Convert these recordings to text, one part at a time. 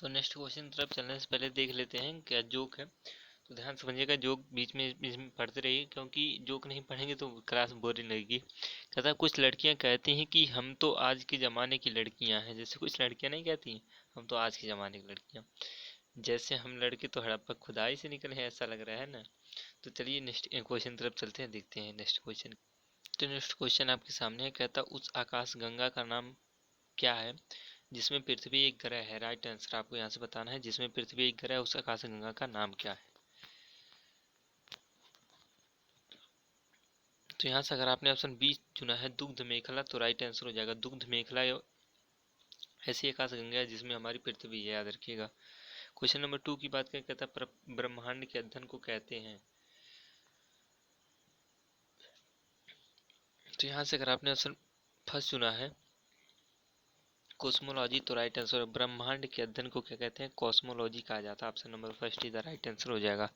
तो next question तरफ चलने से पहले देख लेते हैं क्या जोक है। तो ध्यान समझिएगा, जोक बीच में पढ़ते रहिए, क्योंकि जोक नहीं पढ़ेंगे तो क्लास बोरिंग लगेगी। कहता है कुछ लड़कियां कहती हैं कि हम तो आज के ज़माने की लड़कियां हैं। जैसे कुछ लड़कियां नहीं कहती हैं हम तो आज के ज़माने की लड़कियां, जैसे हम लड़के तो हड़प्पा खुदाई से निकले हैं, ऐसा लग रहा है ना। तो चलिए नेक्स्ट क्वेश्चन तरफ चलते हैं, देखते हैं नेक्स्ट क्वेश्चन। तो नेक्स्ट क्वेश्चन आपके सामने है। कहता उस आकाश गंगा का नाम क्या है जिसमें पृथ्वी एक ग्रह है। राइट आंसर आपको यहाँ से बताना है, जिसमें पृथ्वी एक ग्रह है उस आकाशगंगा का नाम क्या है। तो यहाँ से अगर आपने ऑप्शन बी चुना है दुग्ध मेखला, तो राइट आंसर हो जाएगा दुग्ध मेखला ऐसी आकाशगंगा है जिसमें हमारी पृथ्वी है, याद रखिएगा। क्वेश्चन नंबर 2 की बात करें, कहता ब्रह्मांड के अध्ययन को कहते हैं। तो यहाँ से अगर आपने ऑप्शन फर्स्ट चुना है कॉस्मोलॉजी, तो राइट आंसर है ब्रह्मांड के अध्ययन को क्या कहते हैं, कॉस्मोलॉजी कहा जाता है। ऑप्शन नंबर फर्स्ट इधर राइट आंसर हो जाएगा।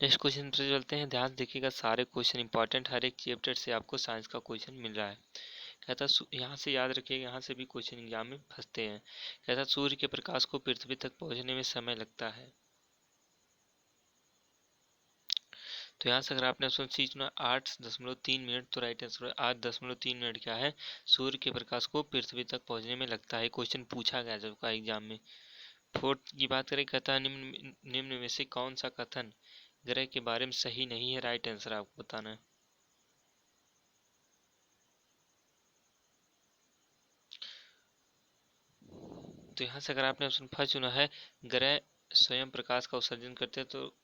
नेक्स्ट क्वेश्चन पर चलते हैं, ध्यान देखिएगा सारे क्वेश्चन इंपॉर्टेंट, हर एक चैप्टर से आपको साइंस का क्वेश्चन मिल रहा है। कहता यहाँ से याद रखिएगा, यहाँ से भी क्वेश्चन एग्जाम में फंसते हैं। कहता सूर्य के प्रकाश को पृथ्वी तक पहुँचने में समय लगता है। तो यहाँ से अगर आपने ऑप्शन सी चुना 8.3 मिनट, तो राइट आंसर है 8.3 मिनट क्या है, सूर्य के प्रकाश को पृथ्वी तक पहुँचने में लगता है। क्वेश्चन पूछा गया जब का एग्जाम में। फोर्थ की बात करें, कहता है निम्न में से कौन सा कथन ग्रह के बारे में सही नहीं है। राइट आंसर आपको बताना है। तो यहाँ से अगर आपने ऑप्शन फर्स्ट चुना है ग्रह स्वयं प्रकाश का उत्सर्जन करते हैं, तो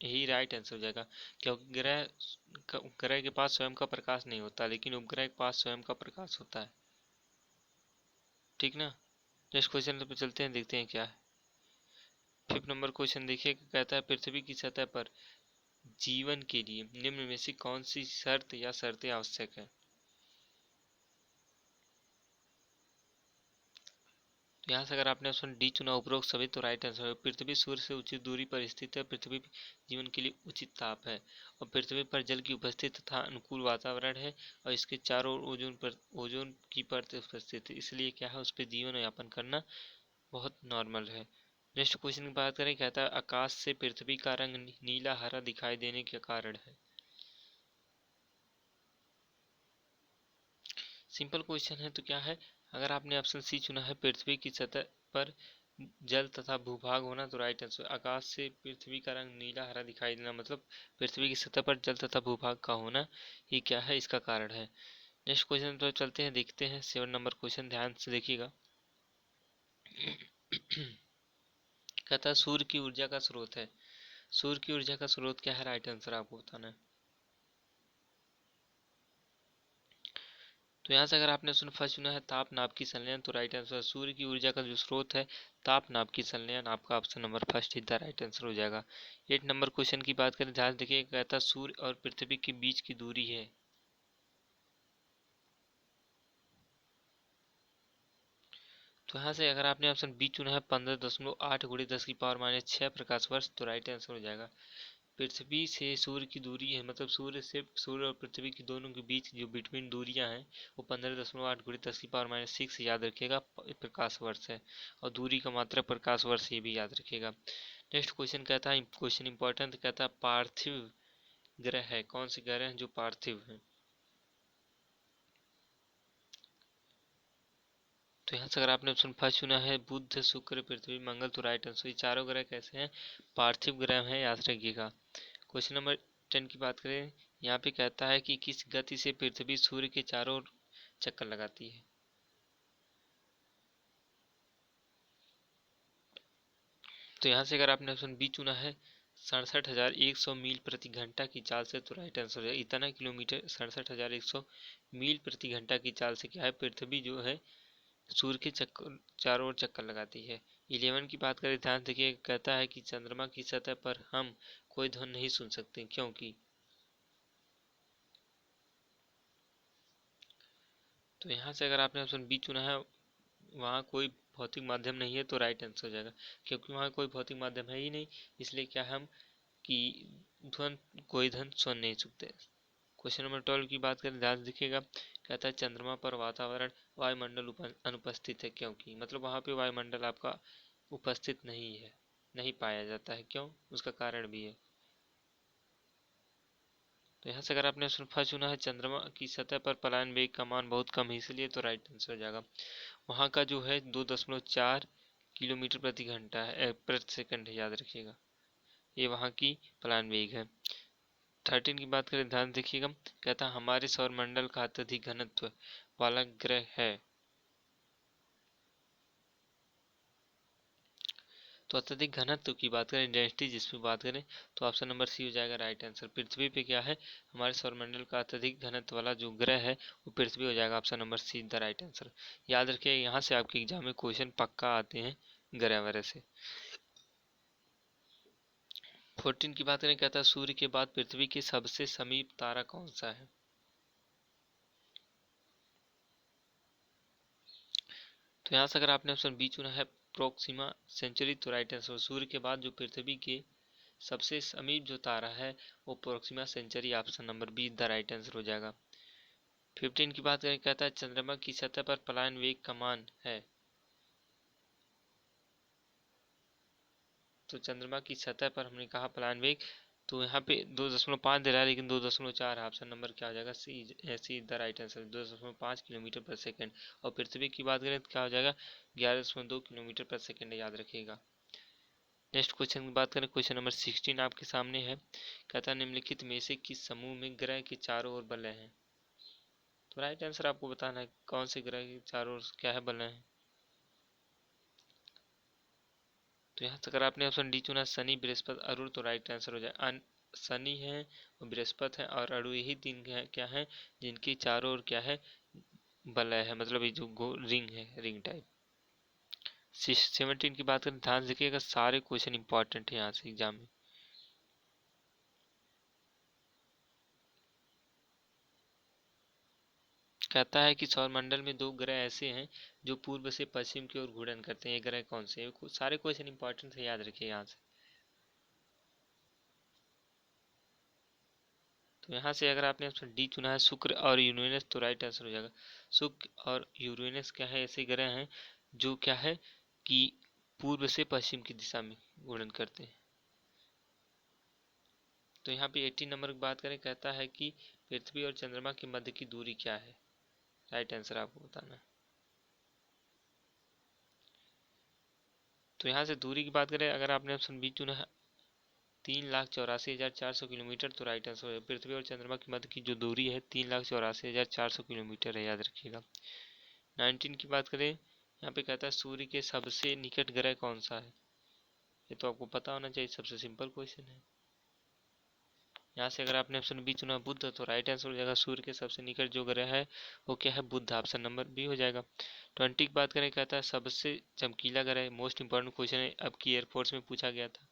यही राइट आंसर हो जाएगा, क्योंकि ग्रह के पास स्वयं का प्रकाश नहीं होता, लेकिन उपग्रह के पास स्वयं का प्रकाश होता है। ठीक ना। नेक्स्ट क्वेश्चन पे चलते हैं, देखते हैं क्या है। फिफ्थ नंबर क्वेश्चन देखिए, कहता है पृथ्वी की सतह पर जीवन के लिए निम्न में से कौन सी शर्त या शर्तें आवश्यक है। तो यहाँ से अगर आपने ऑप्शन डी चुना उपरोक्त सभी, तो राइट आंसर है पृथ्वी सूर्य से उचित दूरी पर स्थित है, पृथ्वी जीवन के लिए उचित ताप है, और पृथ्वी पर जल की उपस्थिति तथा अनुकूल वातावरण है, और इसके चारों ओर ओजोन की परत उपस्थित है, इसलिए क्या है उस पर जीवन यापन करना बहुत नॉर्मल है। नेक्स्ट क्वेश्चन की बात करें, कहता है आकाश से पृथ्वी का रंग नीला हरा दिखाई देने के कारण है। सिंपल क्वेश्चन है, तो क्या है, अगर आपने ऑप्शन सी चुना है पृथ्वी की सतह पर जल तथा भूभाग होना, तो राइट आंसर आकाश से पृथ्वी का रंग नीला हरा दिखाई देना, मतलब पृथ्वी की सतह पर जल तथा भूभाग का होना ये क्या है, इसका कारण है। नेक्स्ट क्वेश्चन पर चलते हैं, देखते हैं 7 नंबर क्वेश्चन, ध्यान से देखिएगा। कहता सूर्य की ऊर्जा का स्रोत है, सूर्य की ऊर्जा का स्रोत क्या है, राइट आंसर आपको बताना है। तो यहाँ से अगर आपने फर्स्ट चुना है ताप नाप की संलयन, तो राइट आंसर सूर्य की ऊर्जा का जो स्रोत है ताप नाप की संलयन, आपका ऑप्शन नंबर फर्स्ट इधर राइट आंसर हो जाएगा। 8 नंबर क्वेश्चन की बात करें, ध्यान देखिए, कहता सूर्य और पृथ्वी के बीच की दूरी है। तो यहाँ से अगर आपने ऑप्शन बी चुना है 15.8 गुणे 10⁻⁶ प्रकाश वर्ष, तो राइट आंसर हो जाएगा पृथ्वी से सूर्य की दूरी है, मतलब सूर्य और पृथ्वी की दोनों के बीच जो बिटवीन दूरियां हैं वो 15.8 गुणे 10⁻⁶ याद रखिएगा प्रकाश वर्ष है, और दूरी का मात्रा प्रकाश वर्ष ये भी याद रखिएगा। नेक्स्ट क्वेश्चन कहता है, क्वेश्चन इंपॉर्टेंट, कहता है पार्थिव ग्रह है, कौन से ग्रह हैं जो पार्थिव हैं। तो यहाँ से अगर आपने ऑप्शन फर्स्ट चुना है बुध शुक्र पृथ्वी मंगल, तो राइट आंसर ये चारों ग्रह कैसे हैं, पार्थिव ग्रह हैं, याद रखिएगा। क्वेश्चन नंबर 10 की बात करें, यहाँ पे कहता है कि किस गति से पृथ्वी सूर्य के चारों ओर चक्कर लगाती है। तो यहाँ से अगर आपने ऑप्शन बी चुना है 67,100 मील प्रति घंटा की चाल से, तो राइट आंसर है इतना किलोमीटर 67,100 मील प्रति घंटा की चाल से क्या है पृथ्वी जो है सूर्य के चक्कर चारों ओर चक्कर लगाती है। 11 की बात करें, ध्यान देखिए, कहता है कि चंद्रमा की सतह पर हम कोई ध्वनि नहीं सुन सकते क्योंकि। तो यहाँ से अगर आपने ऑप्शन बी चुना है वहाँ कोई भौतिक माध्यम नहीं है, तो राइट आंसर हो जाएगा, क्योंकि वहाँ कोई भौतिक माध्यम है ही नहीं, इसलिए क्या हम कि कोई ध्वनि सुन नहीं सकते। क्वेश्चन नंबर 12 की बात करें, ध्यान देखिएगा, कहता है चंद्रमा पर वातावरण वायुमंडल अनुपस्थित है क्योंकि, मतलब वहाँ पे वायुमंडल आपका उपस्थित नहीं है, नहीं पाया जाता है। क्यों? उसका कारण भी है। तो यहाँ से अगर आपने ऑप्शन फर्स्ट चुना है, चंद्रमा की सतह पर पलायन वेग का मान बहुत कम है इसलिए, तो राइट आंसर हो जाएगा। वहाँ का जो है 2.4 किलोमीटर प्रति घंटा है, प्रति सेकंड है, याद रखिएगा। ये वहाँ की पलायन वेग है। 13 की बात करें, ध्यान देखिएगा। कहता है हमारे सौरमंडल का अत्यधिक घनत्व वाला ग्रह है। तो अत्यधिक घनत्व की बात करें, डेंसिटी जिसपे बात करें, तो ऑप्शन नंबर सी हो जाएगा राइट आंसर। पृथ्वी पे क्या है, हमारे सौरमंडल का अत्यधिक घनत्व वाला जो ग्रह है वो पृथ्वी हो जाएगा। Option number C the right answer. याद रखिए, यहाँ से आपके एग्जाम में क्वेश्चन पक्का आते हैं ग्रह वगैरह से। 14 की बात करें, कहता है सूर्य के बाद पृथ्वी के सबसे समीप तारा कौन सा है। तो यहाँ से अगर आपने ऑप्शन बी चुना है, प्रोक्सिमा सेंचुरी, तो राइट आंसर। सूर्य के बाद जो पृथ्वी के सबसे समीप जो तारा है वो Proxima Centauri, option number be the right answer हो जाएगा। 15 की बात करें, कहता है चंद्रमा की सतह पर पलायन वेग का मान है। तो चंद्रमा की सतह पर हमने कहा पलायन वेग, तो यहाँ पे 2.5 दे रहा है, लेकिन 2.4 है। ऑप्शन नंबर क्या हो जाएगा, see see the right answer, 2.5 kilometre per second. और पृथ्वी की बात करें तो क्या हो जाएगा, 11.2 किलोमीटर पर सेकंड, याद रखिएगा। नेक्स्ट क्वेश्चन की बात करें, क्वेश्चन नंबर 16 आपके सामने है। कहता है निम्नलिखित में से किस समूह में ग्रह के चारों ओर बलय हैं। तो राइट आंसर आपको बताना है, कौन से ग्रह के चारों ओर क्या है, बलय हैं। तो यहाँ से अगर आपने ऑप्शन डी चुना, शनि, बृहस्पति, अरुण, तो राइट आंसर हो जाए। शनि है, बृहस्पति है और अरुण, यही तीन क्या है जिनकी चारों ओर क्या है, बलय है, मतलब ये जो रिंग है, रिंग टाइप। 17 की बात करें, ध्यान से देखिएगा, सारे क्वेश्चन इंपॉर्टेंट है यहाँ से एग्जाम में। कहता है कि सौरमंडल में दो ग्रह ऐसे हैं जो पूर्व से पश्चिम की ओर घूर्णन करते हैं, ये ग्रह कौन से हैं। सारे क्वेश्चन इंपॉर्टेंट है, याद रखिए यहाँ से। तो यहाँ से अगर आपने ऑप्शन डी चुना है, शुक्र और यूरेनस, तो राइट आंसर हो जाएगा। शुक्र और यूरेनस क्या है, ऐसे ग्रह हैं जो क्या है कि पूर्व से पश्चिम की दिशा में घूर्णन करते हैं। तो यहाँ पे 18 नंबर की बात करें, कहता है कि पृथ्वी और चंद्रमा के मध्य की दूरी क्या है। राइट आंसर आपको बताना है। तो यहाँ से दूरी की बात करें, अगर आपने ऑप्शन बी चुना है, 3,84,400 किलोमीटर, तो राइट आंसर है। पृथ्वी और चंद्रमा के मध्य की जो दूरी है 3,84,400 किलोमीटर है, याद रखिएगा। 19 की बात करें, यहाँ पे कहता है सूर्य के सबसे निकट ग्रह कौन सा है। ये तो आपको पता होना चाहिए, सबसे सिंपल क्वेश्चन है। यहाँ से अगर आपने ऑप्शन बी चुना बुध, तो राइट आंसर हो जाएगा। सूर्य के सबसे निकट जो ग्रह है वो क्या है, बुध, ऑप्शन नंबर बी हो जाएगा। 20 की बात करें, कहता है सबसे चमकीला ग्रह, मोस्ट इंपॉर्टेंट क्वेश्चन है, अब की एयरफोर्स में पूछा गया था।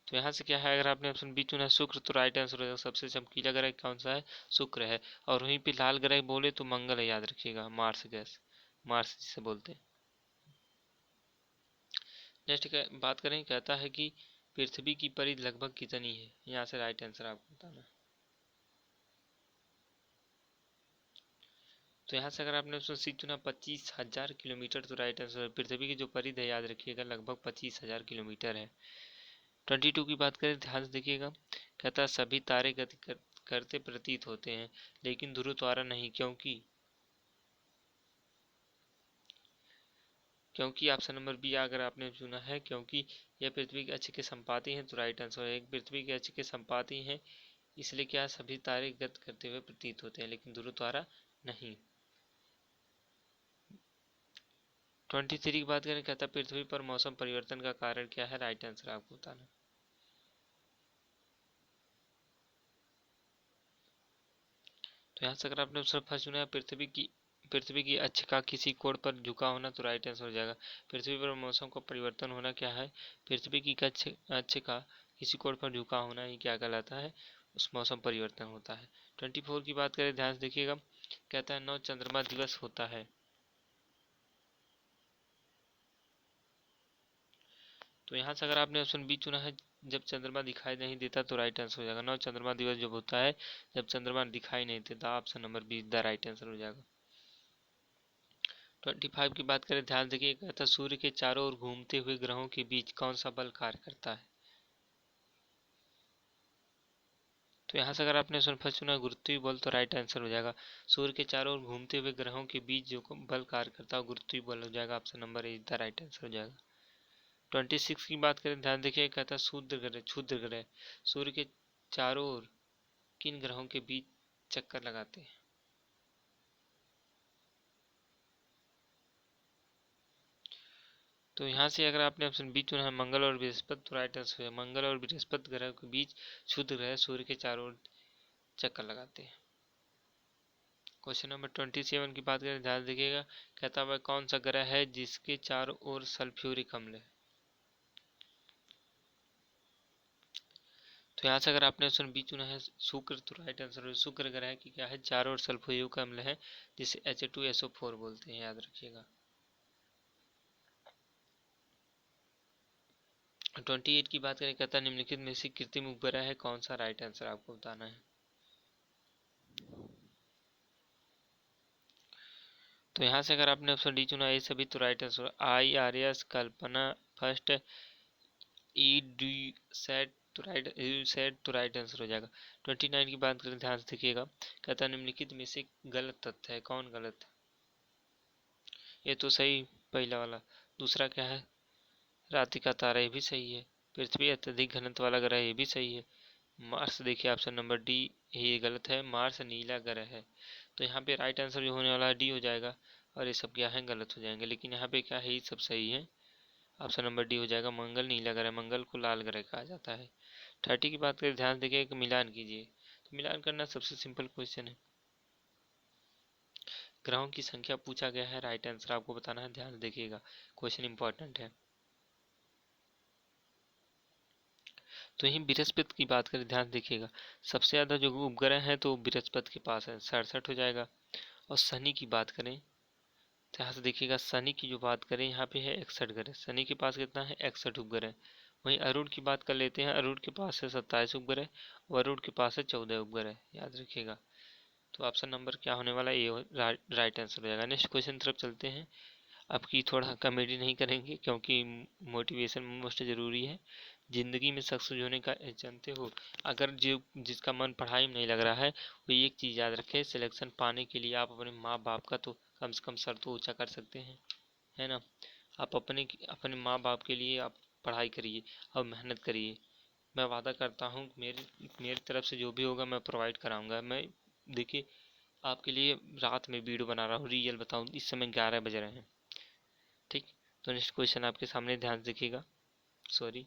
तो यहाँ से क्या है, अगर आपने ऑप्शन बी चुना है शुक्र, तो राइट आंसर हो जाएगा। सबसे चमकीला ग्रह कौन सा है, शुक्र है। और वहीं पे लाल ग्रह बोले तो मंगल है, याद रखिएगा, मार्स गैस, मार्स जिसे बोलते हैं। नेक्स्ट बात करें, कहता है कि पृथ्वी की परिधि लगभग कितनी है। यहाँ से राइट आंसर आपको बताना है। तो यहाँ से अगर आपने ऑप्शन सी चुना 25,000 किलोमीटर, तो राइट आंसर। पृथ्वी की जो परिधि है, याद रखिएगा, लगभग 25,000 किलोमीटर है। 22 की बात करें, ध्यान से देखिएगा। कहता है सभी तारे गति करते प्रतीत होते हैं लेकिन ध्रुव तारा नहीं, क्योंकि क्योंकि ऑप्शन नंबर बी अगर आपने चुना है, क्योंकि यह पृथ्वी के अक्ष के संपाती हैं, तो राइट आंसर है। पृथ्वी के अक्ष के संपाती हैं, इसलिए क्या सभी तारे गति करते हुए प्रतीत होते हैं लेकिन ध्रुव तारा नहीं। 23 की बात करें, कहता पृथ्वी पर मौसम परिवर्तन का कारण क्या है। राइट आंसर आपको बताना। तो यहाँ से अगर आपने ऑप्शन फर्स्ट चुना है, पृथ्वी की अक्ष का किसी कोण पर झुका होना, तो राइट आंसर हो जाएगा। पृथ्वी पर मौसम का परिवर्तन होना क्या है, पृथ्वी की अक्ष का किसी कोण पर झुका होना ही क्या कहलाता है, उस मौसम परिवर्तन होता है। 24 की बात करें, ध्यान से देखिएगा। कहता है 9 चंद्रमा दिवस होता है। तो यहाँ से अगर आपने ऑप्शन बी चुना है, जब चंद्रमा दिखाई नहीं देता, तो राइट आंसर हो जाएगा। 9 चंद्रमा दिवस जब होता है जब चंद्रमा दिखाई नहीं देता, option number be the right answer हो जाएगा। 25 की बात करें, ध्यान देखिए, कहता सूर्य के चारों ओर घूमते हुए ग्रहों के बीच कौन सा बल कार्य करता है। तो यहाँ से अगर आपने फर्स्ट चुना गुरुत्वीय बल, तो राइट आंसर हो जाएगा सूर्य के चारों ओर घूमते हुए ग्रहों के बीच जो बल कार्य करता है गुरुत्वीय बल हो जाएगा। Option number A the right answer हो जाएगा। 26 की बात करें, ध्यान देखिए, कहता क्षुद्र ग्रह सूर्य के चारों ओर किन ग्रहों के बीच चक्कर लगाते हैं। तो यहाँ से अगर आपने ऑप्शन बी चुना है मंगल और बृहस्पति, तो राइट आंसर है मंगल और बृहस्पति ग्रह के बीच क्षुद्र ग्रह सूर्य के चारों ओर चक्कर लगाते हैं। क्वेश्चन नंबर 27 की बात करें, ध्यान देखिएगा, कहता वह कौन सा ग्रह है जिसके चारों ओर सल्फ्यूरिक अम्ल है। तो यहाँ से अगर आपने ऑप्शन बी चुना है शुक्र, तो राइट आंसर है शुक्र ग्रह की क्या है, चारों ओर सल्फ्यूरिक अम्ल है, जिसे H2SO4 बोलते हैं, याद रखिएगा। 28 की बात करें, कहता निम्नलिखित में से कृत्रिम उपग्रह है कौन सा, राइट आंसर आपको बताना है। तो यहाँ से अगर आपने ऑप्शन डी चुना ये सभी, तो राइट आंसर IRS, कल्पना, फर्स्ट, ED सेट, तो राइट आंसर हो जाएगा। 29 की बात करें, ध्यान से देखिएगा, कहता निम्नलिखित में से गलत तथ्य है, कौन गलत है। ये तो सही पहला वाला। दूसरा क्या है, रात्रि का तारा, ये भी सही है। पृथ्वी अत्यधिक घनत्व वाला ग्रह, ये भी सही है। मार्स देखिए ऑप्शन नंबर डी, ये गलत है, मार्स नीला ग्रह है। तो यहाँ पे राइट आंसर जो होने वाला है डी हो जाएगा, और ये सब क्या है, गलत हो जाएंगे। लेकिन यहाँ पे क्या है, ये सब सही है। ऑप्शन नंबर डी हो जाएगा, मंगल नीला ग्रह, मंगल को लाल ग्रह कहा जाता है। 30 की बात करें, ध्यान देखिए, कि मिलान कीजिए। तो मिलान करना सबसे सिंपल क्वेश्चन है, ग्रहों की संख्या पूछा गया है, राइट आंसर आपको बताना है। ध्यान देखिएगा, क्वेश्चन इंपॉर्टेंट है। तो यही बृहस्पति की बात करें, ध्यान देखिएगा, सबसे ज्यादा जो उपग्रह है तो बृहस्पति के पास है, 67 हो जाएगा। और शनि की बात करें, यहाँ से देखिएगा, शनि की जो बात करें यहाँ पे है 61 ग्रह, शनि के पास कितना है, 61 उपग्रह। वहीं अरुण की बात कर लेते हैं, अरुण के पास है 27 उपग्रह, और अरुण के पास है 14 उपग्रह, याद रखिएगा। तो ऑप्शन नंबर क्या होने वाला है, ये राइट आंसर हो जाएगा। नेक्स्ट क्वेश्चन तरफ चलते हैं। आपकी थोड़ा कॉमेडी नहीं करेंगे, क्योंकि मोटिवेशन मोस्ट जरूरी है जिंदगी में। सक्सेस होने का जानते हो, अगर जो जिसका मन पढ़ाई में नहीं लग रहा है, वो एक चीज़ याद रखे, सिलेक्शन पाने के लिए आप अपने माँ बाप का तो कम से कम सर तो ऊंचा कर सकते हैं, है ना। आप अपने अपने माँ बाप के लिए आप पढ़ाई करिए और मेहनत करिए। मैं वादा करता हूँ मेरी मेरी तरफ से जो भी होगा मैं प्रोवाइड कराऊंगा। मैं देखिए आपके लिए रात में वीडियो बना रहा हूँ, रियल बताऊँ, इस समय 11 बज रहे हैं, ठीक। तो नेक्स्ट क्वेश्चन आपके सामने, ध्यान देखिएगा, सॉरी।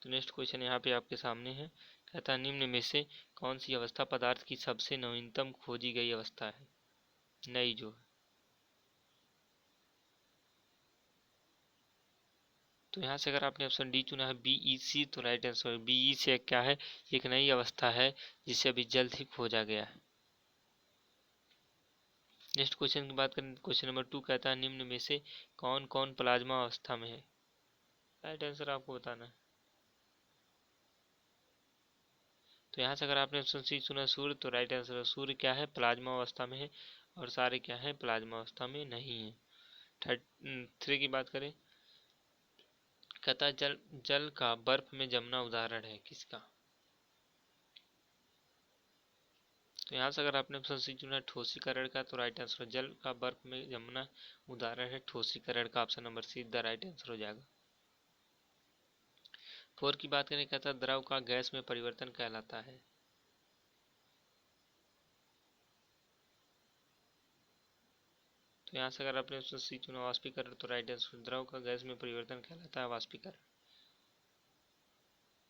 तो नेक्स्ट क्वेश्चन यहाँ पे आपके सामने है, कहता है निम्न में से कौन सी अवस्था पदार्थ की सबसे नवीनतम खोजी गई अवस्था है, नई जो है। तो यहाँ से अगर आपने ऑप्शन डी चुना है BEC, तो राइट आंसर BE से क्या है, एक नई अवस्था है जिसे अभी जल्द ही खोजा गया है। नेक्स्ट क्वेश्चन की बात करें, क्वेश्चन नंबर 2 कहता है निम्न में से कौन कौन प्लाज्मा अवस्था में है, राइट आंसर आपको बताना है। तो यहाँ से अगर आपने ऑप्शन सी चुना सूर्य, तो राइट आंसर है सूर्य क्या है, प्लाज्मा अवस्था में है, और सारे क्या है, प्लाज्मा अवस्था में नहीं है। 3 की बात करें, कहता है जल जल का बर्फ में जमना उदाहरण है किसका। तो यहाँ से अगर आपने ऑप्शन सी चुना ठोसीकरण का, तो राइट आंसर जल का बर्फ में जमना उदाहरण है ठोसीकरण का, option number C the right answer हो जाएगा। 4 की बात करें, कहता है द्रव का गैस में परिवर्तन कहलाता है। तो यहाँ से अगर आपने ऑप्शन सी चुना वाष्पीकरण, तो राइट आंसर द्रव का गैस में परिवर्तन कहलाता है वाष्पीकरण।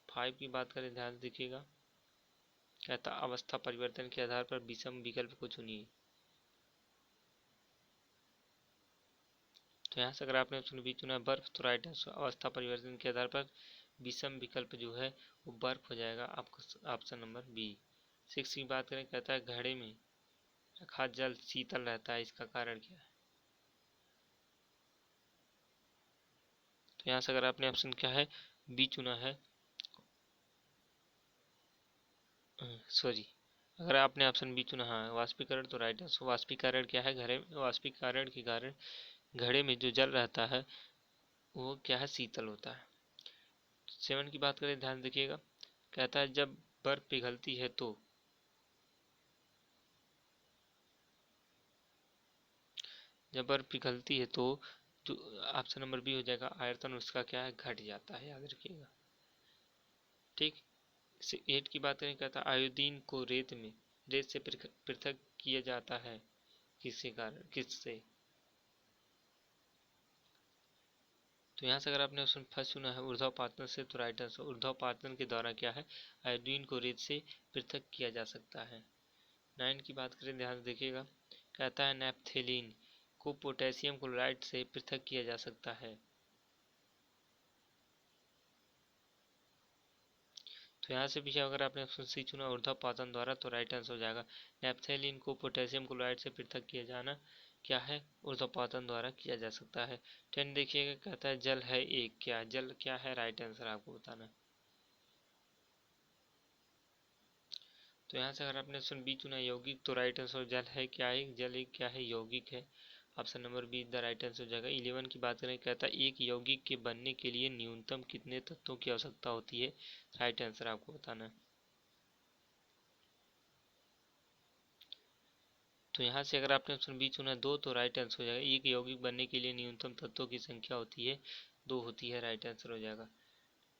5 की बात करें, ध्यान देखिएगा, कहता अवस्था परिवर्तन के आधार पर विषम विकल्प को चुनिए। तो यहाँ से अगर आपने ऑप्शन बी चुना बर्फ, तो राइट आंसर अवस्था परिवर्तन के आधार पर विषम विकल्प जो है वो बर्फ हो जाएगा, आपका ऑप्शन नंबर बी। 6 की बात करें, कहता है घड़े में रखा जल शीतल रहता है, इसका कारण क्या है। तो यहाँ से अगर आपने ऑप्शन क्या है बी चुना है, सॉरी, अगर आपने ऑप्शन बी चुना, हाँ वाष्पीकरण, तो राइट आंसर। वाष्पीकरण क्या है? घड़े वाष्पीकरण के कारण घड़े में जो जल रहता है वो क्या है? शीतल होता है। 7 की बात करें, ध्यान देखिएगा। कहता है जब बर्फ पिघलती है तो, जब बर्फ पिघलती है तो जो ऑप्शन नंबर बी हो जाएगा, आयतन उसका क्या है? घट जाता है, याद रखिएगा। ठीक। 8 की बात करें, कहता है आयोडीन को रेत से पृथक किया जाता है किसके कारण, किससे? तो यहाँ से अगर आपने ऑप्शन फर्स्ट चुना है ऊर्ध्वापातन से, तो राइट आंसर। ऊर्ध्वापातन के द्वारा क्या है? आयोडीन को रेत से पृथक किया जा सकता है। 9 की बात करें, ध्यान से देखिएगा। कहता है नैप्थेलीन को पोटेशियम क्लोराइड से पृथक किया जा सकता है। तो यहाँ से भी अगर आपने ऑप्शन सी चुना ऊर्ध्वापातन द्वारा, तो राइट आंसर हो जाएगा। नैप्थेलीन को पोटेशियम क्लोराइड से पृथक किया जाना क्या है? ऊर्ध्वापातन द्वारा किया जा सकता है। 10 देखिएगा, कहता है जल है एक, क्या जल क्या है? राइट आंसर आपको बताना है। तो यहाँ से अगर आपने ऑप्शन बी चुना यौगिक, तो राइट आंसर जल है क्या है? जल एक क्या है? यौगिक है। Option number be the right answer हो जाएगा। 11 की बात करें, कहता है एक यौगिक के बनने के लिए न्यूनतम कितने तत्वों की आवश्यकता होती है? राइट आंसर आपको बताना है। तो यहाँ से अगर आपने ऑप्शन बी चुना दो, तो राइट आंसर हो जाएगा। एक यौगिक बनने के लिए न्यूनतम तत्वों की संख्या होती है दो होती है, राइट आंसर हो जाएगा।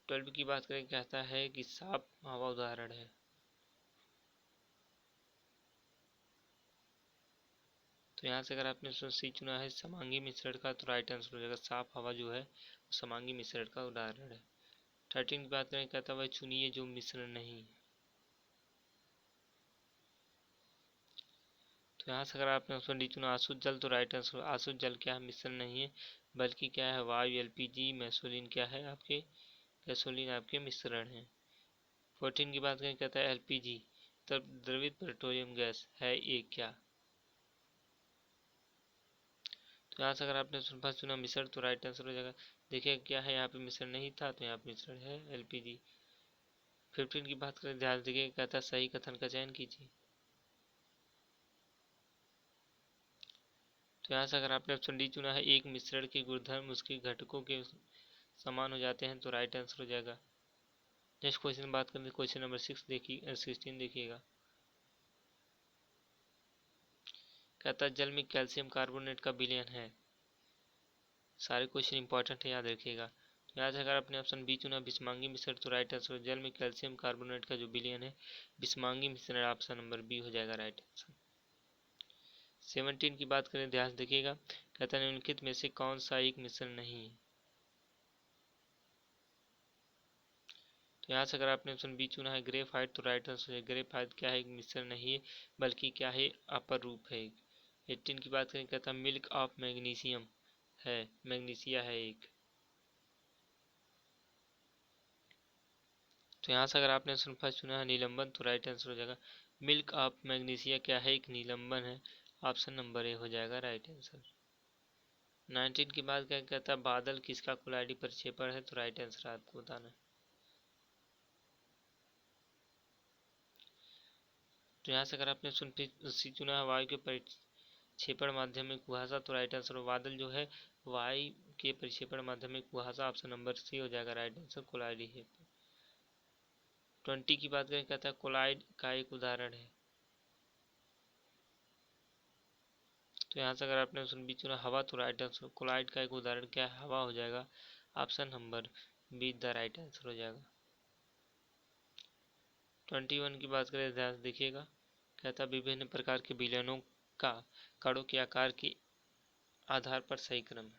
12 की बात करें, कहता है कि साफ हवा उदाहरण है। तो यहाँ से अगर आपने ऑप्शन सी चुना है समांगी मिश्रण का, तो राइट आंसर हो जाएगा। साफ हवा जो है समांगी मिश्रण का उदाहरण है। 13 की बात करें, कहता है वह चुनिए जो मिश्रण नहीं। तो यहाँ से अगर आपने ऑप्शन डी चुना आसुत जल, तो राइट आंसर। आसुत जल क्या है? मिश्रण नहीं है, बल्कि क्या है? वायु, एलपीजी, मैसोलिन क्या है आपके? गैसोलीन आपके मिश्रण है। 14 की बात करें, कहता है एलपीजी तब द्रवित पेट्रोलियम गैस है एक क्या? तो यहाँ से अगर आपने फर्स्ट चुना मिश्रण, तो राइट आंसर हो जाएगा। देखिए क्या है यहाँ पे? मिश्रण नहीं था, तो यहाँ पे मिश्रण है एलपीजी। 15 की बात करें, ध्यान देखिए, कहता है सही कथन का चयन कीजिए। तो यहाँ से अगर आपने ऑप्शन डी चुना है एक मिश्रण के गुणधर्म उसके घटकों के समान हो जाते हैं, तो राइट आंसर हो जाएगा। नेक्स्ट क्वेश्चन बात करें, क्वेश्चन नंबर 16 देखिएगा। कहता है जल में कैल्शियम कार्बोनेट का विलयन है। सारे क्वेश्चन इंपॉर्टेंट है, याद रखिएगा। तो यहाँ से अगर आपने ऑप्शन बी चुना बिस्मांगी मिश्रण, तो राइट आंसर। जल में कैल्शियम कार्बोनेट का जो विलयन है बिस्मांगी मिश्रण, ऑप्शन नंबर बी हो जाएगा राइट आंसर। 17 की बात करें, ध्यान देखिएगा। कहता है निम्नलिखित में से कौन सा एक मिश्रण नहीं है? तो यहाँ से अगर आपने ऑप्शन बी चुना है ग्रेफाइट, तो राइट आंसर है। ग्रेफाइट क्या है? एक मिश्रण नहीं है, बल्कि क्या है? अपर रूप है। 18 की बात करें, कहता है मिल्क ऑफ मैग्नीशियम है, मैग्नीशिया है एक। तो यहाँ से अगर आपने ऑप्शन फर्स्ट चुना है निलंबन, तो राइट आंसर हो जाएगा। मिल्क ऑफ मैग्नीशिया क्या है? एक निलंबन है, ऑप्शन नंबर ए हो जाएगा राइट आंसर। 19 की बात क्या कहता है बादल किसका कुलाडी प्रक्षेपण है? तो राइट आंसर आपको बताना है। तो यहाँ से अगर आपने सी चुना है वायु के प्रक्षेपण माध्यम में कुहासा, तो राइट आंसर। बादल जो है वायु के प्रक्षेपण माध्यम में कुहासा, ऑप्शन नंबर सी हो जाएगा राइट आंसर, कोलाइड है। 20 की बात करें, कहता है कोलाइड का एक उदाहरण है। तो यहाँ से अगर आपने ऑप्शन बी चुना हवा, तो राइट आंसर। कोलाइड का एक उदाहरण क्या है? हवा हो जाएगा, option number be the right answer हो जाएगा। 21 की बात करें, ध्यान से देखिएगा। कहता विभिन्न प्रकार के विलयनों का कणों के आकार के आधार पर सही क्रम है।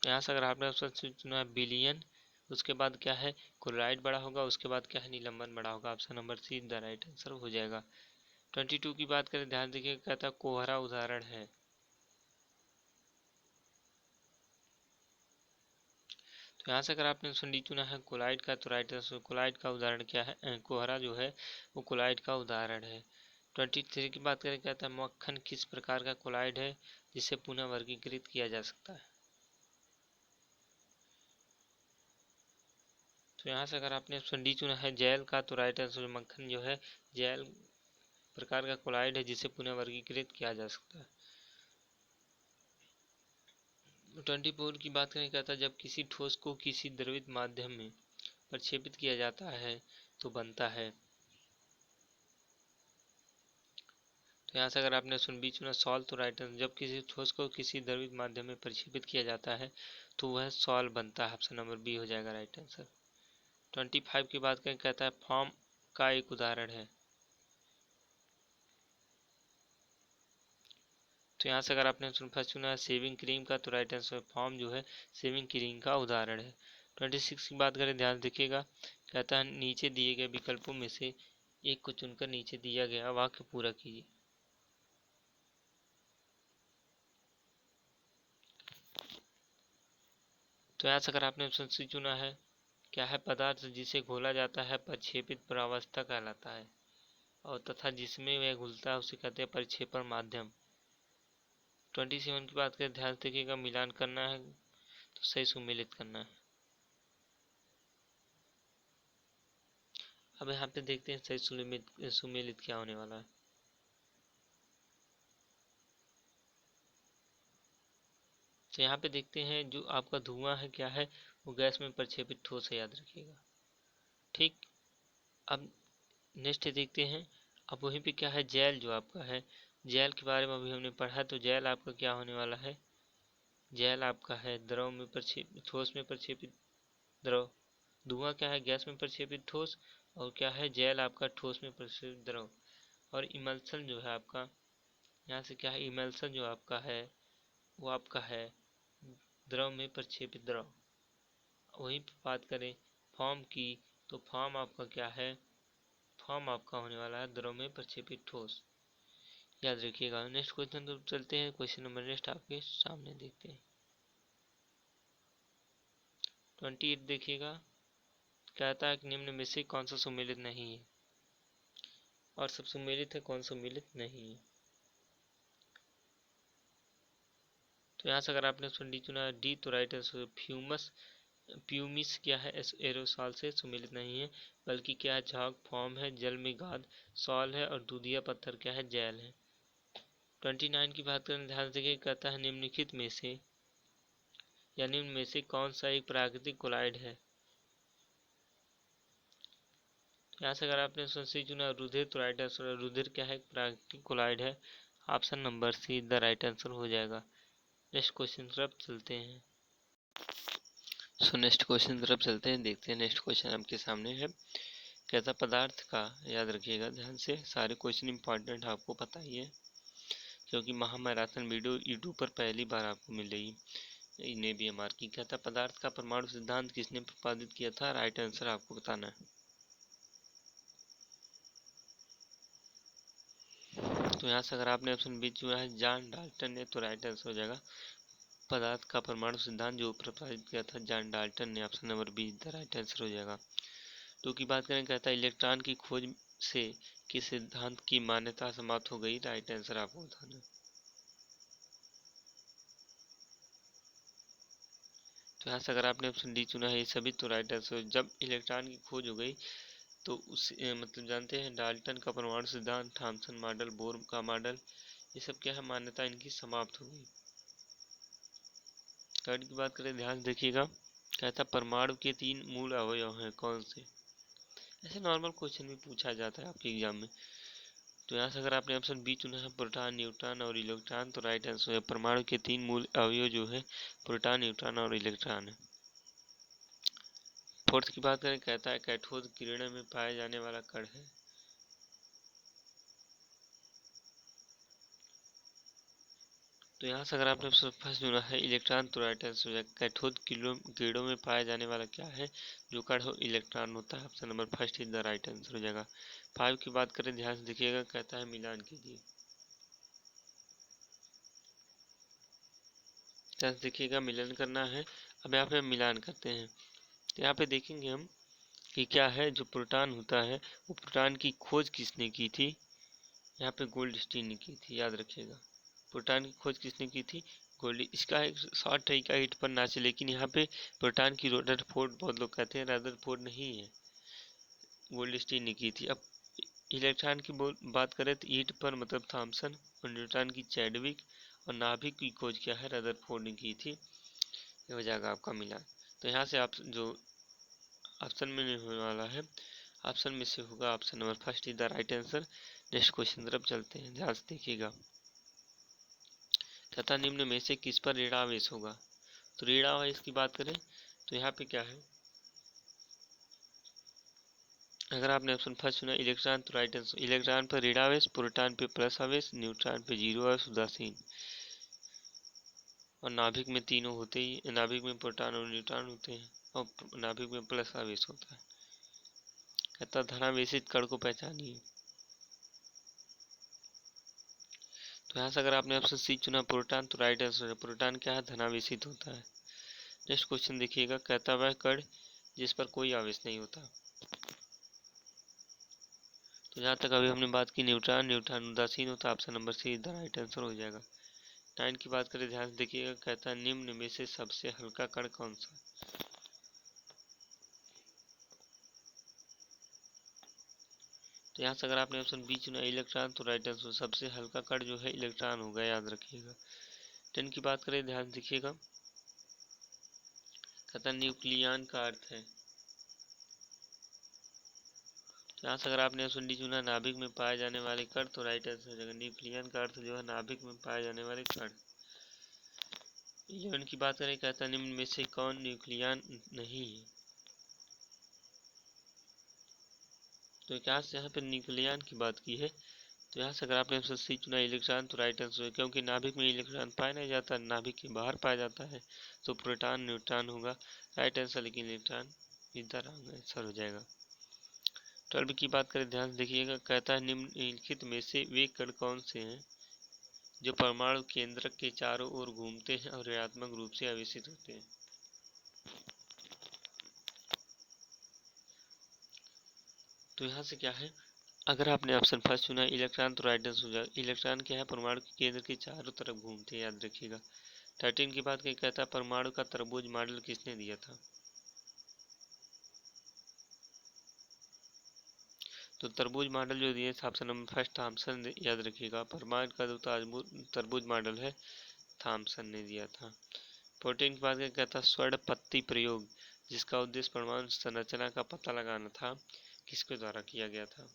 यहाँ से अगर आपने ऑप्शन चुना है बिलियन, उसके बाद क्या है? क्लोराइड बड़ा होगा, उसके बाद क्या है? निलंबन बड़ा होगा, option number C the right answer हो जाएगा। 22 की बात करें, ध्यान देखिए, कहता कोहरा उदाहरण है। तो यहाँ से अगर आपने ऑप्शन डी चुना है कोलाइड का, तो राइट आंसर। कोलाइड का उदाहरण क्या है? कोहरा जो है वो कोलाइड का उदाहरण है। 23 की बात करें, कहता है मक्खन किस प्रकार का कोलाइड है जिसे पुनः वर्गीकृत किया जा सकता है? तो यहाँ से अगर आपने ऑप्शन डी चुना है जेल का, तो राइट आंसर मक्खन जो है जेल प्रकार का कोलाइड है जिसे पुनः वर्गीकृत किया जा सकता है। 24 की बात करें, कहता है जब किसी ठोस को किसी द्रवित माध्यम में प्रक्षेपित किया जाता है तो बनता है। तो यहाँ से अगर आपने ऑप्शन बी चुना सॉल्ट, तो राइट आंसर जब किसी ठोस को किसी द्रवित माध्यम में प्रक्षेपित किया जाता है तो वह सॉल्ट बनता है। ऑप्शन नंबर बी हो जाएगा राइट आंसर। 25 की बात करें, कहता है फॉर्म का एक उदाहरण है। तो यहाँ से अगर आपने ऑप्शन फर्स्ट चुना है शेविंग क्रीम का, तो राइट आंसर फॉर्म जो है शेविंग क्रीम का उदाहरण है। 26 की बात करें, ध्यान देखिएगा, कहता है नीचे दिए गए विकल्पों में से एक को चुनकर नीचे दिया गया वाक्य पूरा कीजिए। तो यहाँ से अगर आपने ऑप्शन सी चुना है, क्या है पदार्थ जिसे घोला जाता है प्रक्षेपित प्रावस्था कहलाता है, और तथा जिसमें वह घुलता है उसे कहते हैं प्रक्षेपण माध्यम। 27 की बात करें, ध्यान देखिएगा, मिलान करना है तो सही सुमेलित करना है। अब यहाँ पे देखते हैं सही सुमेलित क्या होने वाला है। तो यहाँ पे देखते हैं जो आपका धुआं है क्या है, वो गैस में प्रक्षेपित ठोस है, याद रखिएगा। ठीक, अब नेक्स्ट देखते हैं। अब वहीं पे क्या है जेल जो आपका है, जेल के बारे में अभी हमने पढ़ा, तो जेल आपका क्या होने वाला है, जेल आपका है द्रव में प्रक्षेपित ठोस में प्रक्षेपित द्रव। धुआं क्या है गैस में प्रक्षेपित ठोस, और क्या है जेल आपका ठोस में प्रक्षेपित द्रव। और इमल्सन जो है आपका, यहाँ से क्या है इमल्सन जो आपका है वो आपका है द्रव में प्रक्षेपित द्रव। वहीं पर बात करें फॉर्म की, तो फॉर्म आपका क्या है, फॉर्म आपका होने वाला है द्रव में प्रक्षेपित ठोस, याद रखिएगा। नेक्स्ट क्वेश्चन तो चलते हैं, क्वेश्चन नंबर नेक्स्ट आपके सामने देखते हैं। 28 देखिएगा, कहता है कि निम्न में से कौन सा सुमेलित नहीं है, और सब सुमेलित है कौन सुमेलित नहीं है। तो यहाँ से अगर आपने ऑप्शन डी चुना डी, तो राइट आंसर फ्यूमस प्यूमिस क्या है एरोसॉल से सुमेलित नहीं है, बल्कि क्या है झाग फॉर्म है, जल में गाद सॉल है, और दूधिया पत्थर क्या है जेल है। 29 की बात करें, ध्यान से, कहता है निम्नलिखित में से या निम्न में से कौन सा एक प्राकृतिक कोलाइड है। यहाँ से अगर आपने सी चुना रुधिर, तो राइट आंसर रुधिर क्या है प्राकृतिक कोलाइड है। Option number C the right answer हो जाएगा। नेक्स्ट क्वेश्चन तरफ चलते हैं। नेक्स्ट क्वेश्चन तरफ चलते हैं, देखते हैं नेक्स्ट क्वेश्चन आपके सामने है। कहता पदार्थ का, याद रखिएगा ध्यान से, सारे क्वेश्चन इंपॉर्टेंट आपको पता ही है क्योंकि महामैराथन वीडियो यूट्यूब पर पहली बार आपको मिल रही ने भी एमआर की। कहता पदार्थ का परमाणु सिद्धांत किसने प्रतिपादित किया था, राइट आंसर आपको बताना है। तो यहाँ से अगर आपने ऑप्शन बी चुना है जॉन डाल्टन ने, तो राइट आंसर हो जाएगा पदार्थ का परमाणु सिद्धांत जो प्रतिपादित किया था जॉन डाल्टन ने। Option number be the right answer हो जाएगा। तो की बात करें, कहता है इलेक्ट्रॉन की खोज से किस सिद्धांत की मान्यता समाप्त हो गई, राइट आंसर आपको बताना है। तो यहाँ से अगर आपने ऑप्शन डी चुना है ये सभी, तो राइट आंसर, जब इलेक्ट्रॉन की खोज हो गई तो उस मतलब जानते हैं डाल्टन का परमाणु सिद्धांत, थॉमसन मॉडल, बोर का मॉडल, ये सब क्या है मान्यता इनकी समाप्त हो गई। थर्ड की बात करें, ध्यान देखिएगा, कहता परमाणु के 3 मूल अवयव हैं कौन से। ऐसे नॉर्मल क्वेश्चन भी पूछा जाता है आपके एग्जाम में। तो यहाँ से अगर आपने ऑप्शन बी चुना है प्रोटॉन न्यूट्रॉन और इलेक्ट्रॉन, तो राइट आंसर है परमाणु के 3 मूल अवयव जो है प्रोटॉन न्यूट्रॉन और इलेक्ट्रॉन है। फोर्थ की बात करें, कहता है कैथोड किरण में पाया जाने वाला कण है। तो यहाँ से अगर आपने फर्स्ट चुना है इलेक्ट्रॉन, तो राइट आंसर हो जाएगा कैथोड किरणों में पाया जाने वाला क्या है जो कण हो इलेक्ट्रॉन होता है। Option number first is the right answer हो जाएगा। 5 की बात करें, ध्यान से देखिएगा, कहता है मिलान कीजिए। ध्यान से देखिएगा, मिलान करना है। अब यहाँ पे हम मिलान करते हैं, तो यहाँ पे देखेंगे हम कि क्या है जो प्रोटॉन होता है वो प्रोटॉन की खोज किसने की थी, यहाँ पे गोल्डस्टीन ने की थी, याद रखिएगा। प्रोटॉन की खोज किसने की थी, गोल्डी, इसका एक शॉर्ट तरीका ईंट पर नाचे, लेकिन यहाँ पे प्रोटॉन की रदरफोर्ड बहुत लोग कहते हैं, रदरफोर्ड नहीं है, गोल्डस्टीन ने की थी। अब इलेक्ट्रॉन की बात करें तो ईंट पर मतलब थॉमसन, और न्यूट्रॉन की चैडविक, और नाभिक की खोज क्या है रदरफोर्ड ने की थी। ये हो जाएगा आपका मिलान। तो यहाँ से आप जो ऑप्शन में नहीं होने वाला है, ऑप्शन में से होगा option number first is the right answer. Next question तरफ चलते हैं, ध्यान से देखिएगा। तथा निम्न में से किस पर ऋणावेश होगा? तो ऋणावेश की बात करें तो यहाँ पे क्या है, अगर आपने ऑप्शन फर्स्ट चुना इलेक्ट्रॉन तो राइट आंसर। इलेक्ट्रॉन पर ऋणावेश, प्रोटॉन पे प्लस आवेश, न्यूट्रॉन पे जीरो आवेश, उदासीन। और नाभिक में तीनों होते ही, नाभिक में प्रोटॉन और न्यूट्रॉन होते हैं, और नाभिक में प्लस आवेश होता है। कहता धनावेशित कण को पहचानिए। तो यहाँ से अगर आपने ऑप्शन सी चुना प्रोटॉन तो राइट आंसर है। प्रोटॉन क्या है, धनावेशित होता है। नेक्स्ट क्वेश्चन देखिएगा, कहता वह कण जिस पर कोई आवेश नहीं होता। तो जहाँ तक अभी हमने बात की न्यूट्रॉन, न्यूट्रॉन उदासीन होता है, option number C the right answer हो जाएगा। 9 की बात करें, ध्यान से देखिएगा, कहता है निम्न में से सबसे हल्का कण कौन सा? तो यहाँ से अगर आपने ऑप्शन बी चुना इलेक्ट्रॉन तो राइट आंसर, सबसे हल्का कण जो है इलेक्ट्रॉन होगा, याद रखिएगा। 10 की बात करें, ध्यान देखिएगा, कहता न्यूक्लियन का अर्थ है। तो यहाँ से अगर आपने ऑप्शन डी चुना नाभिक में पाए जाने वाले कण तो राइट आंसर हो जाएगा। न्यूक्लियन का अर्थ जो है नाभिक में पाए जाने वाले कण। 11 की बात करें, कहता निम्न में से कौन न्यूक्लियन नहीं है? तो यहाँ पे न्यूक्लियन की बात की है। तो यहाँ से अगर आपने ऑप्शन सी चुना इलेक्ट्रॉन तो राइट आंसर है, क्योंकि नाभिक में इलेक्ट्रॉन पाया नहीं जाता, नाभिक के बाहर पाया जाता है, तो प्रोटॉन न्यूट्रॉन होगा राइट आंसर, लेकिन इलेक्ट्रॉन इधर आंसर हो जाएगा। 12 की बात करें, ध्यान से देखिएगा, कहता है निम्नलिखित में से वे कण कौन से हैं जो परमाणु केंद्रक के चारों ओर घूमते हैं और ऋणात्मक रूप से आवेशित होते हैं? तो यहाँ से क्या है, अगर आपने ऑप्शन फर्स्ट चुना इलेक्ट्रॉन तो राइट आंसर हो जाएगा। इलेक्ट्रॉन क्या है, परमाणु के केंद्र के चारों तरफ घूमते हैं, याद रखिएगा। 13 की बात करें, कहता है परमाणु का तरबूज मॉडल किसने दिया था? तो तरबूज मॉडल जो दिए था ऑप्शन नंबर फर्स्ट थॉमसन, याद रखिएगा। परमाणु का जो तरबूज मॉडल है थॉमसन ने दिया था। 14 की बात करें, कहता स्वर्ण पत्ती प्रयोग जिसका उद्देश्य परमाणु संरचना का पता लगाना था, किसके द्वारा किया गया था?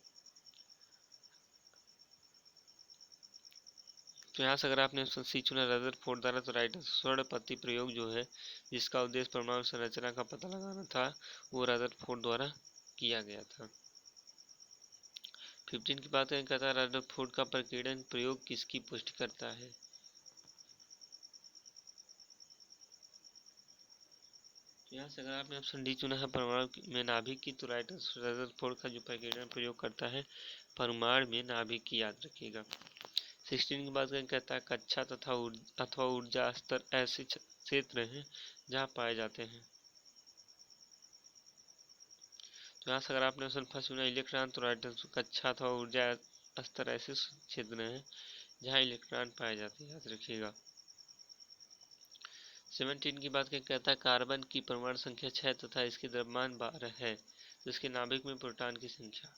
तो यहाँ से अगर आपने ऑप्शन सी चुना रदरफोर्ड द्वारा तो राइट आंसर। स्वर्ण पत्ती प्रयोग जो है जिसका उद्देश्य परमाणु संरचना का पता लगाना था, वो रदरफोर्ड द्वारा किया गया था। 15 की बात करें, कहता रदरफोर्ड का प्रकीर्णन प्रयोग किसकी पुष्टि करता है? तो यहाँ से अगर आपने ऑप्शन डी चुना है परमाणु में नाभिक की तो राइट आंसर। रदरफोर्ड का जो प्रकीर्णन प्रयोग करता है परमाणु में नाभिक की, याद रखिएगा। 16 की बात करें, कहता है कक्षा तथा अथवा ऊर्जा स्तर ऐसे क्षेत्र हैं जहाँ पाए जाते हैं। तो यहाँ से अगर आपने ऑप्शन फर्स्ट चुना इलेक्ट्रॉन तो राइट आंसर। कक्षा अथवा ऊर्जा स्तर ऐसे क्षेत्र हैं जहाँ इलेक्ट्रॉन पाए जाते हैं, याद रखिएगा। 17 की बात करें, कहता है कार्बन की परमाणु संख्या 6 तथा इसके द्रव्यमान 12 है, तो इसके नाभिक में प्रोटॉन की संख्या।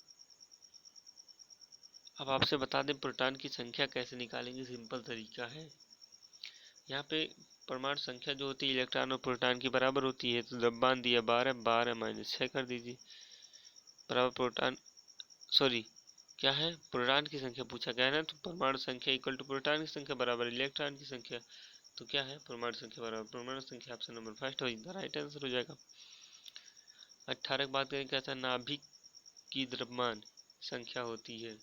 अब आपसे बता दें प्रोटॉन की संख्या कैसे निकालेंगे, सिंपल तरीका है। यहाँ पे परमाणु संख्या जो होती है इलेक्ट्रॉन और प्रोटॉन की बराबर होती है, तो द्रव्यमान दिया 12, 12 माइनस 6 कर दीजिए, बराबर प्रोटॉन, सॉरी क्या है, प्रोटॉन की संख्या पूछा गया है ना, तो परमाणु संख्या इक्वल टू प्रोटॉन की संख्या बराबर इलेक्ट्रॉन की संख्या, तो क्या है परमाणु संख्या बराबर परमाणु संख्या, ऑप्शन नंबर फर्स्ट हो जाएगा, राइट आंसर हो जाएगा। 18 की बात करें, कैसा नाभिक की द्रव्यमान संख्या होती है?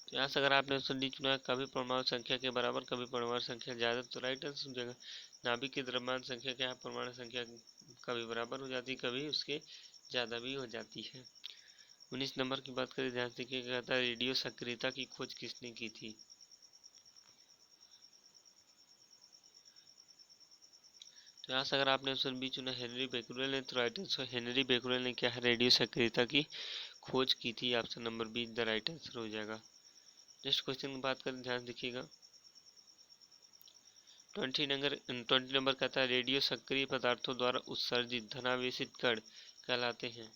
तो यहाँ से अगर आपने ऑप्शन डी चुना है कभी परमाणु संख्या के बराबर कभी परमाणु संख्या ज्यादा, तो राइट आंसर हो जाएगा। नाभिक की द्रव्यमान संख्या क्या है, परमाणु संख्या कभी बराबर हो जाती है, कभी उसके ज्यादा भी हो जाती है। 19 नंबर की बात करें, ध्यान से कहता है रेडियो सक्रियता की खोज किसने की थी? तो यहाँ से अगर आपने ऑप्शन बी चुना हेनरी बेकुरेल ने, तो राइट आंसर हेनरी बेकुरेल ने क्या है रेडियो सक्रियता की खोज की थी, option number be the right answer हो जाएगा। नेक्स्ट क्वेश्चन की बात करें, ध्यान देखिएगा। 20 नंबर कहता है रेडियो सक्रिय पदार्थों द्वारा उत्सर्जित धनावेशित कण कहलाते हैं।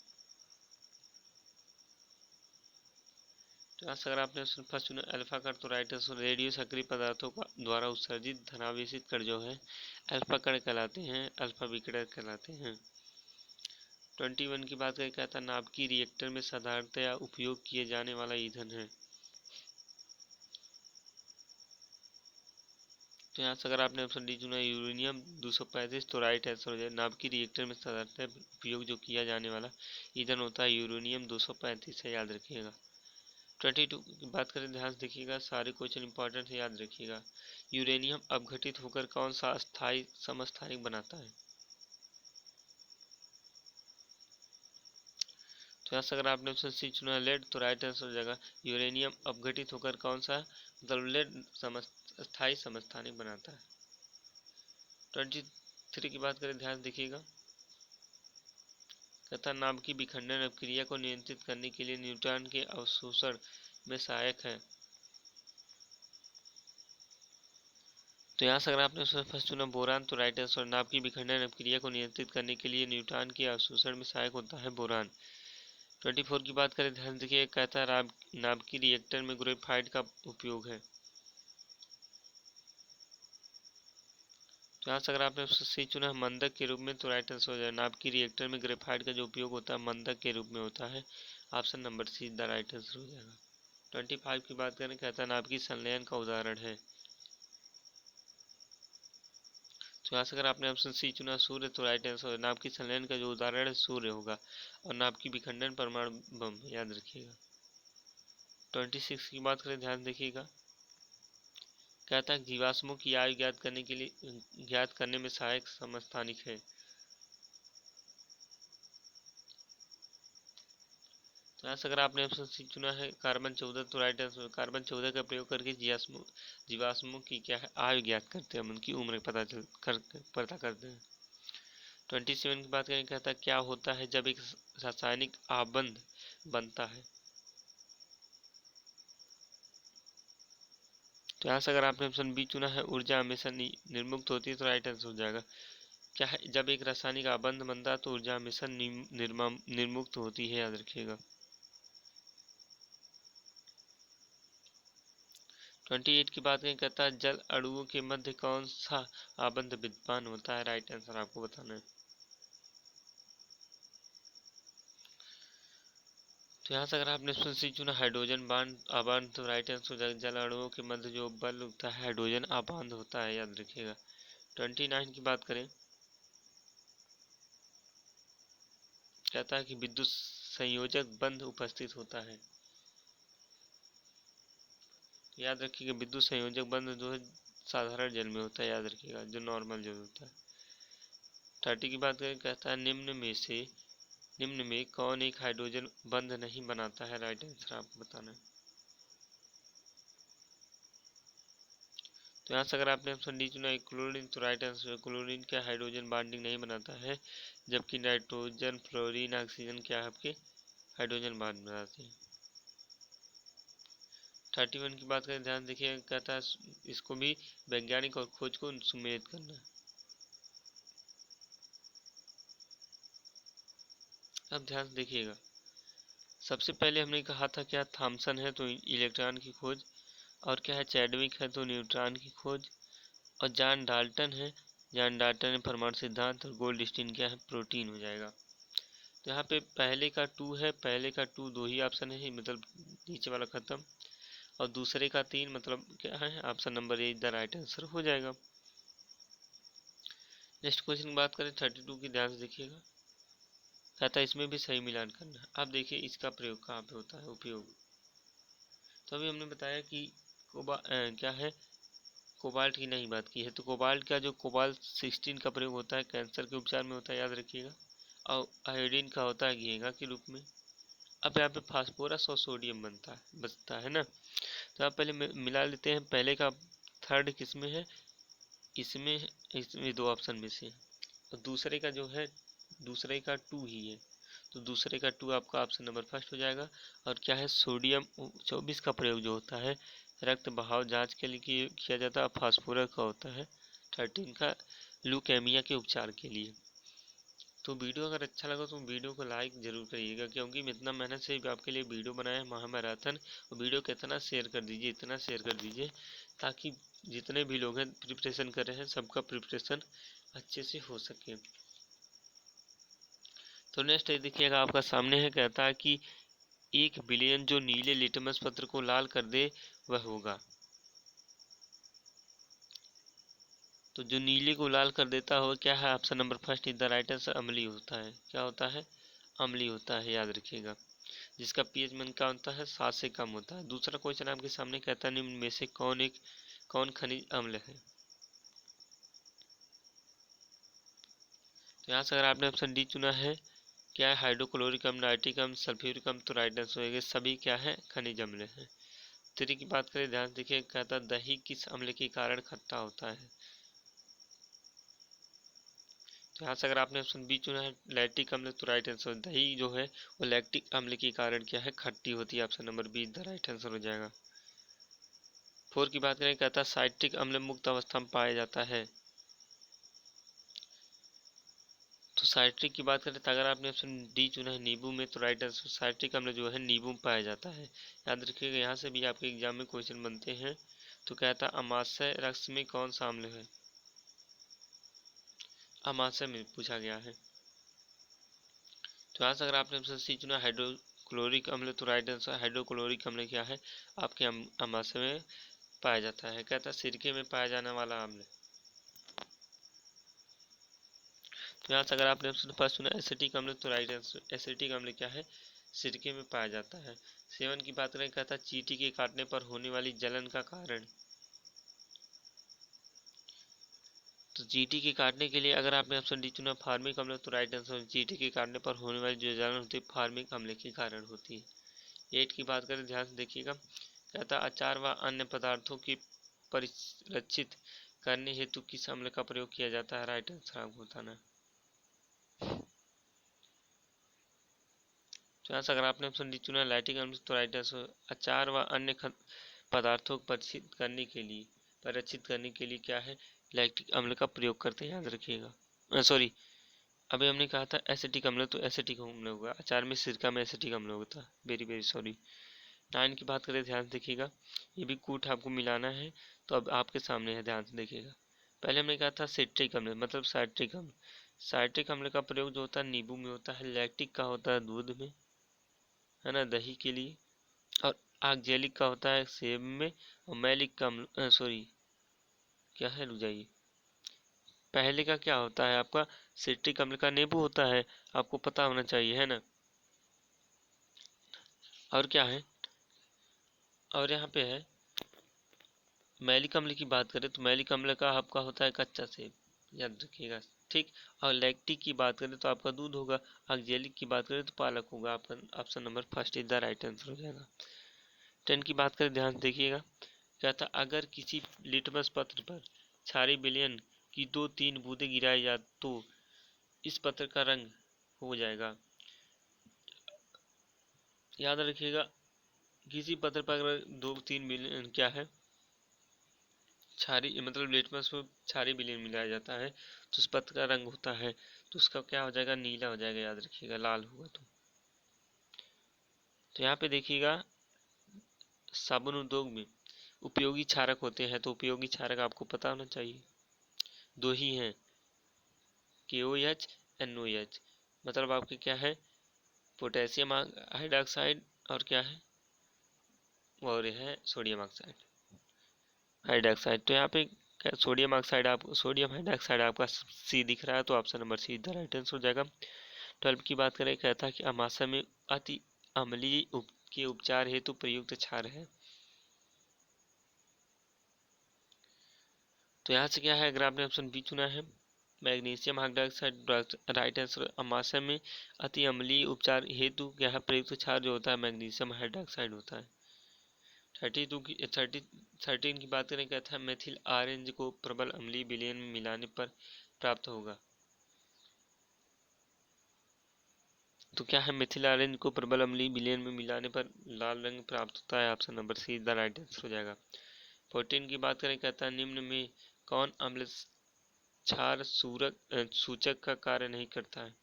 तो यहाँ से अगर आपने ऑप्शन फर्स्ट चुना अल्फा कण, तो राइट आंसर रेडियो सक्रिय पदार्थों का द्वारा उत्सर्जित धनावेशित कण जो है अल्फा कण कहलाते हैं, अल्फा विकिरण कहलाते हैं। 21 की बात करें, कहता नाभिकीय रिएक्टर में साधारणतया उपयोग किए जाने वाला ईंधन है। तो यहाँ से अगर आपने ऑप्शन डी चुना यूरेनियम 235, तो राइट आंसर हो जाए नाभिकीय रिएक्टर में साधारणतः उपयोग जो किया जाने वाला ईंधन होता है यूरेनियम 235 है, याद रखिएगा। 22 की बात करें, ध्यान से देखिएगा, सारे क्वेश्चन इंपॉर्टेंट है, याद रखिएगा। यूरेनियम अपघटित होकर कौन सा अस्थायी समस्थानिक बनाता है? तो यहाँ से अगर आपने ऑप्शन सी चुना लेड, तो राइट आंसर हो जाएगा यूरेनियम अपघटित होकर कौन सा मतलब लेड अस्थायी समस्थानिक बनाता है। 23 की बात करें, ध्यान देखिएगा, कहता नाभिकीय विखंडन अपक्रिया को नियंत्रित करने के लिए न्यूट्रॉन के अवशोषण में सहायक है। तो यहाँ से अगर आपने फर्स्ट चुना बोरान, तो राइट आंसर नाभिकीय विखंडन अपक्रिया को नियंत्रित करने के लिए न्यूट्रॉन के अवशोषण में सहायक होता है बोरान। 24 की बात करें, ध्यान देखिए, कहता है नाभिकीय रिएक्टर में ग्रेफाइट का उपयोग है। तो यहाँ से अगर आपने सी चुना मंदक के रूप में, तो राइट आंसर हो जाए नाभिकीय रिएक्टर में ग्रेफाइट का जो उपयोग होता है मंदक के रूप में होता है। Option number C the right answer हो जाएगा। 25 की बात करें, कहता है नाभिकीय संलयन का उदाहरण है। तो यहाँ से अगर आपने ऑप्शन सी चुना सूर्य, तो राइट आंसर नाभिकीय संलयन का जो उदाहरण है सूर्य होगा, और नाभिकीय विखंडन परमाणु बम, याद रखिएगा। 26 की बात करें, ध्यान देखिएगा, कहता है जीवाश्मों की आयु ज्ञात करने में सहायक समस्थानिक है। तो यहाँ से अगर आपने ऑप्शन सी चुना है कार्बन 14, तो राइट आंसर कार्बन 14 का प्रयोग करके जीवाश्मों की क्या है आयु ज्ञात करते हैं, उनकी उम्र पता करते हैं। 27 की बात करें, कहता है क्या होता है जब एक रासायनिक आबंध बनता है? तो यहाँ से अगर आपने ऑप्शन बी चुना है ऊर्जा हमेशा निर्मुक्त होती है, तो राइट आंसर हो जाएगा क्या है जब एक रासायनिक आबंध बनता है तो ऊर्जा हमेशा निर्मुक्त होती है, याद रखिएगा। 28 की बात करें, कहता है जल अणुओं के मध्य कौन सा आबंध विद्यमान होता है? राइट आंसर आपको बताना है। तो यहाँ से अगर आपने ऑप्शन सी चुना हाइड्रोजन बांड आबंध, तो राइट आंसर हो जाएगा जल अणुओं के मध्य जो बल होता है हाइड्रोजन आबंध होता है, याद रखिएगा। 29 की बात करें, कहता है कि विद्युत संयोजक बंध उपस्थित होता है। याद रखिएगा विद्युत संयोजक बंध जो है साधारण जल में होता है, याद रखिएगा, जो नॉर्मल जल होता है। 30 की बात करें, कहता है निम्न में कौन एक हाइड्रोजन बंध नहीं बनाता है? राइट आंसर आपको बताना है। तो यहाँ से अगर आपने ऑप्शन डी चुना है क्लोरीन, तो राइट आंसर क्लोरीन क्या हाइड्रोजन बॉन्डिंग नहीं बनाता है, जबकि नाइट्रोजन फ्लोरीन ऑक्सीजन क्या है आपके हाइड्रोजन बॉन्ड बनाते हैं। 31 की बात करें, ध्यान देखिए, कहता है इसको भी वैज्ञानिक और खोज को सुमेलित करना है। अब ध्यान से देखिएगा, सबसे पहले हमने कहा था क्या थॉमसन है तो इलेक्ट्रॉन की खोज, और क्या है चैडविक है तो न्यूट्रॉन की खोज, और जॉन डाल्टन है परमाणु सिद्धांत, और गोल्डस्टीन क्या है प्रोटीन हो जाएगा। तो यहाँ पे पहले का 2 है, पहले का 2 दो ही ऑप्शन है, मतलब नीचे वाला खत्म, और दूसरे का 3 मतलब क्या है option number A the right answer हो जाएगा। नेक्स्ट क्वेश्चन की बात करें 32 की, ध्यान से देखिएगा, कहता है इसमें भी सही मिलान करना। अब देखिए इसका प्रयोग कहाँ पे होता है उपयोग। तो अभी हमने बताया कि क्या है कोबाल्ट की नहीं बात की है, तो कोबाल्ट का जो कोबाल्ट 16 का प्रयोग होता है कैंसर के उपचार में होता है, याद रखिएगा, और आयोडीन का होता है घेंगा के रूप में। अब यहाँ पे फास्फोरस और सोडियम बचता है ना, तो आप पहले मिला लेते हैं, पहले का थर्ड किस में है, इसमें इसमें दो ऑप्शन में से, और दूसरे का जो है दूसरे का 2 ही है, तो दूसरे का 2 आपका ऑप्शन नंबर फर्स्ट हो जाएगा। और क्या है, सोडियम 24 का प्रयोग जो होता है रक्त बहाव जांच के लिए किया जाता है। फास्फोरस का होता है 13 का ल्यूकेमिया के उपचार के लिए। तो वीडियो अगर अच्छा लगा तो वीडियो को लाइक जरूर करिएगा, क्योंकि मैं इतना मेहनत से आपके लिए वीडियो बनाया है महामैराथन। वीडियो को इतना शेयर कर दीजिए, इतना शेयर कर दीजिए, ताकि जितने भी लोग हैं प्रिपरेशन कर रहे हैं सबका प्रिपरेशन अच्छे से हो सके। तो नेक्स्ट देखिएगा आपका सामने है, कहता है कि 1 बिलियन जो नीले लिटमस पत्र को लाल कर दे वह होगा। तो जो नीले को लाल कर देता हो क्या है, option number first is the right answer, अम्लीय होता है। क्या होता है, अम्लीय होता है, याद रखिएगा। जिसका पीएच मान क्या होता है, 7 से कम होता है। दूसरा क्वेश्चन आपके सामने कहता है निम्न में से कौन खनिज अम्ल है। तो यहाँ से अगर आपने ऑप्शन डी चुना है, क्या है, हाइड्रोक्लोरिक अम्ल, नाइट्रिक अम्ल, सल्फ्यूरिक अम्ल, तो राइट आंसर होगा सभी क्या है, खनिज अम्ल है। थ्री की बात करें, ध्यान देखिए, कहता है दही किस अम्ल के कारण खट्टा होता है। तो यहाँ से अगर आपने ऑप्शन बी चुना है, लैक्टिक अम्ल, तो राइट आंसर, दही जो है वो लैक्टिक अम्ल के कारण क्या है, खट्टी होती है। Option number be the right answer हो जाएगा। फोर की बात करें, कहता है साइट्रिक अम्ल मुक्त अवस्था में पाया जाता है। तो साइट्रिक की बात करें तो अगर आपने ऑप्शन डी चुना है नींबू में, तो राइट आंसर साइट्रिक अम्ल जो है नींबू में पाया जाता है। याद रखिएगा, यहाँ से भी आपके एग्जाम में क्वेश्चन बनते हैं। तो कहता है अमाशय रक्त में कौन सा अम्ल है, अमाशय में पूछा गया है। तो यहाँ से अगर आपने ऑप्शन सी चुना हाइड्रोक्लोरिक अम्ल, तो राइट आंसर हाइड्रोक्लोरिक अम्ल क्या है, आपके अमाशय में पाया जाता है। कहता है सिरके में पाया जाने वाला अम्ल। तो यहाँ से अगर आपने ऑप्शन फर्स्ट सुना एसिटिक अम्ल, तो राइट आंसर एसिटिक अम्ल क्या है, सिरके में पाया जाता है। सेवन की बात करें, कहता है चींटी के काटने पर होने वाली जलन का कारण। तो चींटी के काटने के लिए अगर आपने ऑप्शन डी चुना फार्मिक अम्ल, तो राइट आंसर चींटी के काटने पर होने वाली जो जलन होती है फार्मिक अम्ल के कारण होती है। एट की बात करें, ध्यान से देखिएगा, कहता है अचार व अन्य पदार्थों की परिरक्षित करने हेतु किस अम्ल का प्रयोग किया जाता है। राइट आंसर आपको बताना है। तो यहाँ से अगर आपने ऑप्शन डी चुना लैक्टिक अम्ल, तो राइट आंसर अचार व अन्य पदार्थों को परिरक्षित करने के लिए क्या है, लैक्टिक अम्ल का प्रयोग करते हैं। याद रखिएगा। सॉरी, अभी हमने कहा था एसिटिक अम्ल, तो एसिटिक अम्ल होगा। अचार में सिरका में एसिटिक अम्ल होता है। Very very sorry. नाइन की बात करें, ध्यान से देखिएगा, ये भी कूट आपको मिलाना है। तो अब आपके सामने है, ध्यान से देखिएगा। पहले हमने कहा था सिट्रिक अम्ल मतलब साइट्रिक अम्ल। साइट्रिक अम्ल का प्रयोग जो होता है नींबू में होता है, लैक्टिक का होता है दूध में, है ना, दही के लिए। और ऑक्जेलिक का होता है सेब में। और मैलिक का अम्ल सॉरी क्या है, रुक जाइए, पहले का क्या होता है आपका, सिट्रिक अम्ल का नींबू होता है, आपको पता होना चाहिए, है ना। और क्या है, और यहाँ पे है मैलिक अम्ल की बात करें, तो मैलिक अम्ल का आपका होता है कच्चा सेब, याद रखिएगा। ठीक। और लैक्टिक की बात करें तो आपका दूध होगा। ऑक्जेलिक की बात करें तो पालक होगा। आपका option number first is the right answer हो जाएगा। 10 की बात करें, ध्यान से देखिएगा, क्या था, अगर किसी लिटमस पत्र पर क्षारीय विलयन की 2-3 बूंदें गिराई जाए तो इस पत्र का रंग हो जाएगा। याद रखिएगा, किसी पत्र पर अगर 2-3 विलयन क्या है, क्षारीय मतलब लिटमस में क्षारीय विलयन मिलाया जाता है, तो उस पत्र का रंग होता है, तो उसका क्या हो जाएगा, नीला हो जाएगा। याद रखिएगा, लाल होगा। तो यहाँ पे देखिएगा, साबुन उद्योग में उपयोगी क्षारक होते हैं, तो उपयोगी क्षारक आपको पता होना चाहिए। दो ही हैं, KOH, NOH, मतलब आपके क्या है, पोटेशियम हाइड्रोक्साइड और क्या है, और यह है सोडियम ऑक्साइड हाइड्रोक्साइड। तो यहाँ पे सोडियम ऑक्साइड, आप सोडियम हाइड्रोक्साइड आपका सी दिख रहा है, तो ऑप्शन नंबर सी इधर राइट आंसर हो जाएगा। 12 की बात करें, कहता है कि अमाशय में अति अम्लीय के उपचार हेतु प्रयुक्त क्षार है। तो यहाँ से क्या है, अगर आपने ऑप्शन बी चुना है मैग्नीशियम हाइड्रोक्साइड, राइट आंसर अमाशय में अति अम्लीय उपचार हेतु क्या है, प्रयुक्त क्षार जो होता है मैग्नीशियम हाइड्रोक्साइड होता है। 13 की बात करें, कहता है मेथिल ऑरेंज को प्रबल अम्लीय विलयन में मिलाने पर प्राप्त होगा। तो क्या है, मिथिल ऑरेंज को प्रबल अम्लीय विलयन में मिलाने पर लाल रंग प्राप्त होता है। Option number C the right answer हो जाएगा। 14 की बात करें, कहता है निम्न में कौन अम्ल क्षार सूचक का कार्य नहीं करता है।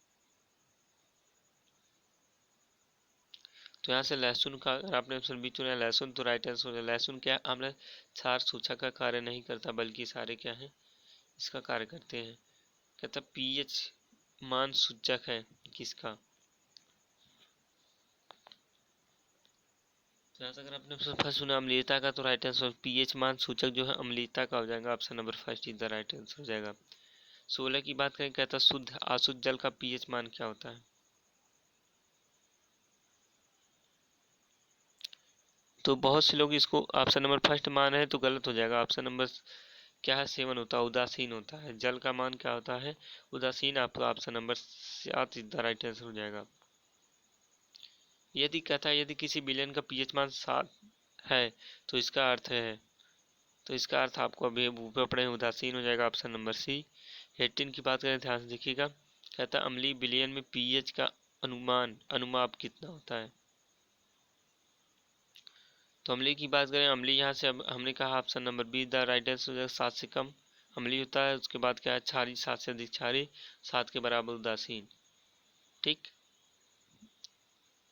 तो यहाँ से लहसुन का, अगर आपने ऑप्शन बी चुना है लहसुन, तो राइट आंसर हो जाएगा। लहसुन क्या है, अम्ल क्षार सूचक का कार्य नहीं करता, बल्कि सारे क्या है, इसका कार्य करते हैं। कहता पीएच मान सूचक है किसका। तो यहाँ से अगर आपने ऑप्शन फर्स्ट सुना अम्लीयता का, तो राइट आंसर पीएच मान सूचक जो है अम्लीयता का हो जाएगा। Option number first is the right answer हो जाएगा। 16 की बात करें, कहता शुद्ध अशुद्ध जल का पीएच मान क्या होता है। तो बहुत से लोग इसको ऑप्शन नंबर फर्स्ट मान है तो गलत हो जाएगा। ऑप्शन नंबर क्या है, 7 होता है, उदासीन होता है। जल का मान क्या होता है, उदासीन। आपका option number 7 is the right answer हो जाएगा। यदि कहता है यदि किसी विलयन का पीएच मान 7 है तो इसका अर्थ है, तो इसका अर्थ आपको अभी ऊपर पढ़े उदासीन हो जाएगा। ऑप्शन नंबर सी। 18 की बात करें, ध्यान से देखिएगा। कहता अम्लीय विलयन में पीएच का अनुमाप कितना होता है। तो अम्लीय की बात करें, अम्लीय यहाँ से अब हमने कहा option number be the right answer हो जाएगा। 7 से कम अम्लीय होता है। उसके बाद क्या है, क्षारीय 7 से अधिक क्षारीय, 7 के बराबर उदासीन। ठीक।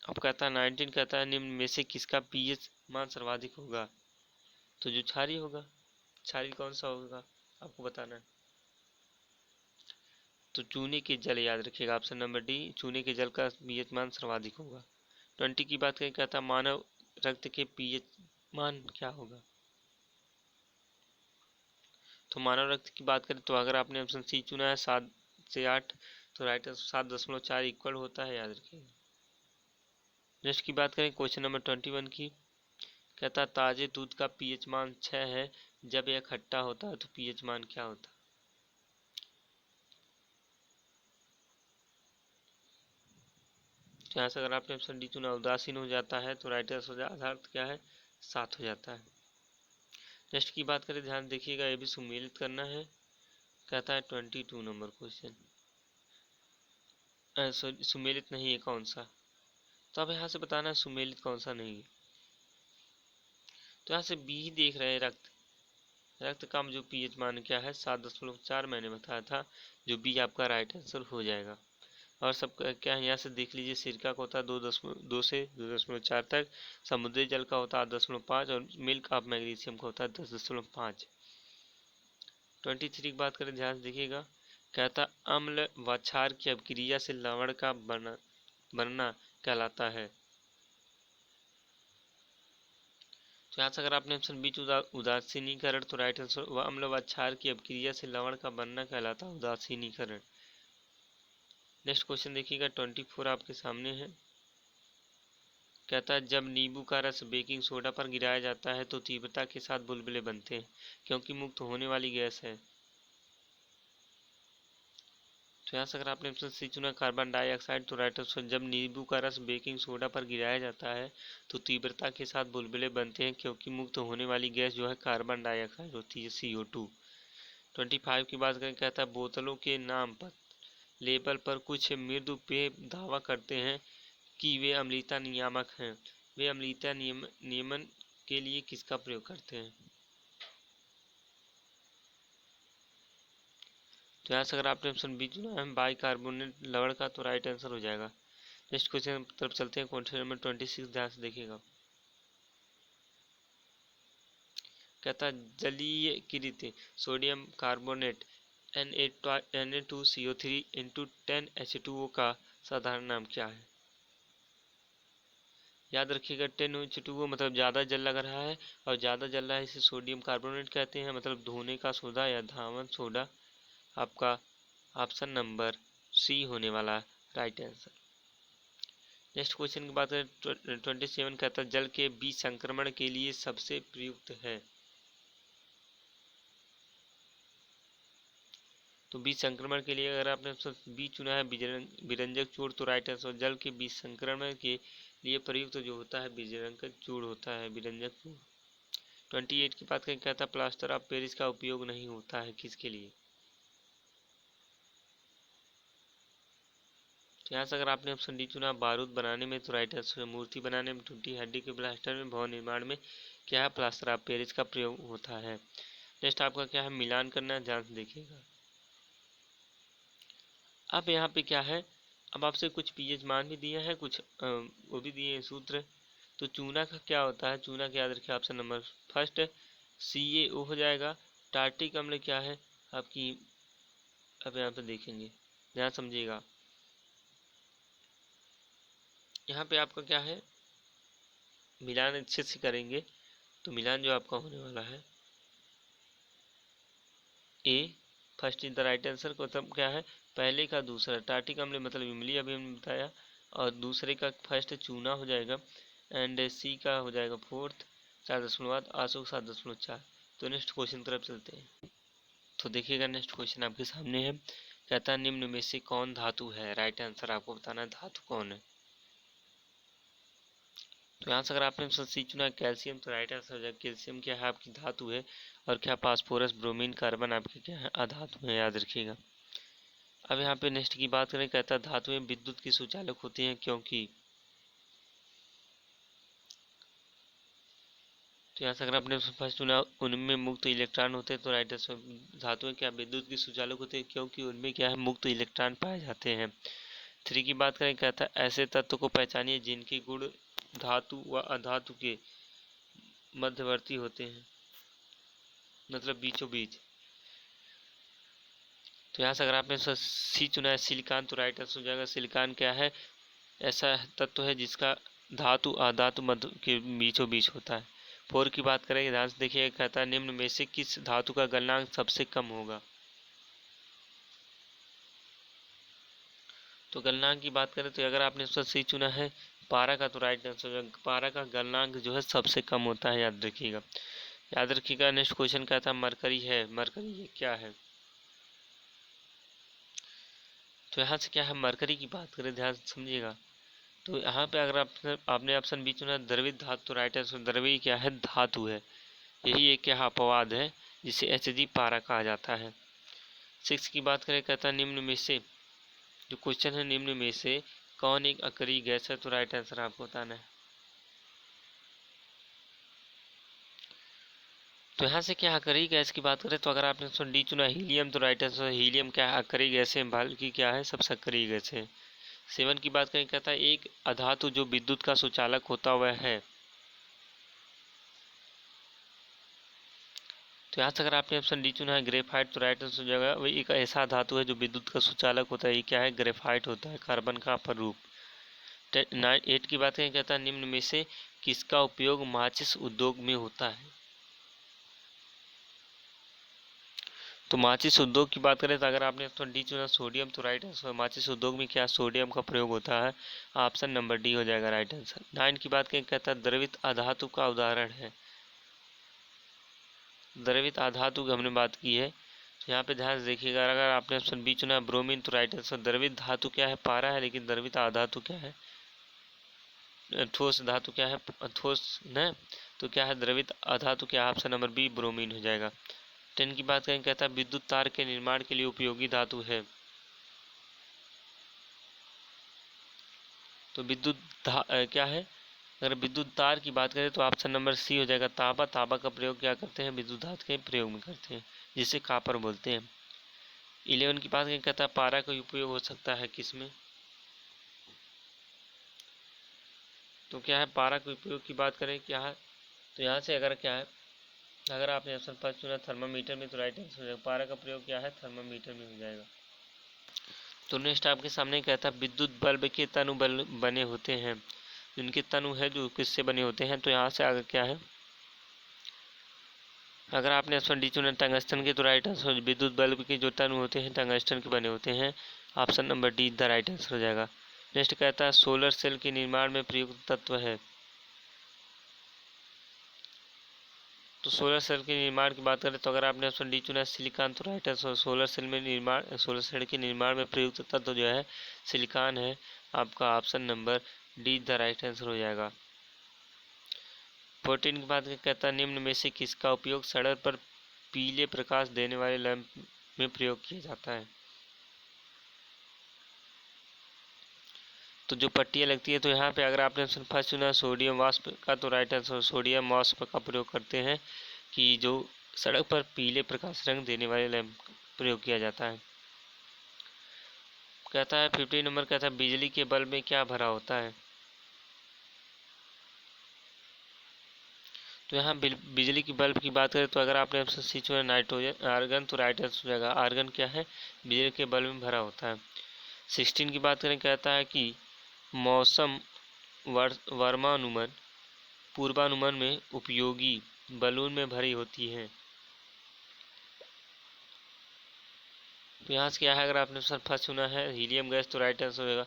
अब कहता है 19 कहता है निम्न में से किसका पीएच मान सर्वाधिक होगा। तो जो क्षारीय होगा। क्षारीय कौन सा होगा आपको बताना है। तो चूने के जल याद रखिएगा, ऑप्शन नंबर डी चूने के जल का पीएच मान सर्वाधिक होगा। 20 की बात करें, कहता मानव रक्त के पीएच मान क्या होगा। तो मानव रक्त की बात करें तो अगर आपने ऑप्शन सी चुना है 7 से 8, तो राइट आंसर 7.4 इक्वल होता है, याद रखिएगा। नेक्स्ट की बात करें क्वेश्चन नंबर 21 की, कहता ताजे दूध का पीएच मान 6 है, जब यह खट्टा होता है तो पीएच मान क्या होता है। तो यहाँ से अगर आपने ऑप्शन डी चुना उदासीन हो जाता है, तो राइट आंसर अर्थ क्या है, 7 हो जाता है। नेक्स्ट की बात करें, ध्यान देखिएगा, ये भी सुमेलित करना है। कहता है 22 नंबर क्वेश्चन, सॉरी सुमेलित नहीं है कौन सा। तो अब यहाँ से बताना है सुमेलित कौन सा नहीं है। तो यहाँ से बी ही देख रहे हैं, रक्त। रक्त का जो पीएच मान क्या है, 7.4 मैंने बताया था, जो बी आपका राइट आंसर हो जाएगा। और सब क्या है, यहाँ से देख लीजिए, सिरका का होता है 2 से 2.4 तक, समुद्री जल का होता है 8.5, और मिल्क ऑफ मैग्नीशियम का होता है 10.5। 23 की बात करें, ध्यान से देखिएगा। कहता अम्ल व क्षार की अभिक्रिया से लवण का बनना कहलाता है। तो यहाँ से अगर आपने ऑप्शन बी उदासीनीकरण, तो राइट आंसर व अम्ल व क्षार की अभिक्रिया से लवण का बनना कहलाता है उदासीनीकरण। नेक्स्ट क्वेश्चन देखिएगा, 24 आपके सामने है। कहता है जब नींबू का रस बेकिंग सोडा पर गिराया जाता है तो तीव्रता के साथ बुलबुले बनते हैं, क्योंकि मुक्त होने वाली गैस है। तो यहाँ से अगर आपने ऑप्शन सी चुना कार्बन डाइऑक्साइड, तो राइट आंसर जब नींबू का रस बेकिंग सोडा पर गिराया जाता है तो तीव्रता के साथ बुलबुले बनते हैं, क्योंकि मुक्त होने वाली गैस जो है कार्बन डाइऑक्साइड होती है, CO2। 25 की बात करें, कहता है बोतलों के नाम पर लेबल पर कुछ मृदु पेय दावा करते हैं कि वे अम्लीयता नियामक हैं। वे अम्लीयता नियमन के लिए किसका प्रयोग करते हैं। तो यहाँ से अगर आपने ऑप्शन बी चुना है बाइकार्बोनेट लवण का, तो राइट आंसर हो जाएगा। नेक्स्ट क्वेश्चन की तरफ चलते हैं, क्वेश्चन नंबर 26, ध्यान से देखिएगा। कहता जलीय कृत sodium carbonate Na2CO3 into 10H2O का साधारण नाम क्या है। याद रखिएगा 10H2O मतलब ज़्यादा जल लग रहा है, और ज़्यादा जल रहा है इसे सोडियम कार्बोनेट कहते हैं, मतलब धोने का सोडा या धावन सोडा। आपका ऑप्शन नंबर सी होने वाला राइट आंसर। नेक्स्ट क्वेश्चन की बात करें, 27 कहता है जल के बीज संक्रमण के लिए सबसे प्रयुक्त है। तो बीज संक्रमण के लिए अगर आपने ऑप्शन बी चुना है विरंजक चूर्ण, तो राइट आंसर जल के बीज संक्रमण के लिए प्रयुक्त जो होता है विरंजक चूर्ण होता है, विरंजक चूर्ण। 28 की बात करें, कहता प्लास्टर ऑफ पेरिस का उपयोग नहीं होता है किसके लिए। तो यहाँ से अगर आपने ऑप्शन डी चुना बारूद बनाने में, तो राइट आंसर है मूर्ति बनाने में, टूटी हड्डी के प्लास्टर में, भवन निर्माण में क्या है, प्लास्टर ऑफ पेरिस का प्रयोग होता है। नेक्स्ट आपका क्या है, मिलान करना, ध्यान से देखिएगा। अब यहाँ पे क्या है, अब आपसे कुछ पीएच मान भी दिए हैं, कुछ वो भी दिए हैं सूत्र। तो चूना का क्या होता है, चूना के याद रखिए ऑप्शन नंबर फर्स्ट CaO हो जाएगा। टार्टिक अम्ल क्या है आपकी, अब यहाँ पे देखेंगे, ध्यान समझिएगा। यहाँ पे आपका क्या है, मिलान अच्छे से करेंगे तो मिलान जो आपका होने वाला है A first is the right answer को, तब क्या है पहले का दूसरा, टार्टिक अम्ल मतलब इमली अभी हमने बताया, और दूसरे का फर्स्ट चूना हो जाएगा, एंड सी का हो जाएगा फोर्थ, 4.8, आशोक 7.4। तो नेक्स्ट क्वेश्चन तरफ चलते हैं। तो देखिएगा नेक्स्ट क्वेश्चन आपके सामने है, कहता है निम्न में से कौन धातु है, राइट आंसर आपको बताना है धातु कौन है। तो यहाँ से अगर आपने सी चुना कैल्शियम, तो राइट आंसर हो जाएगा कैल्शियम क्या है आपकी धातु है, और क्या फास्फोरस ब्रोमीन कार्बन आपके क्या है अधातु है, याद रखिएगा। अब यहाँ पे नेक्स्ट की बात करें, कहता है धातुएं विद्युत की सुचालक होती हैं क्योंकि, तो यहाँ से अगर आपने फर्स्ट चुना उनमें मुक्त इलेक्ट्रॉन होते हैं, तो राइट आंसर धातुएं क्या विद्युत की सुचालक होती है क्योंकि उनमें क्या है मुक्त इलेक्ट्रॉन पाए जाते हैं। 3 की बात करें, कहता है ऐसे तत्व को पहचानिए जिनके गुण धातु व अधातु के मध्यवर्ती होते हैं, मतलब बीचों बीच। तो यहाँ से अगर आपने सी चुना है सिलिकॉन, तो राइट आंसर हो जाएगा सिलिकॉन क्या है ऐसा तत्व है जिसका धातु अधातु मध्य के बीचों बीच होता है। 4 की बात करें, ध्यान से देखिए, कहता है निम्न में से किस धातु का गलनांक सबसे कम होगा। तो गलनांक की बात करें तो अगर आपने उसका सी चुना है पारा का, तो राइट आंसर पारा का गलनांक जो है सबसे कम होता है, याद रखिएगा। याद रखिएगा नेक्स्ट क्वेश्चन कहता है मरकरी है, मरकरी ये क्या है। तो यहाँ से क्या है मरकरी की बात करें, ध्यान से समझिएगा। तो यहाँ पे अगर आपने ऑप्शन बी चुना द्रवित धातु, तो राइट आंसर द्रवी क्या है धातु है, यही एक क्या अपवाद है जिसे Hg पारा कहा जाता है। 6 की बात करें, कहता है निम्न में से, जो क्वेश्चन है निम्न में से कौन एक अकरी गैस है, तो राइट आंसर आपको बताना है। तो यहाँ से क्या अकरी गैस की बात करें, तो अगर आपने ऑप्शन डी चुना हीलियम, तो राइट आंसर हीलियम क्या है अकरी गैस है, बल्कि क्या है सबसे अकरी गैस है। 7 की बात करें, कहता है एक अधातु जो विद्युत का सुचालक होता हुआ है। तो यहाँ से अगर आपने ऑप्शन डी चुना है ग्रेफाइट, तो राइट आंसर हो जाएगा वही एक ऐसा धातु है जो विद्युत का सुचालक होता है, ये क्या है ग्रेफाइट होता है, कार्बन का अपर रूप। 8 की बात करें, कहता है निम्न में से किसका उपयोग माचिस उद्योग में होता है। तो माचिस उद्योग की बात करें तो अगर आपने ऑप्शन डी चुना सोडियम, तो राइट आंसर माचिस उद्योग में क्या सोडियम का प्रयोग होता है, ऑप्शन नंबर डी हो जाएगा राइट आंसर। 9 की बात करें, कहता है द्रवित अधातु का उदाहरण है, द्रवित अधातु की हमने बात की है। तो यहाँ पे ध्यान से देखिएगा, अगर आपने ऑप्शन बी चुना ब्रोमीन, तो राइट आंसर द्रवित धातु क्या है पारा है, लेकिन द्रवित अधातु क्या है ठोस धातु क्या है ठोस न, तो क्या है द्रवित अधातु क्या, ऑप्शन नंबर बी ब्रोमीन हो जाएगा। 10 की बात करें, कहता है विद्युत तार के निर्माण के लिए उपयोगी धातु है। तो क्या है, अगर विद्युत तार की बात करें तो ऑप्शन नंबर सी हो जाएगा तांबा। तांबा का प्रयोग क्या करते हैं विद्युत धातु के प्रयोग में करते हैं, जिसे कापर बोलते हैं। 11 की बात करें, कहता है पारा का उपयोग हो सकता है किसमें, तो क्या है पारा के उपयोग की बात करें क्या है, तो यहाँ से अगर क्या है, अगर आपने ऑप्शन फर्स्ट चुना थर्मामीटर में, तो राइट आंसर हो जाएगा पारा का प्रयोग क्या है थर्मामीटर में हो जाएगा। तो नेक्स्ट आपके सामने कहता है विद्युत बल्ब के तनु बने होते हैं, जिनके तनु है जो किससे बने होते हैं। तो यहाँ से आगे क्या है, अगर आपने ऑप्शन डी चुना टंगस्टन के, तो राइट आंसर विद्युत बल्ब के जो तनु होते हैं टंगस्टन के बने होते हैं, option number D the right answer हो जाएगा। नेक्स्ट कहता है सोलर सेल के निर्माण में प्रयुक्त तत्व है। तो सोलर सेल के निर्माण की बात करें तो अगर आपने ऑप्शन डी चुना सिलिकॉन, तो राइट आंसर सोलर सेल के निर्माण में प्रयुक्त तत्व जो है सिलिकॉन है, आपका option number D the right answer हो जाएगा। 14 की बात कहता है निम्न में से किसका उपयोग सड़क पर पीले प्रकाश देने वाले लैंप में प्रयोग किया जाता है। तो जो पट्टियाँ लगती है, तो यहाँ पे अगर आपने ऑप्शन फर्स्ट चुना सोडियम वाष्प का, तो राइट आंसर सोडियम वाष्प का प्रयोग करते हैं कि जो सड़क पर पीले प्रकाश रंग देने वाले लैंप प्रयोग किया जाता है। कहता है 15 नंबर, कहता है बिजली के बल्ब में क्या भरा होता है। तो यहाँ बिजली की बल्ब की बात करें तो अगर आपने ऑप्शन सी चुना नाइट्रोजन आर्गन, तो राइट आंसर हो जाएगा आर्गन क्या है, बिजली के बल्ब में भरा होता है। 16 की बात करें, कहता है कि मौसम वर्मानुमान पूर्वानुमान में उपयोगी बलून में भरी होती है। तो यहाँ से क्या है, अगर आपने ऑप्शन फर्स्ट चुना है हीलियम गैस, तो राइट आंसर हो जाएगा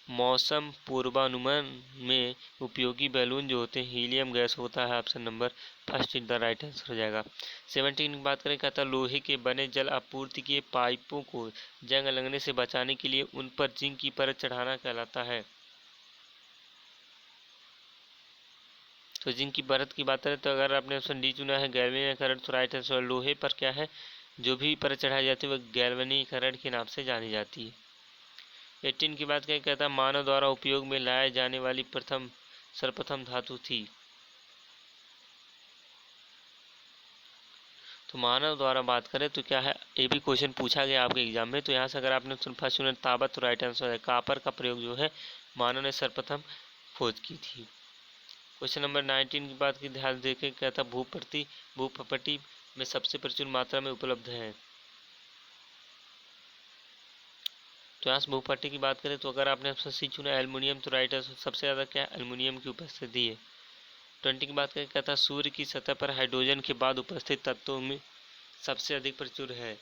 मौसम पूर्वानुमान में उपयोगी बैलून जो होते हैं हीलियम गैस होता है। Option number first is the right answer हो जाएगा। 17 की बात करें, कहता लोहे के बने जल आपूर्ति के पाइपों को जंग लगने से बचाने के लिए उन पर जिंक की परत चढ़ाना कहलाता है। तो जिंक की परत की बात करें तो अगर आपने ऑप्शन डी चुना है गैल्वेनीकरण, तो राइट आंसर लोहे पर क्या है, जो भी परत चढ़ाई जाती है वह गैल्वेनीकरण के नाम से जानी जाती है। 18 की बात करें, कहता मानव द्वारा उपयोग में लाए जाने वाली सर्वप्रथम धातु थी। तो मानव द्वारा बात करें तो क्या है, ये भी क्वेश्चन पूछा गया आपके एग्जाम में। तो यहाँ से अगर आपने फर्स्ट चुना ताबत, तो राइट आंसर है कापर का प्रयोग जो है मानव ने सर्वप्रथम खोज की थी। क्वेश्चन नंबर 19 की बात की ध्यान देखें, कहता भूपपटी में सबसे प्रचुर मात्रा में उपलब्ध है। तो यहाँ से भूपट्टी की बात करें तो अगर आपने ऑप्शन सी चुना एल्युमिनियम, तो राइट आंसर सबसे ज़्यादा क्या एल्युमिनियम की उपस्थिति है। 20 की बात करें, कहता सूर्य की सतह पर हाइड्रोजन के बाद उपस्थित तत्वों में सबसे अधिक प्रचुर है।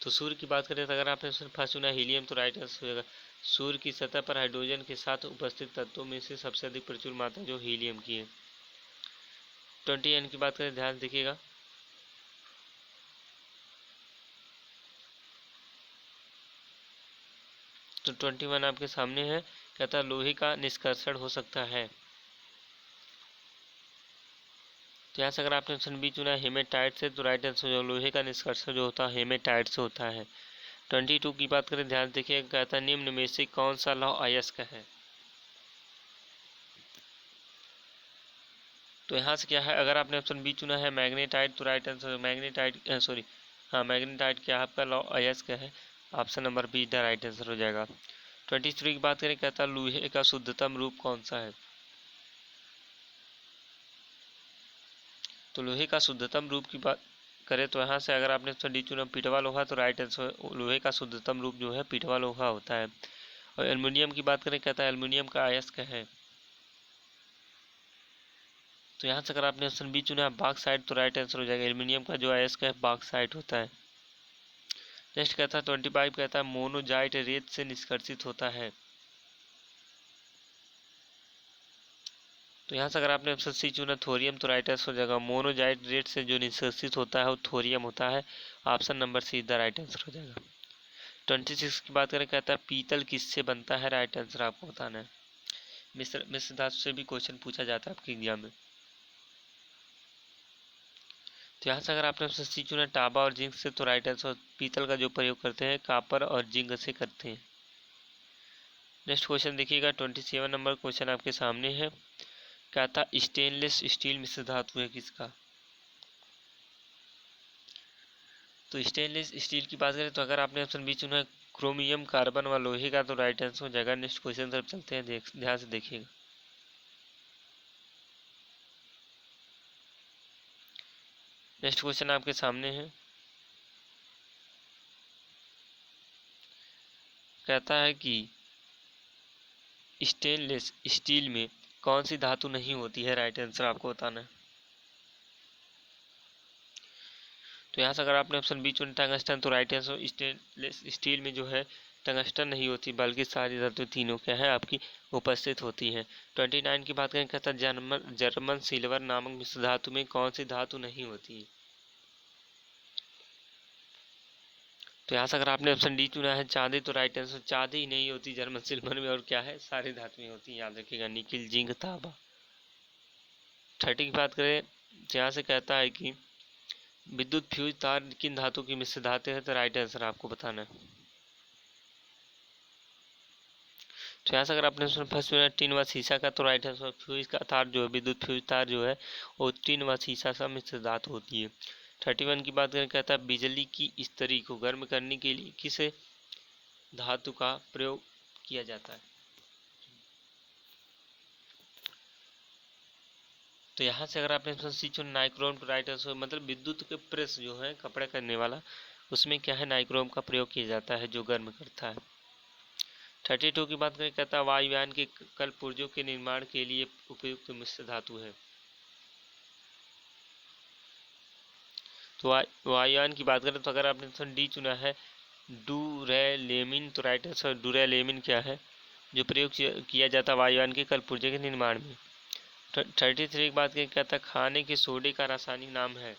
तो सूर्य की बात करें तो अगर आपने फर्स्ट चुना हीलियम, तो राइट आंसर हो जाएगा सूर्य की सतह पर हाइड्रोजन के साथ उपस्थित तत्वों में से सबसे अधिक प्रचुर मात्रा जो हीलियम की है। 20 की बात करें, ध्यान देखिएगा, तो 21 आपके सामने है, कहता लोहे का निष्कर्षण हो सकता है। तो यहाँ से अगर आपने ऑप्शन बी चुना है हेमेटाइट से, तो राइट आंसर जो लोहे का निष्कर्षण जो होता है हेमेटाइट से होता है। 22 की बात करें, ध्यान देखिए, कहता निम्न में से कौन सा लौह अयस्क है। तो यहाँ से क्या है, अगर आपने ऑप्शन बी चुना है मैग्नेटाइट, तो राइट आंसर मैग्नेटाइट क्या आपका लौह अयस्क है। Option number be the right answer हो जाएगा। 23 की बात करें, कहता लोहे का शुद्धतम रूप कौन सा है। तो लोहे का शुद्धतम रूप की बात करें तो यहाँ से अगर आपने ऑप्शन डी चुना पीटवा लोहा, तो राइट आंसर लोहे का शुद्धतम रूप जो है पीटवा लोहा होता है। और एल्युमिनियम की बात करें, कहता है एल्युमिनियम का अयस्क है। तो यहाँ से अगर आपने ऑप्शन बी चुना है बॉक्साइट, तो राइट आंसर हो जाएगा एल्युमिनियम का जो अयस्क है बॉक्साइट होता है। नेक्स्ट कहता है 25, कहता है मोनोजाइट रेत से निष्कर्षित होता है। तो यहाँ से अगर आपने ऑप्शन सी चुना थोरियम, तो राइट आंसर हो जाएगा मोनोजाइट रेत से जो निष्कर्षित होता है वो थोरियम होता है। Option number C the right answer हो जाएगा। 26 की बात करें, कहता है पीतल किससे बनता है, राइट आंसर आपको बताना है। मिश्र धातु से भी क्वेश्चन पूछा जाता है आपके एग्जाम में। तो यहाँ से अगर आपने ऑप्शन सी चुना टाबा और जिंक से, तो राइट आंसर पीतल का जो प्रयोग करते हैं कापर और जिंक से करते हैं। नेक्स्ट क्वेश्चन देखिएगा, 27 नंबर क्वेश्चन आपके सामने है, क्या था स्टेनलेस स्टील मिश्र धातु है किसका। तो स्टेनलेस स्टील की बात करें तो अगर आपने ऑप्शन बी चुना है क्रोमियम कार्बन व लोहे का, तो राइट आंसर हो जाएगा। नेक्स्ट क्वेश्चन तरफ चलते हैं, ध्यान से देखिएगा। नेक्स्ट क्वेश्चन आपके सामने है, कहता है कि स्टेनलेस स्टील में कौन सी धातु नहीं होती है, राइट आंसर आपको बताना है। तो यहाँ से अगर आपने ऑप्शन बी चुना टंगस्टन, तो राइट आंसर स्टेनलेस स्टील में जो है टंगस्टन नहीं होती, बल्कि सारी धातु तीनों क्या है आपकी उपस्थित होती हैं। 29 की बात करें, कहता जर्मन सिल्वर नामक मिश्र धातु में कौन सी धातु नहीं होती। तो यहाँ से अगर आपने ऑप्शन डी चुना है चांदी, तो राइट आंसर चांदी ही नहीं होती जर्मन सिल्वर में, और क्या है सारी धातुएं होती हैं, याद रखिएगा निकिल जिंक तांबा। 30 की बात करें तो यहाँ से कहता है कि विद्युत फ्यूज तार किन धातु की मिश्र धातु है, तो राइट आंसर आपको बताना है। तो यहाँ से अगर आपने फर्स्ट चुना टिन व शीशा का, तो राइट आंसर फ्यूज का तार जो है, विद्युत फ्यूज तार जो है वो टिन व शीशा से मिश्र धातु होती है। 31 की बात करें, कहता है बिजली की इस्त्री को गर्म करने के लिए किस धातु का प्रयोग किया जाता है। तो यहाँ से अगर आपने सी चुना नाइक्रोम, तो राइट आंसर मतलब विद्युत के प्रेस जो है कपड़े करने वाला, उसमें क्या है नाइक्रोम का प्रयोग किया जाता है जो गर्म करता है। 32 की बात करें, कहता है वायुयान के कल पुर्जों के निर्माण के लिए उपयुक्त मिश्र धातु है। तो वायुयान की बात करें तो अगर आपने डी चुना है डूरेलेमिन, तो राइट आंसर डूरेलेमिन क्या है जो प्रयोग किया जाता है वायुयान के कल पुर्जे के निर्माण में। 33 की बात करें, कहता है खाने के सोडे का रासायनिक नाम है।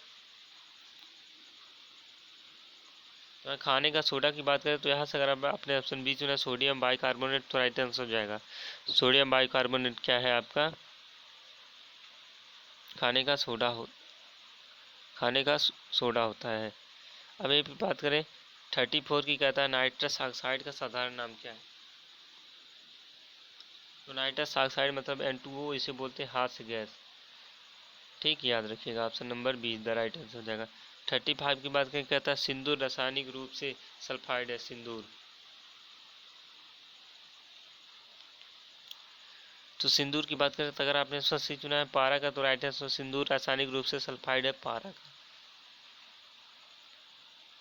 तो खाने का सोडा की बात करें तो यहाँ से अगर आपने ऑप्शन बी चुना सोडियम बाइकार्बोनेट, तो राइट आंसर हो जाएगा सोडियम बाइकार्बोनेट क्या है आपका खाने का सोडा होता है। अब ये बात करें 34 की, कहता है नाइट्रस ऑक्साइड का साधारण नाम क्या है। तो नाइट्रस ऑक्साइड मतलब N2O, इसे बोलते हैं हास्य गैस। ठीक, याद रखिएगा option number be the right answer हो जाएगा। 35 की बात करें, कहता है सिंदूर रासायनिक रूप से सल्फाइड है सिंदूर। तो सिंदूर की बात करें तो अगर आपने सी चुना है पारा का, तो राइट आंसर सिंदूर रासायनिक रूप से सल्फाइड है पारा का।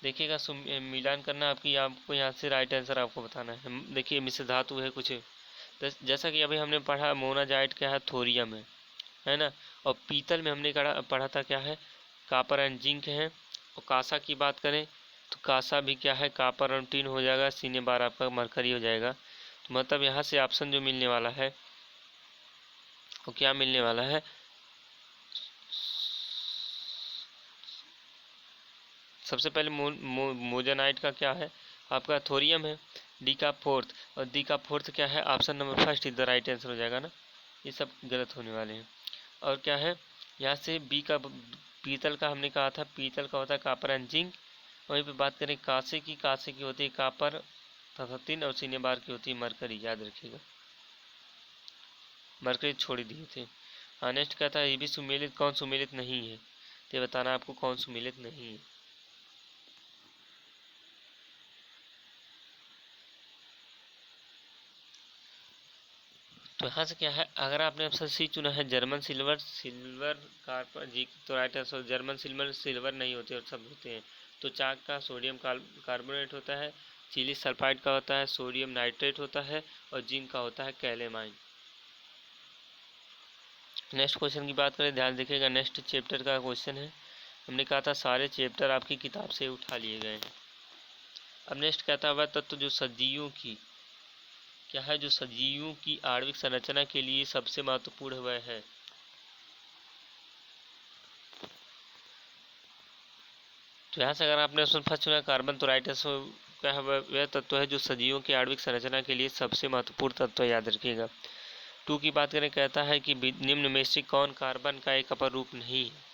देखिएगा मिलान करना आपको यहाँ से राइट आंसर आपको बताना है। देखिए मिश्र धातु है कुछ, जैसा कि अभी हमने पढ़ा मोनाजाइट क्या है थोरियम है ना। और पीतल में हमने पढ़ा था क्या है कापर एंड जिंक है। और कांसा की बात करें तो कांसा भी क्या है कापर और टिन हो जाएगा, सीने बार आपका मरकरी हो जाएगा। तो मतलब यहाँ से ऑप्शन जो मिलने वाला है वो क्या मिलने वाला है, सबसे पहले मोजानाइट का क्या है आपका थोरियम है, डी का फोर्थ, और डी का फोर्थ क्या है option number first is the right answer हो जाएगा ना। ये सब गलत होने वाले हैं। और क्या है यहाँ से बी का पीतल का हमने कहा था, पीतल का होता है कापर एंड जिंक। वहीं पे बात करें कांसे की होती है कापर तथा tin, और सीने बार की होती है मरकरी, याद रखिएगा मरकरी छोड़ दिए थे। हाँ नेक्स्ट कहता है ये भी सुमेलित कौन सुमेलित नहीं है, तो बताना आपको कौन सुमेलित नहीं है। तो यहाँ से क्या है अगर आपने ऑप्शन सी चुना है जर्मन सिल्वर कार्बन जी, तो राइट आंसर जर्मन सिल्वर नहीं होते और सब होते हैं। तो चाक का सोडियम कार्बोनेट होता है, चिली सल्फाइड का होता है सोडियम नाइट्रेट होता है, और जिंक का होता है कैलेमाइन। नेक्स्ट क्वेश्चन की बात करें, ध्यान देखिएगा नेक्स्ट चैप्टर का क्वेश्चन है। हमने कहा था सारे चैप्टर आपकी किताब से उठा लिए गए हैं। अब नेक्स्ट कहता हुआ तत्व जो सजीवों की क्या है, जो सजीवों की आणविक संरचना के लिए सबसे महत्वपूर्ण वह है। तो यहाँ से अगर आपने ऑप्शन फर्स्ट चुना कार्बन, तो राइट आंसर क्या है वह तत्व है जो सजीवों की आणविक संरचना के लिए सबसे महत्वपूर्ण तत्व है, याद रखिएगा। 2 की बात करें, कहता है कि निम्न में से कौन कार्बन का एक अपर रूप नहीं है।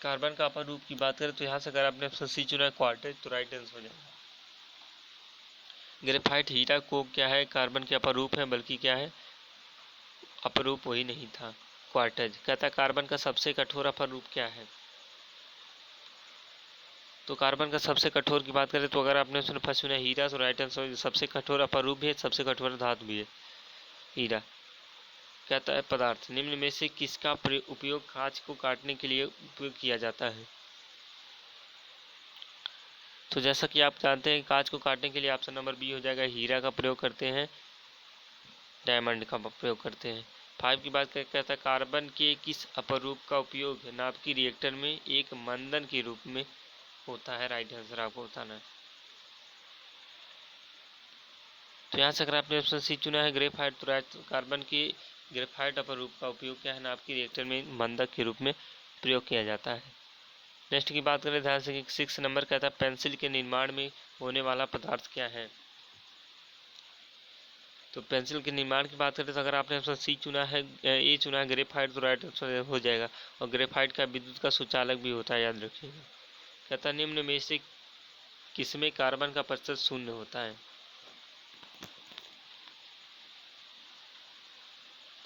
कार्बन का अपर रूप की बात करें तो यहाँ से अगर आपने ऑप्शन सी चुना क्वार्टेट, तो राइट आंसर हो जाएगा। ग्रेफाइट हीरा को क्या है कार्बन के अपर रूप है, बल्कि क्या है अपर रूप वही नहीं था क्वार्टेज। कहता है कार्बन का सबसे कठोर अपर रूप क्या है। तो कार्बन का सबसे कठोर की बात करें तो अगर आपने फर्स्ट सुना हीरा, तो राइट आंसर सबसे कठोर अपर रूप भी है, सबसे कठोर धातु भी है हीरा। कहता है पदार्थ निम्न में से किसका उपयोग कांच को काटने के लिए उपयोग किया जाता है। तो जैसा कि आप जानते हैं कांच को काटने के लिए ऑप्शन नंबर बी हो जाएगा हीरा का प्रयोग करते हैं, डायमंड का प्रयोग करते हैं। 5 की बात करके कहता है कार्बन के किस अपर रूप का उपयोग नाभिकीय रिएक्टर में एक मंदन के रूप में होता है, राइट आंसर आपको बताना है। तो यहाँ से अगर आपने ऑप्शन सी चुना है ग्रेफाइट, तो राइट कार्बन के ग्रेफाइट अपर रूप का उपयोग क्या है नाभिकीय रिएक्टर में मंदक के रूप में प्रयोग किया जाता है। नेक्स्ट की बात करें ध्यान से 6 नंबर कहता है पेंसिल के निर्माण में होने वाला पदार्थ क्या है। तो पेंसिल के निर्माण की बात करें तो अगर आपने ऑप्शन सी चुना है ए चुना है ग्रेफाइट, तो राइट आंसर हो जाएगा। और ग्रेफाइट का विद्युत का सुचालक भी होता है, याद रखिएगा। कहता है निम्न में से किसमें कार्बन का प्रतिशत शून्य होता है।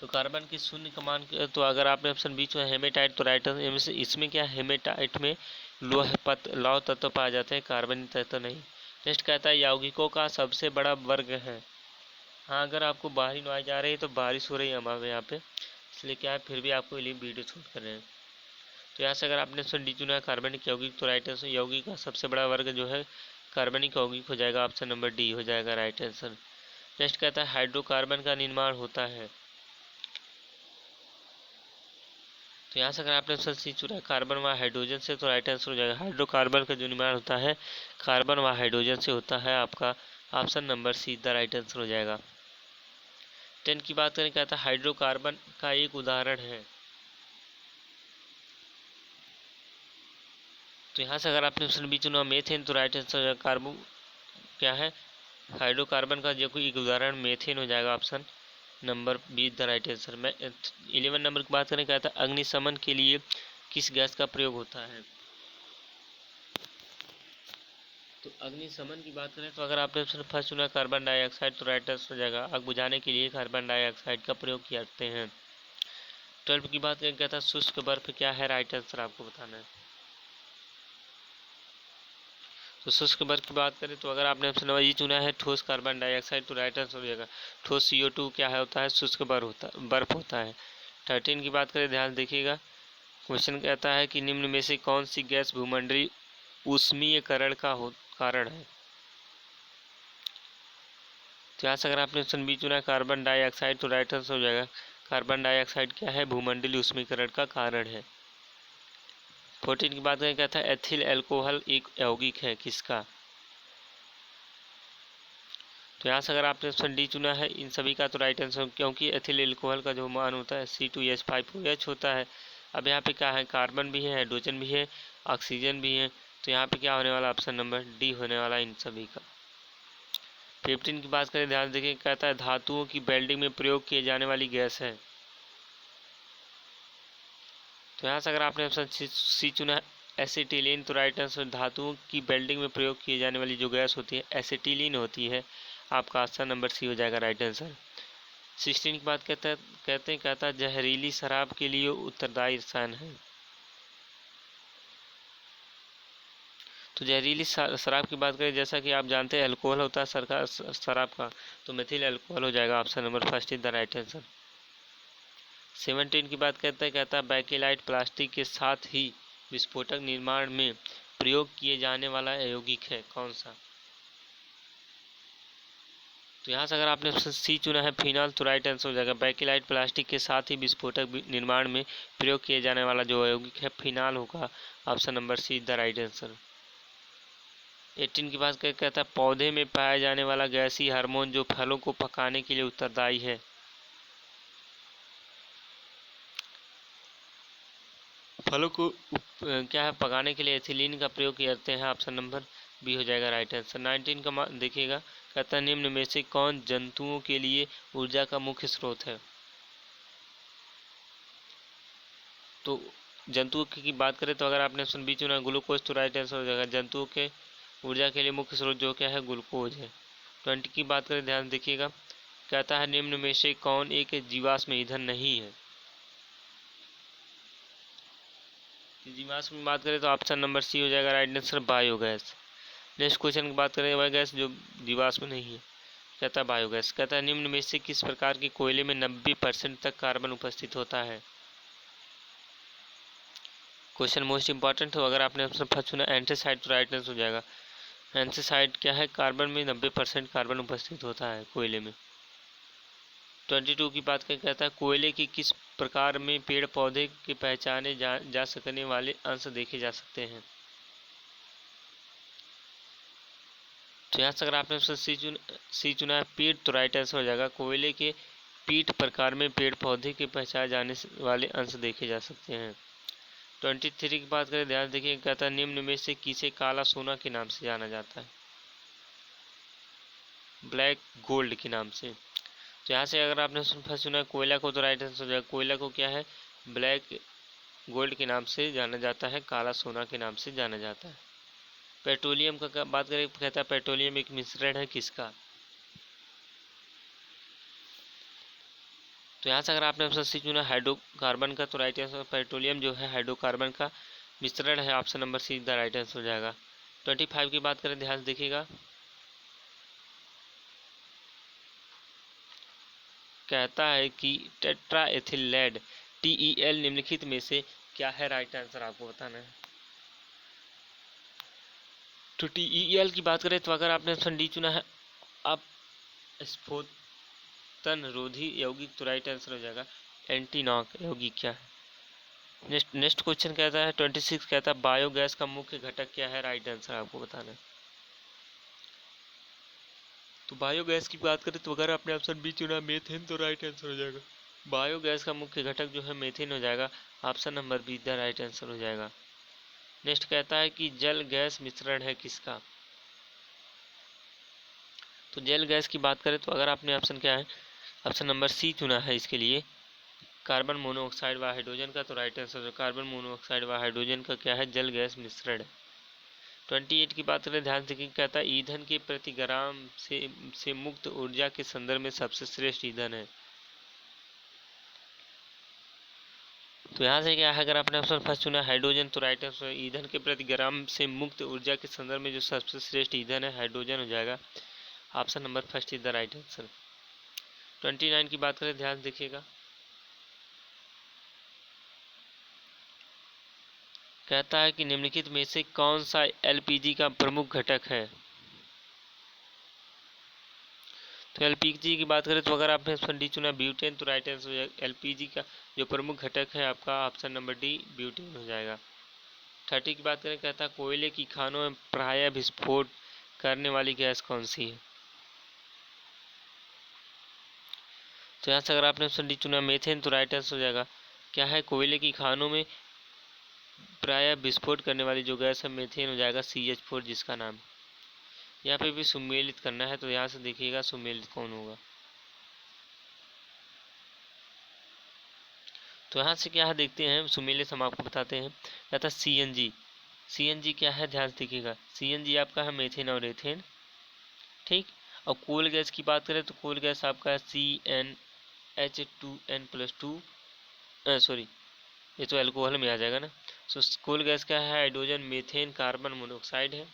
तो कार्बन की शून्य का मान तो अगर आपने ऑप्शन बी चुना हेमेटाइट तो राइट आंसर। इसमें क्या है, हेमेटाइट में लौह तत्व पाए जाते हैं, कार्बन तत्व नहीं। नेक्स्ट कहता है यौगिकों का सबसे बड़ा वर्ग है। हाँ, अगर आपको बाहरी नॉइज आ रही है तो बारिश हो रही है हमारे यहाँ पे, इसलिए क्या है फिर भी आपको लिए वीडियो शूट कर रहे हैं। तो यहाँ से अगर आपने ऑप्शन डी चुना है कार्बनिक यौगिक तो राइट आंसर। यौगिक का सबसे बड़ा वर्ग जो है कार्बनिक यौगिक हो जाएगा, ऑप्शन नंबर डी हो जाएगा राइट आंसर। नेक्स्ट कहता है हाइड्रोकार्बन का निर्माण होता है। तो यहाँ से अगर आपने ऑप्शन सी चुना है कार्बन व हाइड्रोजन से तो राइट आंसर हो जाएगा। हाइड्रोकार्बन का जो निर्माण होता है कार्बन व हाइड्रोजन से होता है, आपका option number C the right answer हो जाएगा। 10 की बात करें, कहता है हाइड्रोकार्बन का एक उदाहरण है। तो यहाँ से अगर आपने ऑप्शन बी चुना मेथेन तो राइट आंसर हो जाएगा। कार्बो क्या है, हाइड्रोकार्बन का जो कोई एक उदाहरण मेथेन हो जाएगा, option number be the right answer. मैं 11 नंबर की बात करें, कहता है अग्निशमन के लिए किस गैस का प्रयोग होता है। तो अग्निशमन की बात करें तो अगर आपने ऑप्शन फर्स्ट चुना कार्बन डाइऑक्साइड तो राइट आंसर हो जाएगा। आग बुझाने के लिए कार्बन डाइऑक्साइड का प्रयोग करते हैं। 12 की बात करें, कहता है शुष्क बर्फ क्या है, राइट आंसर आपको बताना है। तो शुष्क बर्फ की बात करें तो अगर आपने ऑप्शन नंबर ई चुना है ठोस कार्बन डाइऑक्साइड तो राइट आंसर हो जाएगा। ठोस CO2 क्या है होता है, शुष्क बर्फ होता है। 13 की बात करें, ध्यान देखिएगा, क्वेश्चन कहता है कि निम्न में से कौन सी गैस भूमंडलीय ऊष्मीयकरण का कारण है। तो यहाँ से अगर आपने ऑप्शन बी चुना है कार्बन डाइऑक्साइड तो राइट आंसर हो जाएगा। कार्बन डाइऑक्साइड क्या है, भूमंडलीय ऊष्मीकरण का कारण है। 14 की बात करें, कहता है एथिल अल्कोहल एक यौगिक है किसका। तो यहाँ से अगर आपने ऑप्शन डी चुना है इन सभी का तो राइट आंसर, क्योंकि एथिल अल्कोहल का जो मान होता है C2H5OH होता है। अब यहाँ पे क्या है, कार्बन भी है, हाइड्रोजन भी है, ऑक्सीजन भी है, तो यहाँ पे क्या होने वाला, ऑप्शन नंबर डी होने वाला इन सभी का। 15 की बात करें, ध्यान देखिए, कहता है धातुओं की वेल्डिंग में प्रयोग किए जाने वाली गैस है। तो यहाँ से अगर आपने ऑप्शन सी चुना है एसिटिलीन तो राइट आंसर। धातुओं की वेल्डिंग में प्रयोग किए जाने वाली जो गैस होती है एसिटिलीन होती है, आपका ऑप्शन नंबर सी हो जाएगा राइट आंसर। 16 की बात कहता है जहरीली शराब के लिए उत्तरदायी रसायन है। तो जहरीली शराब की बात करें, जैसा कि आप जानते हैं अल्कोहल होता है शराब का, तो मेथिल अल्कोहल हो जाएगा, option number first is the right answer. 17 की बात कहता है बैकेलाइट प्लास्टिक के साथ ही विस्फोटक निर्माण में प्रयोग किए जाने वाला यौगिक है कौन सा। तो यहाँ से अगर आपने ऑप्शन सी चुना है फिनाल तो राइट आंसर हो जाएगा। बैकेलाइट प्लास्टिक के साथ ही विस्फोटक निर्माण में प्रयोग किए जाने वाला जो यौगिक है फिनाल होगा, option number C the right answer. 18 की बात कहता है पौधे में पाया जाने वाला गैसीय हार्मोन जो फलों को पकाने के लिए उत्तरदायी है। फलों को क्या है पकाने के लिए एथिलीन का प्रयोग करते हैं, ऑप्शन नंबर बी हो जाएगा राइट आंसर। 19 का देखिएगा, कहता है निम्न में से कौन जंतुओं के लिए ऊर्जा का मुख्य स्रोत है। तो जंतुओं की बात करें तो अगर आपने ऑप्शन बी चुना ग्लूकोज तो राइट आंसर हो जाएगा। जंतुओं के ऊर्जा के लिए मुख्य स्रोत जो क्या है ग्लूकोज है। 20 की बात करें, ध्यान देखिएगा, कहता है निम्न में से कौन एक जीवाश्म ईंधन नहीं है। जीवाश्म की बात करें तो ऑप्शन नंबर सी हो जाएगा right answer biogas. Next question की बात करें वह गैस जो जीवाश्म नहीं है, कहता है बायोगैस। कहता है निम्न में से किस प्रकार के कोयले में 90% तक कार्बन उपस्थित होता है। क्वेश्चन मोस्ट इंपॉर्टेंट हो, अगर आपने ऑप्शन फर्स्ट चुना एंथ्रेसाइट तो राइट आंसर हो जाएगा। एंथ्रेसाइट क्या है, कार्बन में 90% कार्बन उपस्थित होता है कोयले में। 22 की बात करके कहता है कोयले की किस प्रकार में पेड़ पौधे के पहचाने जा सकने वाले अंश देखे जा सकते हैं। तो यहाँ से अगर आपने ऑप्शन सी चुना है पीठ तो राइट आंसर हो जाएगा। कोयले के पीठ प्रकार में पेड़ पौधे के पहचाने जाने वाले अंश देखे जा सकते हैं। 23 की बात करें, ध्यान देखिए, कहता है निम्न में से किसे काला सोना के नाम से जाना जाता है, ब्लैक गोल्ड के नाम से। तो यहाँ से अगर आपने फर्स्ट सुना कोयला को तो राइट आंसर हो जाएगा। कोयला को क्या है, ब्लैक गोल्ड के नाम से जाना जाता है, काला सोना के नाम से जाना जाता है। पेट्रोलियम का बात करें, कहता है पेट्रोलियम एक मिश्रण है किसका। तो यहाँ से अगर आपने ऑप्शन सी चुना हाइड्रोकार्बन का, तो राइट आंसर पेट्रोलियम जो है हाइड्रोकार्बन का मिश्रण है, option number C the right answer हो जाएगा। 25 की बात करें, ध्यान से देखिएगा। कहता है कि टेट्रा एथिलेड TEL निम्नलिखित में से क्या है, राइट आंसर आपको बताना है। तो TEL की बात करें तो अगर आपने ऑप्शन डी चुना है अब स्फोटन रोधी यौगिक, तो राइट आंसर हो जाएगा एंटीनॉक यौगिक क्या है। नेक्स्ट क्वेश्चन कहता है 26 कहता है बायोगैस का मुख्य घटक क्या है, राइट आंसर आपको बताना है। तो बायोगैस की बात करें तो अगर आपने ऑप्शन बी चुना मेथेन, तो राइट आंसर हो जाएगा बायोगैस का मुख्य घटक जो है मेथेन हो जाएगा, option number be the right answer हो जाएगा। नेक्स्ट कहता है कि जल गैस मिश्रण है किसका। तो जल गैस की बात करें तो अगर आपने ऑप्शन क्या है, ऑप्शन नंबर सी चुना है इसके लिए कार्बन मोनोऑक्साइड व हाइड्रोजन का, तो राइट आंसर कार्बन मोनोऑक्साइड व हाइड्रोजन का क्या है, जल गैस मिश्रण है। 28 की बात करें, ध्यान से कि कहता है ईंधन के प्रति ग्राम से मुक्त ऊर्जा के संदर्भ में सबसे श्रेष्ठ ईंधन है। तो यहाँ से क्या है, अगर आपने ऑप्शन फर्स्ट चुना हाइड्रोजन, तो राइट आंसर ईंधन के प्रति ग्राम से मुक्त ऊर्जा के संदर्भ में जो सबसे श्रेष्ठ ईंधन है हाइड्रोजन हो जाएगा, option number first is the right answer. 29 की बात करें, ध्यान देखिएगा। कहता है कि निम्नलिखित में से कौन सा LPG का प्रमुख घटक है। तो LPG की बात करें तो अगर आपने ऑप्शन डी चुना ब्यूटेन, तो राइट आंसर हो जाएगा LPG का जो प्रमुख घटक है आपका ऑप्शन नंबर डी ब्यूटेन हो जाएगा। 30 की बात करें, कहता है कोयले की खानों में प्रायः विस्फोट करने वाली गैस कौन सी है। तो यहाँ से अगर आपने ऑप्शन डी चुना मेथेन, तो राइट आंसर हो जाएगा क्या है, कोयले की खानों में प्रायः विस्फोट करने वाली जो गैस है मेथेन हो जाएगा CH4 जिसका नाम। यहाँ पे भी सुमेलित करना है, तो यहाँ से देखिएगा सुमेलित कौन होगा। तो यहाँ से क्या है देखते हैं, सुमेलित हम आपको बताते हैं। कहता है CNG क्या है, ध्यान से देखिएगा। CNG आपका है मेथेन और एथेन, ठीक। और कोल गैस की बात करें तो कोल गैस आपका है CnH2n+2, सॉरी ये तो एल्कोहल में आ जाएगा ना। सो कोल गैस क्या है, हाइड्रोजन मीथेन कार्बन मोनोऑक्साइड है।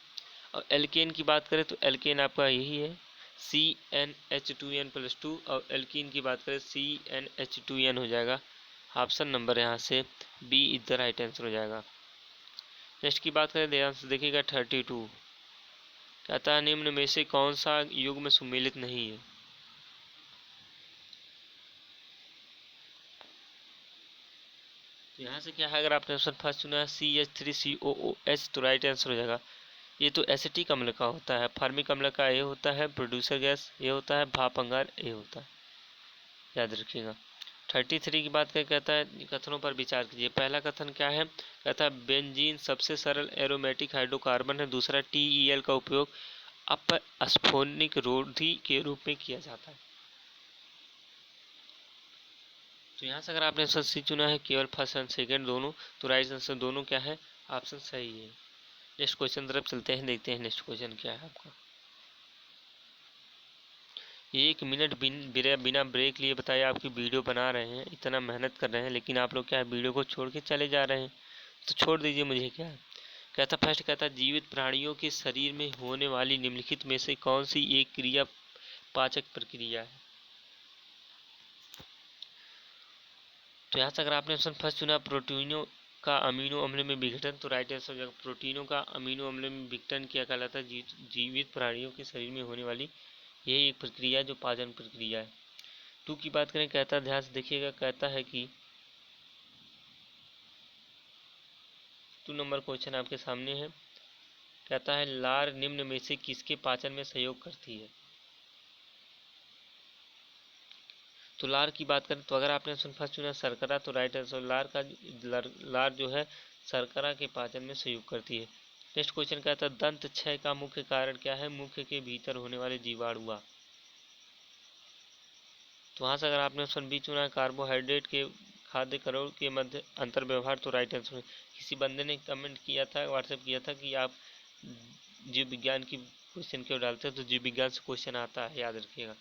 और एल्केन की बात करें तो एल्केन आपका यही है CnH2n+2, और एल्कीन की बात करें CnH2n हो जाएगा, ऑप्शन नंबर यहाँ से B is the right answer हो जाएगा। नेक्स्ट की बात करें, ध्यान से देखिएगा 32 कहता है निम्न में से कौन सा युग्म सुमेलित नहीं है। तो यहाँ से क्या है, अगर आपने ऑप्शन फर्स्ट चुना है CH3COOH, तो राइट आंसर हो जाएगा। ये तो एसिटिक अम्ल का होता है, फार्मिक अम्ल का ए होता है, प्रोड्यूसर गैस ये होता है, भाप अंगार ए होता है, याद रखिएगा। 33 की बात करके कहता है कथनों पर विचार कीजिए। पहला कथन क्या है, कहता है बेंजीन सबसे सरल एरोमेटिक हाइड्रोकार्बन है। दूसरा TEL का उपयोग अपस्फोनिक रोधी के रूप में किया जाता है। तो यहाँ से अगर आपने ऑप्शन सी चुना है केवल फर्स्ट एंड सेकंड दोनों, तो राइट आंसर दोनों क्या है, ऑप्शन सही है। नेक्स्ट क्वेश्चन तरफ चलते हैं, देखते हैं नेक्स्ट क्वेश्चन क्या है आपका। 1 मिनट बिना ब्रेक लिए बताइए, आपकी वीडियो बना रहे हैं, इतना मेहनत कर रहे हैं, लेकिन आप लोग क्या है वीडियो को छोड़ के चले जा रहे हैं। तो छोड़ दीजिए, मुझे क्या है। कहता फर्स्ट कहता जीवित प्राणियों के शरीर में होने वाली निम्नलिखित में से कौन सी एक क्रिया पाचक प्रक्रिया है। तो यहाँ से अगर आपने ऑप्शन फर्स्ट चुना प्रोटीनों का अमीनो अम्ल में विघटन, तो राइट आंसर हो जाएगा प्रोटीनों का अमीनो अम्ल में विघटन क्या कहलाता है, जीवित प्राणियों के शरीर में होने वाली यही एक प्रक्रिया है जो पाचन प्रक्रिया है। 2 की बात करें, कहता ध्यान से देखिएगा, कहता है कि 2 नंबर क्वेश्चन आपके सामने है। कहता है लार निम्न में से किसके पाचन में सहयोग करती है। तो लार की बात करें तो अगर आपने ऑप्शन फर्स्ट चुना शर्करा, तो राइट आंसर लार जो है शर्करा के पाचन में सहयोग करती है। नेक्स्ट क्वेश्चन कहता है दंत क्षय का मुख्य कारण क्या है, मुख के भीतर होने वाले जीवाणुआ। तो वहाँ से अगर आपने ऑप्शन बी चुना है कार्बोहाइड्रेट के खाद्य करोड़ के मध्य अंतर व्यवहार, तो राइट आंसर। किसी बंदे ने कमेंट किया था, व्हाट्सएप किया था कि आप जीव विज्ञान की क्वेश्चन क्यों डालते हैं, तो जीव विज्ञान से क्वेश्चन आता है, याद रखिएगा।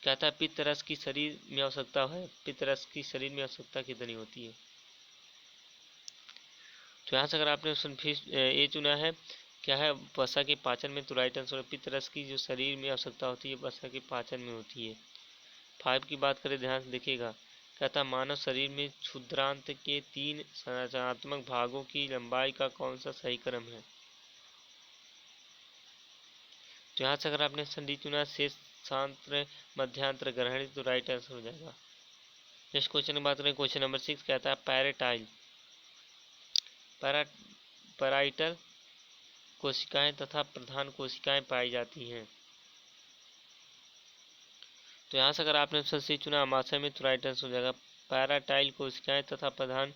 कहता है पित्त रस की शरीर में आवश्यकता है, पित्त रस की शरीर में आवश्यकता कितनी होती है। तो यहाँ से अगर आपने ऑप्शन ए चुना है, क्या है, वसा के पाचन में, तो राइट आंसर है पित्त रस की जो शरीर में आवश्यकता होती है वसा के पाचन में होती है। 5 की बात करें, ध्यान से देखिएगा, कहता मानव शरीर में क्षुद्रांत के 3 संरचनात्मक भागों की लंबाई का कौन सा सही क्रम है। तो यहाँ से अगर आपने ऑप्शन डी चुना शेष सांत्र मध्यांतर ग्रहणी, तो राइट आंसर हो जाएगा। नेक्स्ट क्वेश्चन की बात करें, क्वेश्चन नंबर 6 कहता है पैराटाइल पैराइटल कोशिकाएं तथा प्रधान कोशिकाएं पाई जाती हैं। तो यहाँ से अगर आपने ऑप्शन सी चुना अमाशय में, तो राइट आंसर हो जाएगा। पैराटाइल कोशिकाएं तथा प्रधान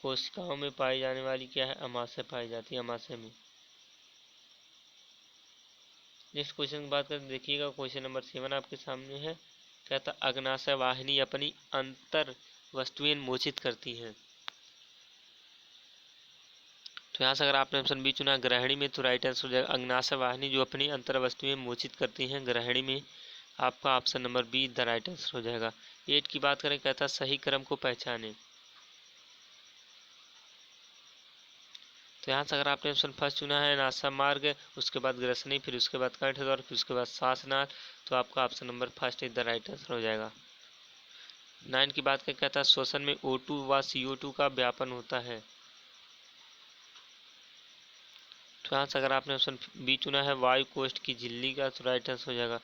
कोशिकाओं में पाई जाने वाली क्या है, अमाशय पाई जाती है, अमाशय में। नेक्स्ट क्वेश्चन की बात करें, देखिएगा क्वेश्चन नंबर 7 आपके सामने है, कहता अग्नाशय वाहिनी अपनी अंतर वस्तुएं मोचित करती हैं। तो यहाँ से अगर आपने ऑप्शन बी चुना ग्रहणी में, तो राइट आंसर हो जाएगा अग्नाशय वाहिनी जो अपनी अंतर वस्तुएं मोचित करती हैं ग्रहणी में, आपका option number be the right answer हो जाएगा। 8 की बात करें, कहता सही क्रम को पहचाने। तो यहाँ से अगर आपने ऑप्शन फर्स्ट चुना है नासा मार्ग, उसके बाद ग्रसनी, फिर उसके बाद कंठद्वार, फिर उसके बाद श्वासनाल, तो आपका option number first is the right answer हो जाएगा। 9 की बात करें, कहता है श्वसन में O2 व CO2 का व्यापन होता है। तो यहाँ से अगर आपने ऑप्शन बी चुना है वायु कोष्ठ की झिल्ली का, तो राइट आंसर हो जाएगा।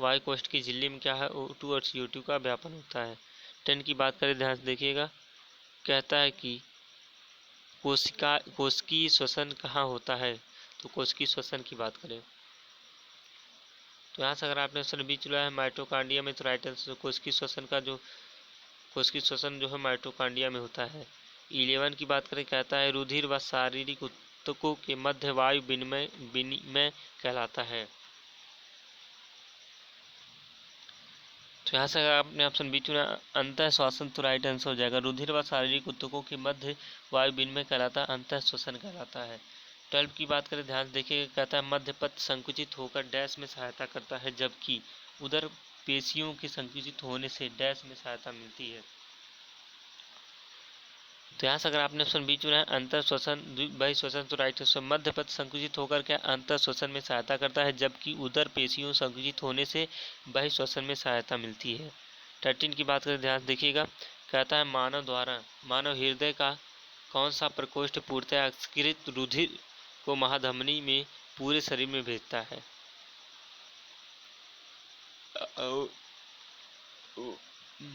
वायु कोष्ठ की झिल्ली में क्या है, O2 और CO2 का व्यापन होता है। 10 की बात करें, ध्यान से देखिएगा, कहता है कि कोशिकीय श्वसन कहाँ होता है। तो कोशिकीय श्वसन की बात करें, तो यहाँ से अगर आपने ऑप्शन बी चुना है माइटोकांड्रिया में, तो राइट आंसर कोशिकीय श्वसन जो है माइटोकांड्रिया में होता है। 11 की बात करें, कहता है रुधिर व शारीरिक ऊतकों के मध्य वायु विनिमय कहलाता है। तो यहाँ से अगर आपने ऑप्शन बी चुना अंतः श्वसन, तो राइट आंसर हो जाएगा। रुधिर व शारीरिक ऊतकों के मध्य वायु विनिमय कहलाता है, अंतः श्वसन कहलाता है। 12 की बात करें, ध्यान देखिएगा, कहता है मध्यपथ संकुचित होकर डैश में सहायता करता है, जबकि उधर पेशियों के संकुचित होने से डैश में सहायता मिलती है। तो यहाँ से अगर आपने ऑप्शन बी चुना है अंतर श्वसन बहिश्वसन, तो राइट आंसर मध्यपथ संकुचित होकर क्या अंतर श्वसन में सहायता करता है, जबकि उदर पेशियों संकुचित होने से बहिश्वसन में सहायता मिलती है। 13 की बात करें, ध्यान देखिएगा, कहता है मानव हृदय का कौन सा प्रकोष्ठ पूर्णतः अस्कृत रुधिर को महाधमनी में पूरे शरीर में भेजता है।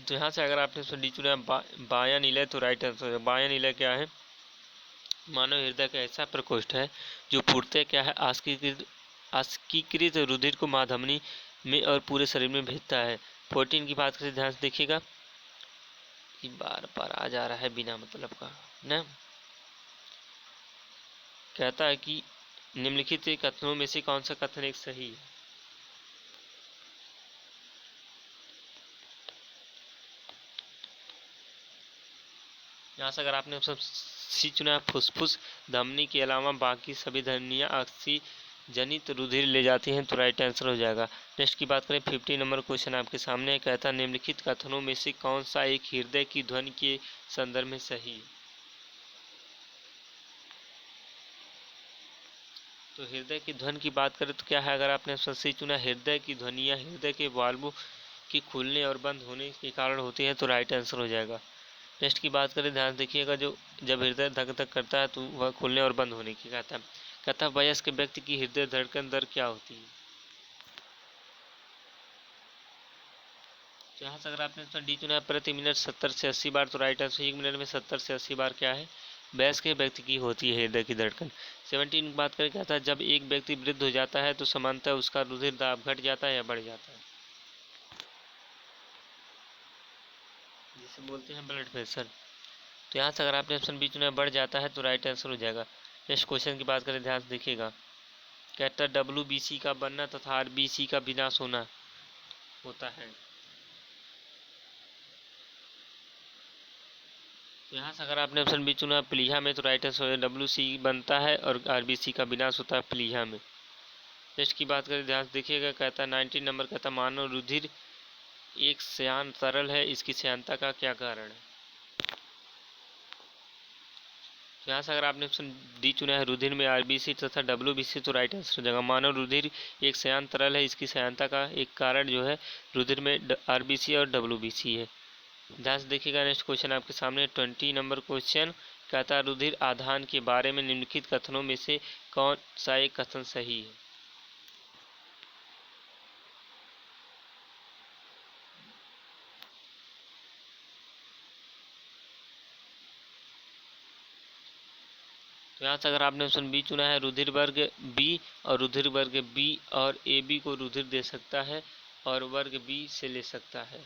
तो यहाँ से अगर आपने डी चुना बायां नीलय, तो राइट आंसर है। बायां नीलय क्या है, मानव हृदय का ऐसा प्रकोष्ठ है जो पूर्णतः क्या है अस्कीकृत रुधिर को महाधमनी में और पूरे शरीर में भेजता है। 14 की बात करें, ध्यान से देखिएगा, कि बार बार आ जा रहा है बिना मतलब का ना। कहता है कि निम्नलिखित कथनों में से कौन सा कथन एक सही है। यहाँ से अगर आपने सी चुना फुसफुस धमनी के अलावा बाकी सभी धमनियाँ ऑक्सीजनित रुधिर ले जाती हैं, तो राइट आंसर हो जाएगा। नेक्स्ट की बात करें, 50 नंबर क्वेश्चन आपके सामने है, कहता है निम्नलिखित कथनों में से कौन सा एक हृदय की ध्वनि के संदर्भ में सही है। तो हृदय की ध्वनि की बात करें तो क्या है, अगर आपने सी चुना हृदय की ध्वनियाँ हृदय के वाल्वों की खुलने और बंद होने के कारण होती हैं, तो राइट आंसर हो जाएगा। नेक्स्ट की बात करें, ध्यान देखिएगा, जो जब हृदय धक धक करता है तो वह खुलने और बंद होने की कहता है वयस्क व्यक्ति की हृदय धड़कन दर क्या होती है। तो यहाँ से अगर आपने डी चुना है प्रति मिनट 70 से 80 बार, तो राइट आंसर 1 मिनट में 70 से 80 बार क्या है, वयस्क व्यक्ति की होती है हृदय की धड़कन। 17 की बात करें, कहता है जब एक व्यक्ति वृद्ध हो जाता है तो सामान्यतः उसका रुधिर दाब घट जाता है या बढ़ जाता है, जिसे बोलते हैं ब्लड प्रेशर। तो यहाँ से अगर आपने ऑप्शन बी चुना बढ़ जाता है, तो राइट आंसर हो जाएगा। नेक्स्ट क्वेश्चन की बात करें, ध्यान से देखिएगा, कहता है WBC का बनना तथा RBC का विनाश होना होता है। तो यहाँ से अगर आपने ऑप्शन बी चुना प्लीहा में, तो राइट आंसर WC बनता है और RBC का विनाश होता है प्लीहा में। नेक्स्ट की बात करें, ध्यान से देखिएगा, कहता है 19 नंबर, कहता मानव रुधिर एक श्यान तरल है, इसकी श्यानता का क्या कारण है? तो यहाँ से अगर आपने ऑप्शन डी चुना है रुधिर में आरबीसी तथा डब्ल्यूबीसी, तो राइट आंसर हो जाएगा मानव रुधिर एक श्यान तरल है, इसकी श्यानता का एक कारण जो है रुधिर में आरबीसी और डब्ल्यूबीसी है। ध्यान से देखिएगा, नेक्स्ट क्वेश्चन आपके सामने 20 नंबर क्वेश्चन कहता है रुधिर आधान के बारे में निम्नलिखित कथनों में से कौन सा एक कथन सही है? तो यहाँ से अगर आपने ऑप्शन बी चुना है रुधिर वर्ग बी, और रुधिर वर्ग बी और ए बी को रुधिर दे सकता है और वर्ग बी से ले सकता है।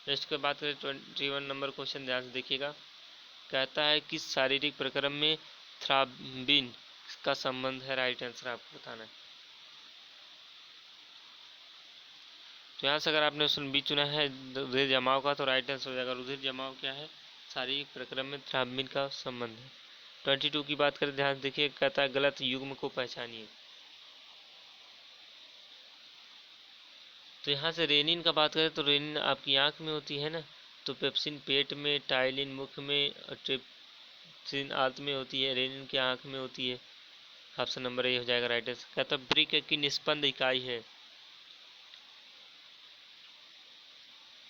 नेक्स्ट के बात करें 21 नंबर क्वेश्चन, ध्यान से देखिएगा, कहता है किस शारीरिक प्रक्रम में थ्राम्बिन का संबंध है? राइट आंसर आपको बताना है। तो यहाँ से अगर आपने ऑप्शन बी चुना है रुधिर जमाव का, तो राइट आंसर हो जाएगा रुधिर जमाव क्या है? शारीरिक प्रक्रम में थ्राम्बिन का संबंध है। 22 की बात करें, ध्यान से देखिए, कहता है गलत युग्म को पहचानिए। तो यहाँ से रेनिन का बात करें तो रेनिन आपकी आँख में होती है ना, तो पेप्सिन पेट में, टाइलिन मुख में और ट्रिप्सिन आंत में होती है, रेनिन की आँख में होती है। ऑप्शन नंबर ए हो जाएगा राइट आंसर। कहता है ब्रिक की निष्पन्द इकाई है,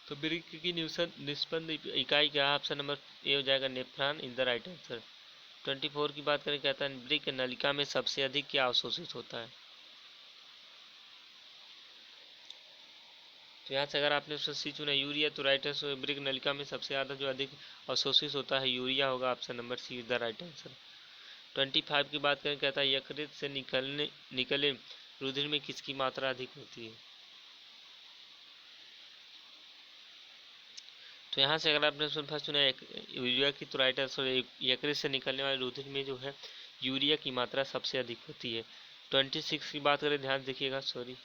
तो ब्रिक की निष्पन्द इकाई क्या है? ऑप्शन नंबर ए हो जाएगा nephron in the right answer. 24 की बात करें, कहता है ब्रिक नलिका में सबसे अधिक क्या अवशोषित होता है? तो यहाँ से अगर आपने सी चुना यूरिया, तो राइट आंसर ब्रिक नलिका में सबसे ज़्यादा जो अधिक अवशोषित होता है यूरिया होगा। Option number C is the right answer. 25 की बात करें, कहता है यकृत से निकले रुधिर में किसकी मात्रा अधिक होती है? तो यहाँ से अगर आपने फर्स्ट चुना यूरिया की, तो राइट आंसर यकृत से निकलने वाले रुधिर में जो है यूरिया की मात्रा सबसे अधिक होती है। 26 की बात करें, ध्यान देखिएगा, सॉरी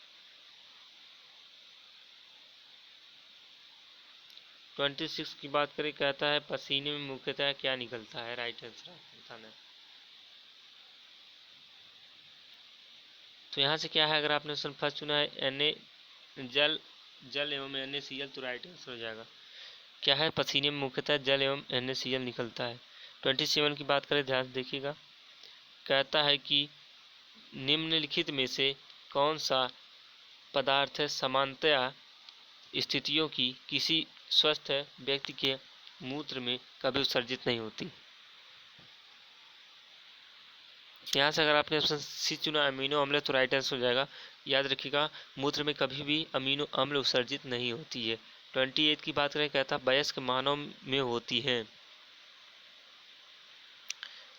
26 की बात करें, कहता है पसीने में मुख्यतः क्या निकलता है? राइट आंसर आपको बताना है। तो यहाँ से क्या है, अगर आपने ऑप्शन फर्स्ट चुना है जल जल एवं NaCl, तो राइट आंसर हो जाएगा क्या है? पसीने में मुख्यतः जल एवं NaCl निकलता है। 27 की बात करें, ध्यान देखिएगा, कहता है कि निम्नलिखित में से कौन सा पदार्थ समानतया स्थितियों की किसी स्वस्थ व्यक्ति के मूत्र में कभी उत्सर्जित नहीं होती? यहाँ से अगर आपने ऑप्शन सी चुना अमीनो अम्ल, तो राइट आंसर हो जाएगा। याद रखिएगा, मूत्र में कभी भी अमीनो अम्ल उत्सर्जित नहीं होती है। 28 की बात करें, कहता वयस्क मानव में होती है।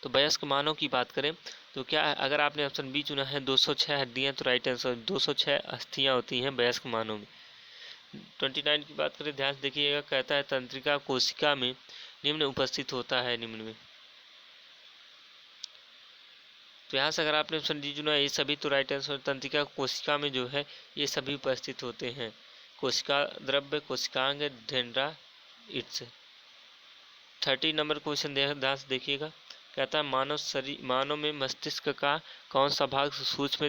तो वयस्क मानव की बात करें तो क्या है, अगर आपने ऑप्शन बी चुना है 206 हड्डियां, तो राइट आंसर 206 अस्थियां होती हैं वयस्क मानव में। 29 की बात करें, ध्यान से देखिएगा, कहता है तंत्रिका कोशिका में निम्न उपस्थित होता है, निम्न में। तो यहाँ से अगर आपने ऑप्शन डी चुना ये सभी, तो राइट आंसर तंत्रिका कोशिका में जो है ये सभी उपस्थित होते हैं। कोशिका द्रव्य, कोशिकांग, डेंड्राइट्स। 30 नंबर क्वेश्चन ध्यान से देखिएगा, कहता है मानव में मस्तिष्क का कौन सा भाग सूक्ष्म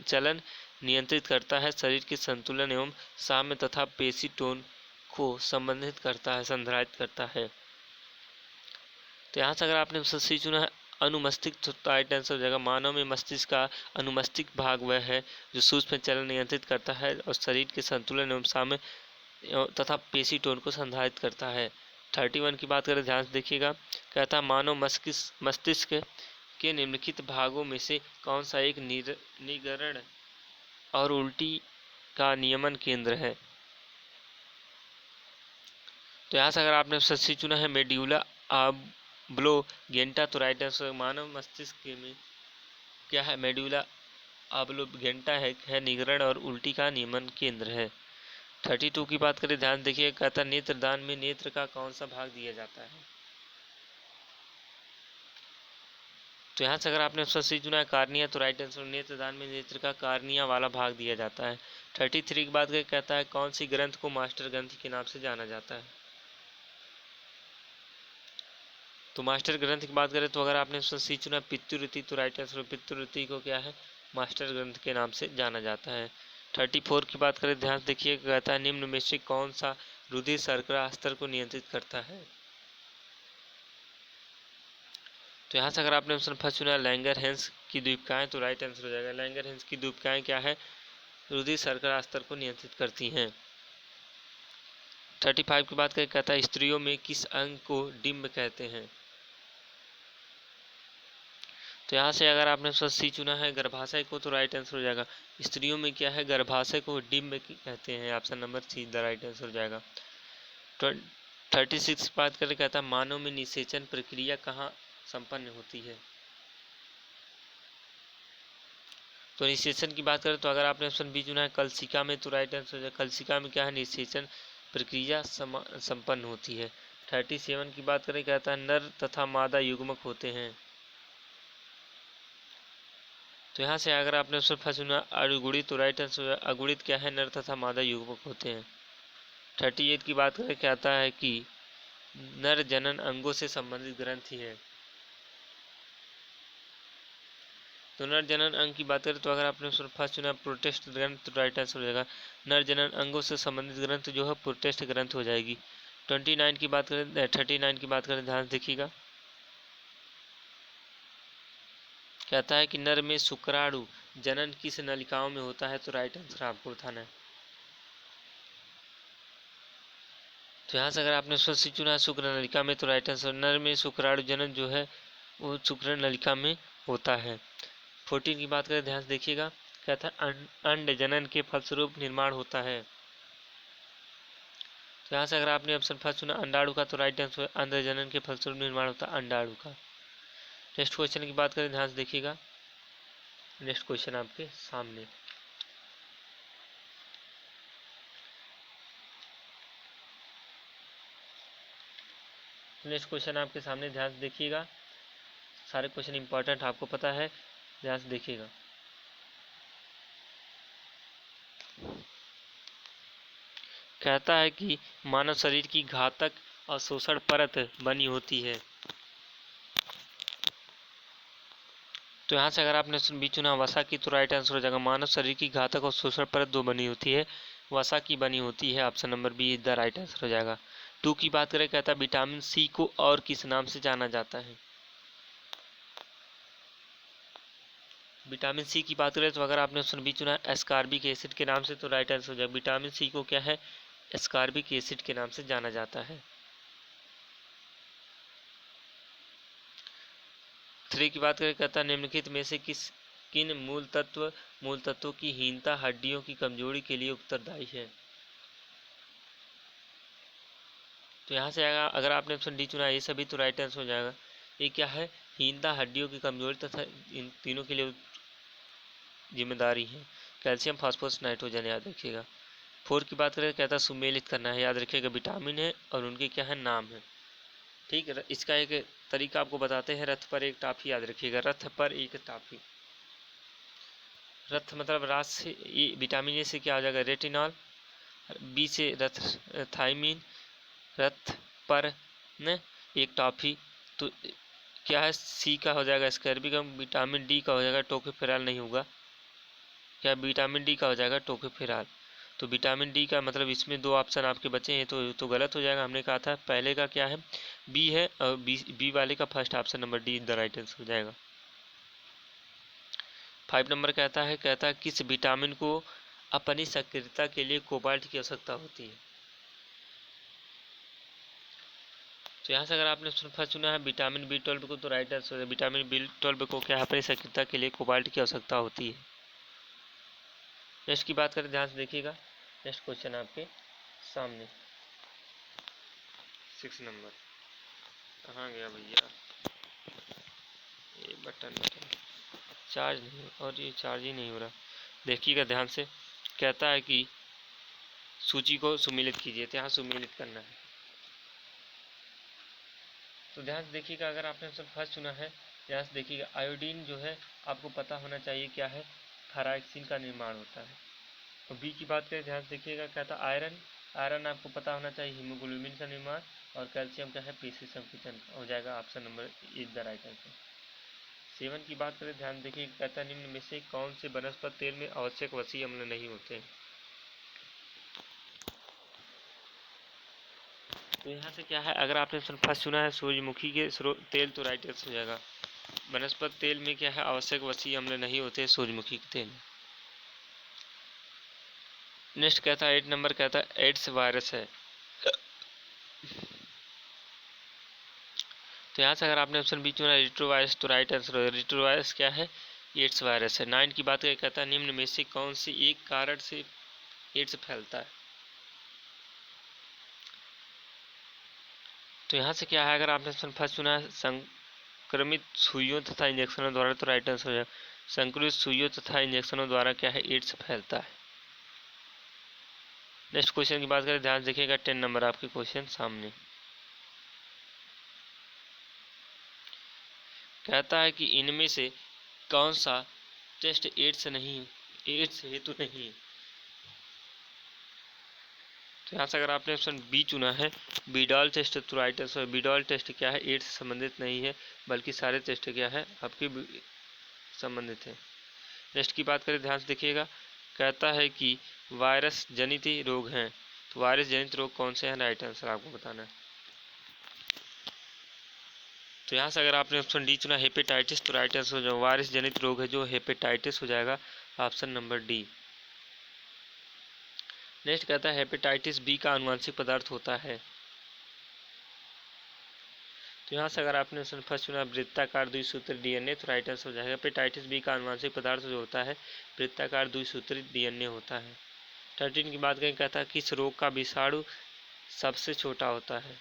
चलन नियंत्रित करता है, शरीर के संतुलन एवं साम्य तथा पेशी टोन को संबंधित करता है, संधारित करता है? तो यहाँ से अगर आपने सी चुना है अनुमस्तिष्क, तो राइट आंसर हो जाएगा मानव में मस्तिष्क का अनुमस्तिष्क भाग वह है जो सूक्ष्म चलन नियंत्रित करता है और शरीर के संतुलन एवं साम्य तथा पेशी टोन को संधारित करता है। 31 की बात करें, ध्यान से देखिएगा, कहता मानव मस्तिष्क के निम्नलिखित भागों में से कौन सा एक निगरण और उल्टी का नियमन केंद्र है? तो यहाँ से अगर आपने सी चुना है मेड्यूला ऑब्लोगेंटा, तो राइट आंसर मानव मस्तिष्क में क्या है? मेड्यूला ऑब्लोगेंटा है निगरण और उल्टी का नियमन केंद्र है। 32 की बात करें, ध्यान देखिए, कहता नेत्रदान में नेत्र का कौन सा भाग दिया जाता है? तो यहाँ से अगर आपने ऑप्शन सी चुना है कार्निया, तो राइट आंसर नेत्रदान में नेत्र का कार्निया वाला भाग दिया जाता है। 33 की बात करें, कहता है कौन सी ग्रंथ को मास्टर ग्रंथि के नाम से जाना जाता है? तो मास्टर ग्रंथ की बात करें तो अगर आपने ऑप्शन सी चुना पित्तुरति, तो राइट आंसर पित्तुरति को क्या है? मास्टर ग्रंथ के नाम से जाना जाता है। 34 की बात करें, ध्यान से देखिए, कहता है निम्न में से कौन सा रुधिर शर्करा स्तर को नियंत्रित करता है। तो यहाँ से अगर आपने ऑप्शन फर्स्ट चुना लैंगर हेंस की द्वीपिकाएं, तो राइट आंसर हो जाएगा। लैंगर हेंस की द्वीपिकाएं क्या है, रुधिर शर्करा स्तर को नियंत्रित करती हैं। 35 की बात करें, कहता है स्त्रियों में किस अंग को डिम्ब कहते हैं। तो यहाँ से अगर आपने सी चुना है गर्भाशय को, तो राइट आंसर हो जाएगा। स्त्रियों में क्या है, गर्भाशय को डिम्ब कहते हैं। Option number C the right answer हो जाएगा। 36 बात करें, कहता है मानव में निषेचन प्रक्रिया कहाँ संपन्न होती है। तो निषेचन की बात करें, तो अगर आपने ऑप्शन बी चुना है कलसिका में, तो राइट आंसर हो जाएगा। कलसिका में क्या है, निषेचन प्रक्रिया संपन्न होती है। 37 की बात करें, कहता है नर तथा मादा युग्मक होते हैं। तो यहाँ से अगर आपने ऑप्शन फर्स्ट चुना अगुणित, तो राइट आंसर अगुणित क्या है, नर तथा मादा युग्मक होते हैं। 38 की बात करें, कहता है कि नर जनन अंगों से संबंधित ग्रंथि है। तो नर जनन अंग की बात करें, तो अगर आपने फर्स्ट चुना प्रोटेस्ट ग्रंथ, तो राइट आंसर हो जाएगा। नर जनन अंगों से संबंधित ग्रंथ जो है प्रोटेस्ट ग्रंथ हो जाएगी। 29 की बात करें, 39 की बात करें, ध्यान से देखिएगा। कहता है कि नर में शुक्राणु जनन किस नलिकाओं में होता है, तो राइट आंसर आपको बताना है। तो यहाँ से अगर आपने स्वस्य चुना है शुक्र नलिका में, तो राइट आंसर नर में शुक्राणु जनन जो है वो शुक्र नलिका में होता है। 14 की बात करें, ध्यान से देखिएगा। कहता है अंड जनन के फलस्वरूप निर्माण होता है। तो यहाँ से अगर आपने ऑप्शन फर्स्ट चुना अंडाणु का, तो राइट आंसर अंड जनन के फलस्वरूप निर्माण होता है अंडाणु का। नेक्स्ट क्वेश्चन की बात करें, ध्यान से देखिएगा। नेक्स्ट क्वेश्चन आपके सामने, नेक्स्ट क्वेश्चन आपके सामने, ध्यान से देखिएगा। सारे क्वेश्चन इंपॉर्टेंट आपको पता है, ध्यान से देखिएगा। कहता है कि मानव शरीर की घातक अवशोषण परत बनी होती है। तो यहाँ से अगर आपने बी चुना वसा की, तो राइट आंसर हो जाएगा। मानव शरीर की घातक अवशोषण परत दो बनी होती है, वसा की बनी होती है। Option number B is the right answer हो जाएगा। 2 की बात करें, कहता है विटामिन सी को और किस नाम से जाना जाता है। विटामिन सी की बात करें, तो अगर आपने ऑप्शन बी चुना एस्कॉर्बिक एसिड के नाम से, तो राइट आंसर हो जाएगा। विटामिन सी को क्या है, एस्कॉर्बिक एसिड के नाम से जाना जाता है। 3 की बात करें, कहता है निम्नलिखित में से किन मूल तत्वों की हीनता हड्डियों की कमजोरी के लिए उत्तरदायी है। तो यहाँ से अगर आपने ऑप्शन डी चुना ये सभी, तो राइट आंसर हो जाएगा। ये क्या है, हीनता हड्डियों की कमजोरी तथा इन तीनों के लिए जिम्मेदारी है। कैल्शियम, फास्फोरस, नाइट्रोजन, याद रखिएगा। 4 की बात करें, कहता है सुमेलित करना है, याद रखिएगा। विटामिन है और उनके क्या है, नाम है। ठीक है, इसका एक तरीका आपको बताते हैं। रथ पर एक टाफी, याद रखिएगा। रथ पर एक टाफी, रथ मतलब रात से, विटामिन ए से क्या हो जाएगा, रेटिनॉल। बी से रथ थाइमिन, रथ पर न एक टॉफी, तो क्या है, सी का हो जाएगा स्कैर्बिकम। विटामिन डी का हो जाएगा टोकोफेरॉल, नहीं होगा। क्या विटामिन डी का हो जाएगा टोकोफेरॉल। तो विटामिन डी का मतलब इसमें दो ऑप्शन आपके बचे हैं, तो गलत हो जाएगा। हमने कहा था पहले का क्या है, बी है, और बी वाले का first option number D the right answer हो जाएगा। 5 नंबर कहता है किस विटामिन को अपनी सक्रियता के लिए कोबाल्ट की आवश्यकता होती है। तो यहाँ से अगर आपने फर्स्ट चुना है विटामिन B12 को, तो राइट आंसर है। विटामिन B12 को क्या अपनी सक्रियता के लिए कोबाल्ट की आवश्यकता होती है। नेक्स्ट की बात करें, ध्यान से देखिएगा। नेक्स्ट क्वेश्चन आपके सामने 6 नंबर, कहाँ गया भैया ये बटन चार्ज नहीं, और ये चार्ज ही नहीं हो रहा। देखिएगा ध्यान से। कहता है कि सूची को सुमेलित कीजिए, तो यहाँ सुमेलित करना है। तो ध्यान से देखिएगा, अगर आपने फर्स्ट चुना है, ध्यान से देखिएगा। आयोडीन जो है आपको पता होना चाहिए क्या है, थायरॉक्सिन का निर्माण होता है। तो बी की बात करें, ध्यान से देखिएगा। कहता है आयरन, आयरन आपको पता होना चाहिए हीमोग्लोबिन का निर्माण। और कैल्शियम क्या है, पेशी संकुचन हो जाएगा। Option number is the right answer. Seven की बात करें, ध्यान देखिए, कहता है निम्न में से कौन से वनस्पति तेल में आवश्यक वसी अम्ल नहीं होते। तो यहाँ से क्या है, अगर आपने फर्स्ट सुना है सूरजमुखी के तेल, तो राइट आंसर हो जाएगा। वनस्पति तेल में क्या है, आवश्यक वसी अम्ल नहीं होते सूरजमुखी के तेल। नेक्स्ट कहता है 8 नंबर, कहता है एड्स वायरस है। तो यहाँ से अगर आपने ऑप्शन बी चुना रिट्रोवायरस, तो राइट आंसर होगा। रिट्रोवायरस क्या है, एड्स वायरस है। 9 की बात करें, कहता है निम्न में से कौन से एक कारण से एड्स फैलता है। तो यहाँ से क्या है, अगर आपने ऑप्शन फर्स्ट चुना है संक्रमित सुइयों तथा इंजेक्शनों द्वारा, तो राइट आंसर हो जाएगा। संक्रमित सुइयों तथा इंजेक्शनों द्वारा क्या है, एड्स फैलता है। नेक्स्ट क्वेश्चन की बात करें, ध्यान देखिएगा 10 नंबर आपके क्वेश्चन सामने। कहता है कि इनमें से कौन सा टेस्ट एड्स हेतु नहीं है। तो यहाँ से अगर आपने ऑप्शन बी चुना है बीडॉल टेस्ट, तो राइट आंसर। बीडॉल टेस्ट क्या है, एड्स से संबंधित नहीं है, बल्कि सारे टेस्ट क्या है, आपके संबंधित है। नेक्स्ट की बात करें, ध्यान से देखिएगा, कहता है कि वायरस जनित रोग हैं। तो वायरस जनित रोग कौन से हैं, राइट आंसर आपको बताना है। तो यहाँ से अगर आपने ऑप्शन डी चुना हेपेटाइटिस, तो राइट आंसर हो जाएगा। वायरस जनित रोग है जो हेपेटाइटिस हो जाएगा, ऑप्शन नंबर डी। नेक्स्ट कहता है हेपेटाइटिस बी का आनुवंशिक पदार्थ होता है। तो यहाँ से अगर आपने ऑप्शन फर्स्ट चुना वृत्ताकार द्विसूत्री डीएनए, तो राइट आंसर हो जाएगा। हेपेटाइटिस बी का आनुवंशिक पदार्थ जो होता है वृत्ताकार द्विसूत्री डीएनए होता है। 13 की बात करें, कहता है किस रोग का विषाणु सबसे छोटा होता है।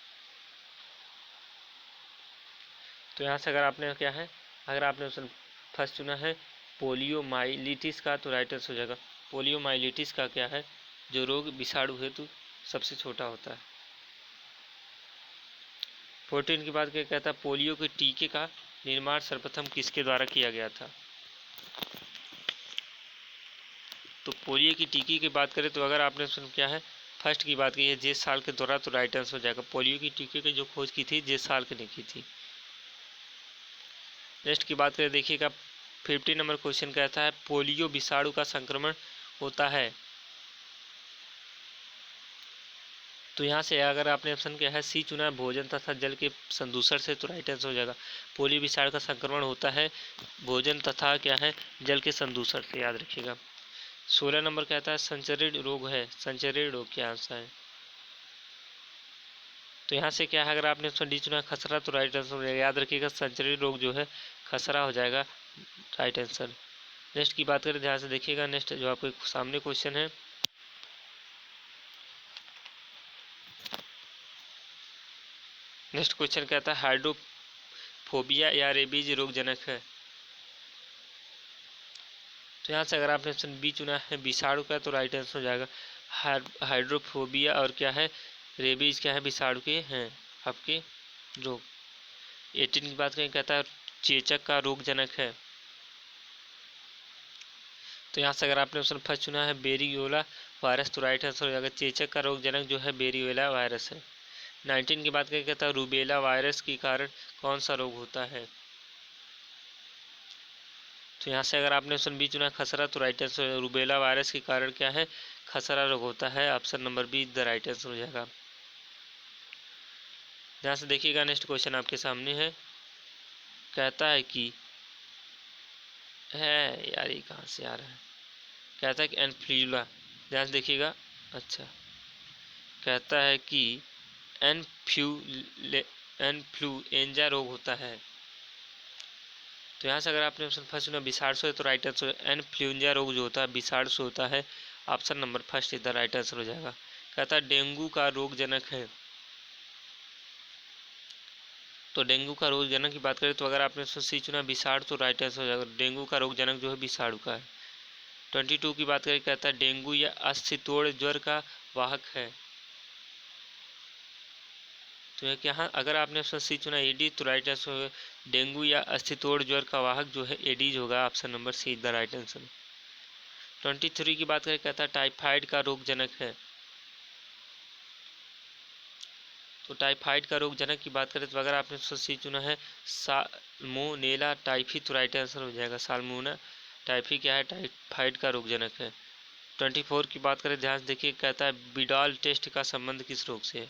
तो यहाँ से अगर आपने क्या है, अगर आपने ऑप्शन फर्स्ट चुना है पोलियोमाइलिटिस का, तो राइट आंसर हो जाएगा। पोलियोमाइलिटिस का क्या है, जो रोग विषाणु हेतु सबसे छोटा होता है। 14 की बात करके कहता है पोलियो के टीके का निर्माण सर्वप्रथम किसके द्वारा किया गया था। तो पोलियो की टीके की बात करें, तो अगर आपने ऑप्शन क्या है फर्स्ट की बात की है जे साल के द्वारा, तो राइट आंसर हो जाएगा। पोलियो की टीके की जो खोज की थी जे साल के ने की थी। नेक्स्ट की बात करें, देखिएगा 50 नंबर क्वेश्चन कहता है पोलियो विषाणु का संक्रमण होता है। तो यहाँ से अगर आपने ऑप्शन क्या है सी चुना है भोजन तथा जल के संदूषण से, तो राइट आंसर हो जाएगा। पोलियो विषाणु का संक्रमण होता है भोजन तथा क्या है जल के संदूषण से, याद रखिएगा। 16 नंबर कहता है संचरण रोग है। संचरण रोग क्या आंसर है। तो यहाँ से क्या है, अगर आपने ऑप्शन डी चुना खसरा, तो राइट आंसर हो जाएगा। याद रखिएगा संचरण रोग जो है खसरा हो जाएगा, राइट आंसर। नेक्स्ट की बात करें, ध्यान से देखिएगा। नेक्स्ट जो आपके सामने क्वेश्चन है, नेक्स्ट क्वेश्चन कहता है हाइड्रोफोबिया या रेबीज रोगजनक है। तो यहाँ से अगर आपने ऑप्शन बी चुना है विषाणु का, तो राइट आंसर हो जाएगा। हाइड्रोफोबिया और क्या है रेबीज क्या है, विषाणु के हैं आपके रोग। 18 की बात करें, कहता है चेचक का रोगजनक है। तो यहाँ से अगर आपने ऑप्शन फर्स्ट चुना है बेरियोला वायरस, तो राइट आंसर हो जाएगा। चेचक का रोगजनक जो है बेरियोला वायरस है। 19 की बात करें, कहता है रूबेला वायरस के कारण कौन सा रोग होता है। तो यहाँ से अगर आपने ऑप्शन बी चुना खसरा, तो राइट आंसर। रूबेला वायरस के कारण क्या है, खसरा रोग होता है, option number be the right answer हो जाएगा। ध्यान से देखिएगा, नेक्स्ट क्वेश्चन आपके सामने है, कहता है कि है यार ये कहाँ से आ रहा है, कहता है कि एनफ्लूला, ध्यान से देखिएगा। अच्छा, कहता है कि एनफ्लुएंजा रोग होता है। तो यहाँ से अगर आपने ऑप्शन फर्स्ट चुना विषाणु से, तो राइट आंसर। एनफ्लुएंजा रोग जो होता है विषाणु से होता है, ऑप्शन नंबर फर्स्ट इधर राइट आंसर हो जाएगा। कहता है डेंगू का रोगजनक है। तो डेंगू का रोगजनक की बात करें, तो अगर आपने सी चुना विषाणु, तो राइट आंसर हो जाएगा। डेंगू का रोगजनक जो है विषाणु का है। 22 की बात करें, कहता है डेंगू या अस्थितोड़ ज्वर का वाहक है। तो क्या हाँ, अगर आपने ऑप्शन सी चुना एडी, तो राइट आंसर होगा। डेंगू या अस्थितोड़ ज्वर का वाहक जो है एडीज होगा, option number C the right answer. 23 की बात करें, कहता है टाइफाइड का रोगजनक है। तो टाइफाइड का रोगजनक की बात करें तो अगर आपने सी चुना है साल्मोनेला टाइफी तो राइट आंसर हो जाएगा साल्मोना टाइफी क्या है, टाइफाइड का रोगजनक है। 24 की बात करें ध्यान से देखिए, कहता है बिडाल टेस्ट का संबंध किस रोग से है।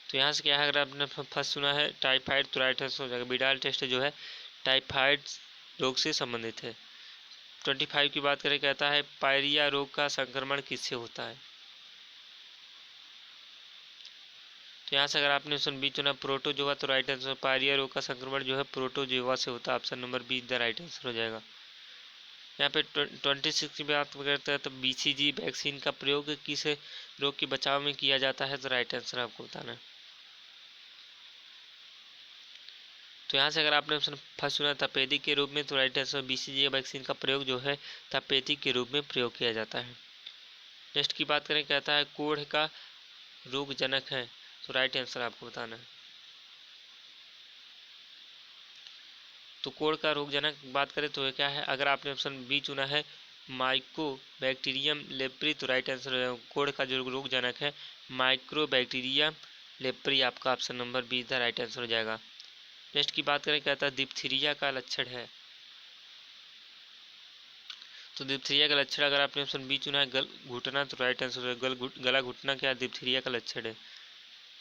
तो यहाँ से क्या है, अगर आपने फर्स्ट सुना है टाइफाइड तो राइट आंसर हो जाएगा। बिडाल टेस्ट जो है टाइफाइड रोग से संबंधित है। 25 की बात करें, कहता है पायरिया रोग का संक्रमण किससे होता है। तो यहाँ से अगर आपने ऑप्शन बी चुना प्रोटोजोआ तो राइट आंसर। पायरिया रोग का संक्रमण जो है प्रोटोजोआ से होता है, option number be the right answer हो जाएगा। यहाँ पे 26 की बात करते हैं तो BCG वैक्सीन का प्रयोग किस रोग के बचाव में किया जाता है, तो राइट आंसर आपको बताना है। तो यहाँ से अगर आपने ऑप्शन फर्स्ट सुना तपेदिक के रूप में तो राइट आंसर BCG वैक्सीन का प्रयोग जो है तपेदिक के रूप में प्रयोग किया जाता है। नेक्स्ट की बात करें, कहता है कोढ़ का रोगजनक है, तो राइट आंसर आपको बताना है। तो कोढ़ का रोगजनक बात करें तो क्या है, अगर आपने ऑप्शन बी चुना है माइकोबैक्टीरियम लेप्री तो राइट आंसर हो जाएगा। कोढ़ का जो रोगजनक है माइक्रोबैक्टीरियम लेप्री, आपका option number be the right answer हो जाएगा। नेक्स्ट की बात करें, कहता है डिप्थीरिया का लक्षण है, तो डिप्थीरिया का लक्षण अगर आपने ऑप्शन बी चुना है गल घुटना तो राइट आंसर है। गला घुटना क्या डिप्थीरिया का लक्षण है।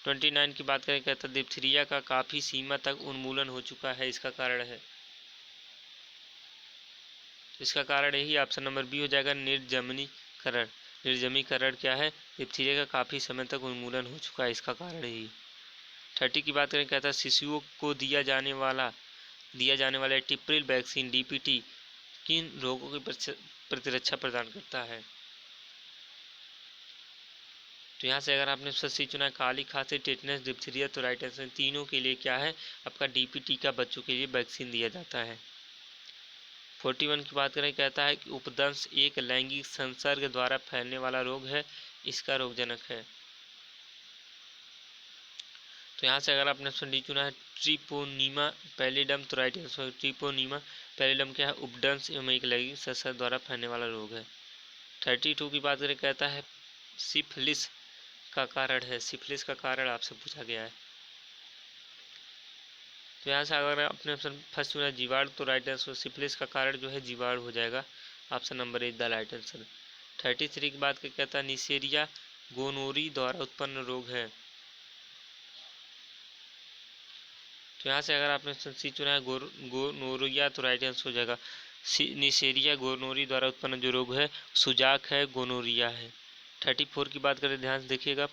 29 की बात करें, कहता है डिप्थीरिया का काफ़ी सीमा तक उन्मूलन हो चुका है, इसका कारण है। तो इसका कारण यही ऑप्शन नंबर बी हो जाएगा निर्जमीकरण। निर्जमीकरण क्या है, डिप्थीरिया का काफ़ी समय तक उन्मूलन हो चुका है, इसका कारण यही। 30 की बात करें, कहता है शिशुओं को दिया जाने वाला टिप्रिल वैक्सीन DPT किन रोगों की प्रतिरक्षा प्रदान करता है। तो यहाँ से अगर आपने सी चुना है काली खांसी टेटनस डिप्थीरिया तो राइट आंसर। तीनों के लिए क्या है, आपका DPT का बच्चों के लिए वैक्सीन दिया जाता है। 41 की बात करें, कहता है कि उपदंश एक लैंगिक संसर्ग द्वारा फैलने वाला रोग है, इसका रोगजनक है। तो यहाँ से अगर आपने ऑप्शन डी चुना है ट्रिपोनीमा पैलिडम तो राइट आंसर। ट्रिपोनीमा पैलिडम क्या है, उपदंश एवं एक लैंगिक संसर्ग द्वारा फैलने वाला रोग है। 32 की बात करें, कहता है सिफिलिस का कारण है, सिफिलिस का कारण आपसे पूछा गया है। तो यहाँ से अगर आपने ऑप्शन फर्स्ट चुना जीवाणु तो राइट आंसर। सिफिलिस का कारण जो है जीवाणु हो जाएगा, option number A the right answer. 33 की बात कहता है निसेरिया गोनोरी द्वारा उत्पन्न रोग है। तो यहाँ से अगर आपने सी चुना है गोनोरिया तो राइट आंसर हो जाएगा। निसेरिया गोनोरी द्वारा उत्पन्न जो रोग है सुजाक है, गोनोरिया है। 34 की बात करें ध्यान से देखिएगा,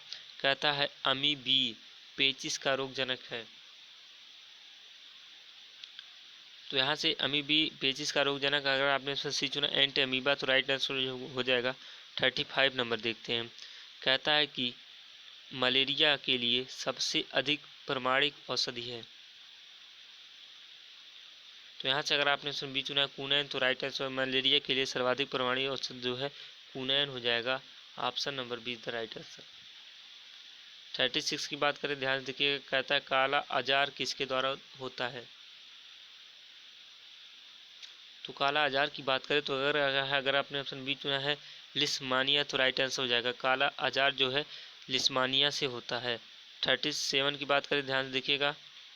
कहता है अमीबी पेचिस का रोगजनक है। तो यहाँ से अमीबी पेचिस का रोगजनक अगर आपने सी चुना एंटी अमीबा तो राइट आंसर हो जाएगा। 35 नंबर देखते हैं, कहता है कि मलेरिया के लिए सबसे अधिक प्रमाणिक औषधि है। तो यहाँ से अगर आपने ऑप्शन बी चुना है कूनैन तो राइट आंसर। मलेरिया के लिए सर्वाधिक प्रमाणिक औषध जो है कूनैन हो जाएगा, option number be the right answer. 36 की बात करें ध्यान से देखिए, कहता है काला अजार किसके द्वारा होता है। तो काला अजार की बात करें तो अगर आपने ऑप्शन बी चुना है लिस्मानिया तो राइट आंसर हो जाएगा। काला अजार जो है लिस्मानिया से होता है। 37 की बात करें ध्यान से देखिएगा,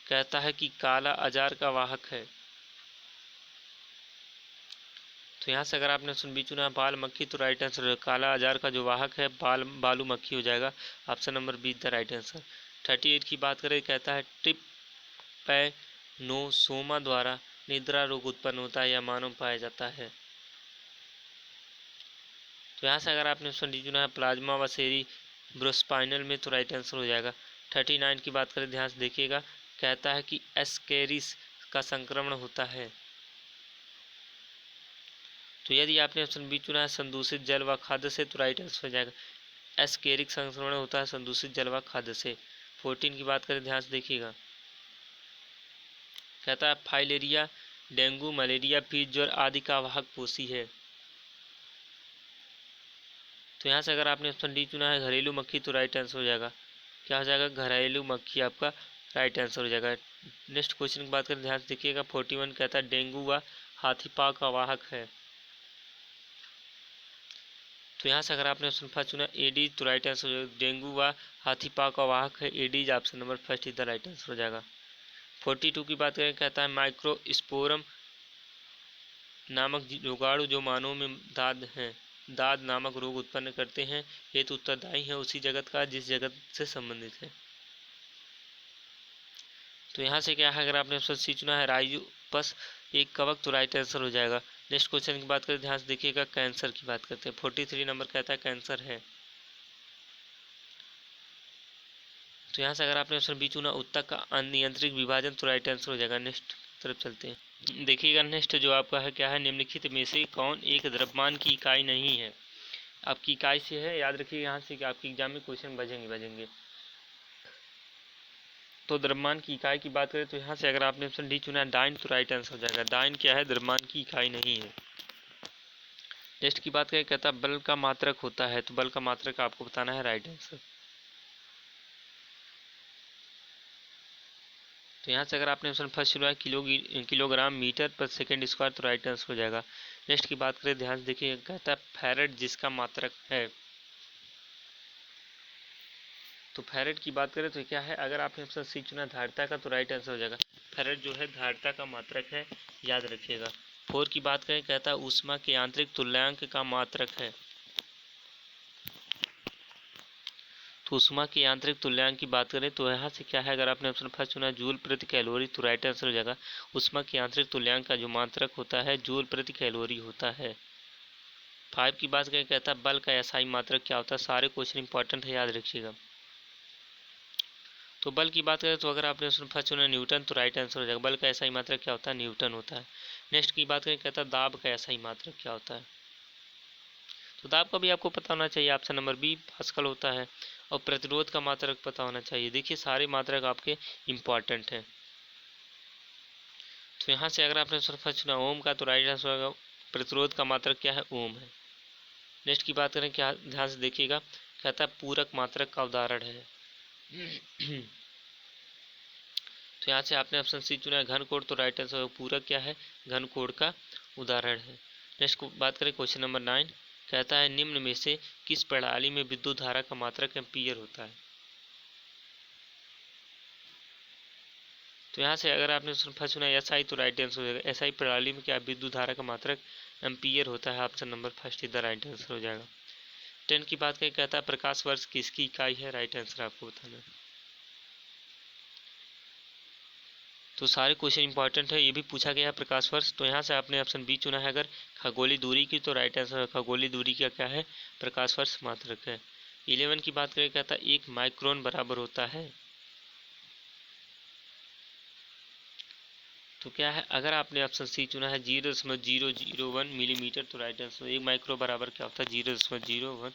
कहता है कि काला अजार का वाहक है। तो यहाँ से अगर आपने ऑप्शन बी चुना है बाल मक्खी तो राइट आंसर। काला अजार का जो वाहक है बालू मक्खी हो जाएगा, option number be the right answer. 38 की बात करें, कहता है ट्रिपैनोसोमा द्वारा निद्रा रोग उत्पन्न होता है या मानव पाया जाता है। तो यहाँ से अगर आपने ऑप्शन डी चुना है प्लाज्मा वसेरी ब्रोस्पाइनल में तो राइट आंसर हो जाएगा। 39 की बात करें ध्यान से देखिएगा, कहता है कि एस्केरिस का संक्रमण होता है। तो यदि आपने ऑप्शन बी चुना है संदूषित जल व खाद्य से तो राइट आंसर हो जाएगा। एस्केरिक संक्रमण होता है संदूषित जल व खाद्य से। 14 की बात करें ध्यान से देखिएगा, कहता है फाइलेरिया डेंगू मलेरिया पीत ज्वर आदि का वाहक पोषी है। तो यहाँ से अगर आपने ऑप्शन डी चुना है घरेलू मक्खी तो राइट आंसर हो जाएगा। क्या हो जाएगा, घरेलू मक्खी आपका राइट आंसर हो जाएगा। नेक्स्ट क्वेश्चन की बात करें ध्यान से देखिएगा, 41 कहता है डेंगू व हाथी पांव का वाहक है। तो यहाँ से अगर आपने ऑप्शन फर्स्ट चुना एडीज तो राइट आंसर हो जाएगा। डेंगू व हाथी पाक का वाहक है Aedes, option number first is the right answer हो जाएगा। 42 की बात करें, कहता है माइक्रोस्पोरम नामक रोगाणु जो मानव में दाद नामक रोग उत्पन्न करते हैं हेतु उत्तरदायी है उसी जगत का जिस जगत से संबंधित है। तो यहाँ से क्या है, अगर आपने ऑप्शन सी चुना है राइजोपस एक कवक तो राइट आंसर हो जाएगा। नेक्स्ट क्वेश्चन की बात करें, ध्यान से देखिएगा, कैंसर की बात करते हैं। 43 नंबर कहता है कैंसर है। तो यहाँ से अगर आपने ऑप्शन बी चुना उत्तक का अनियंत्रित विभाजन तो राइट आंसर हो जाएगा। नेक्स्ट तरफ चलते हैं, देखिएगा नेक्स्ट जो आपका है क्या है, निम्नलिखित में से कौन एक द्रव्यमान की इकाई नहीं है। आपकी इकाई से है, याद रखिए यहाँ से कि आपके एग्जाम में क्वेश्चन बजेंगे। तो द्रव्यमान की इकाई की बात करें तो यहाँ से अगर आपने ऑप्शन डी चुना है डाइन तो राइट आंसर हो जाएगा। डाइन क्या है, द्रव्यमान की इकाई नहीं है। नेक्स्ट की बात करें, कहता है बल का मात्रक होता है तो बल का मात्रक आपको बताना है, राइट आंसर। तो यहाँ से अगर आपने ऑप्शन फर्स्ट चुना है किलोग्राम मीटर पर सेकेंड स्क्वायर तो राइट आंसर हो जाएगा। नेक्स्ट की बात करें, ध्यान से देखिए, कहता है फैरेड जिसका मात्रक है। तो फैरेड की बात करें तो क्या है, अगर आपने ऑप्शन सी चुना धारिता का तो राइट आंसर हो जाएगा। फैरेड जो है धारिता का मात्रक है, याद रखिएगा। 4 की बात करें, कहता है ऊष्मा के यांत्रिक तुल्यांक का मात्रक है। तो ऊष्मा के यांत्रिक तुल्यांक की बात करें तो यहाँ से क्या है, अगर आपने ऑप्शन फर्स्ट चुना जूल प्रति कैलोरी तो राइट आंसर हो जाएगा। ऊष्मा के यांत्रिक तुल्यांक का जो मात्रक होता है जूल प्रति कैलोरी होता है। 5 की बात करें, कहता है बल का एसआई मात्रक क्या होता है। सारे क्वेश्चन इंपॉर्टेंट है, याद रखिएगा। तो बल की बात करें तो अगर आपने ऑप्शन फर्स्ट चुना न्यूटन तो राइट आंसर हो जाएगा। बल का एसआई मात्रक क्या होता है, न्यूटन होता है। नेक्स्ट की बात करें, कहता है दाब का एसआई मात्रक क्या होता है। तो दाब का भी आपको पता होना चाहिए, ऑप्शन नंबर बी पास्कल होता है। और प्रतिरोध का मात्रक पता होना चाहिए। देखिए सारे मात्रक आपके इम्पॉर्टेंट हैं। तो यहाँ से अगर आपने फर्स्ट चुना ओम का तो राइट आंसर होगा। प्रतिरोध का मात्रक क्या है, ओम है। नेक्स्ट की बात करें, क्या ध्यान से देखिएगा, कहता है पूरक मात्रक का उदाहरण है। तो यहाँ से आपने ऑप्शन सी चुना है घन कोण तो राइट आंसर होगा। पूरक क्या है, घन कोण का उदाहरण है। नेक्स्ट बात करें क्वेश्चन नंबर 9, कहता है निम्न में से किस प्रणाली में विद्युत धारा का मात्रक एम्पीयर होता है। तो यहाँ से अगर आपने फर्स्ट सुना एसआई तो राइट आंसर हो जाएगा। एसआई प्रणाली में क्या विद्युत धारा का मात्रक एम्पीयर होता है। ऑप्शन नंबर फर्स्ट इधर राइट आंसर हो जाएगा। 10 की बात करें, कहता है प्रकाश वर्ष किसकी इकाई है। राइट आंसर आपको बताना है। तो सारे क्वेश्चन इंपॉर्टेंट है, ये भी पूछा गया है प्रकाश वर्ष। तो यहाँ से आपने ऑप्शन बी चुना है अगर खगोलीय दूरी की तो राइट आंसर खगोलीय दूरी का क्या है, प्रकाश वर्ष मात्रक है। 11 की बात करें, कहता है 1 माइक्रोन बराबर होता है। तो क्या है, अगर आपने ऑप्शन सी चुना है 0.001 मिलीमीटर तो राइट आंसर। 1 माइक्रो बराबर क्या होता है, 0.01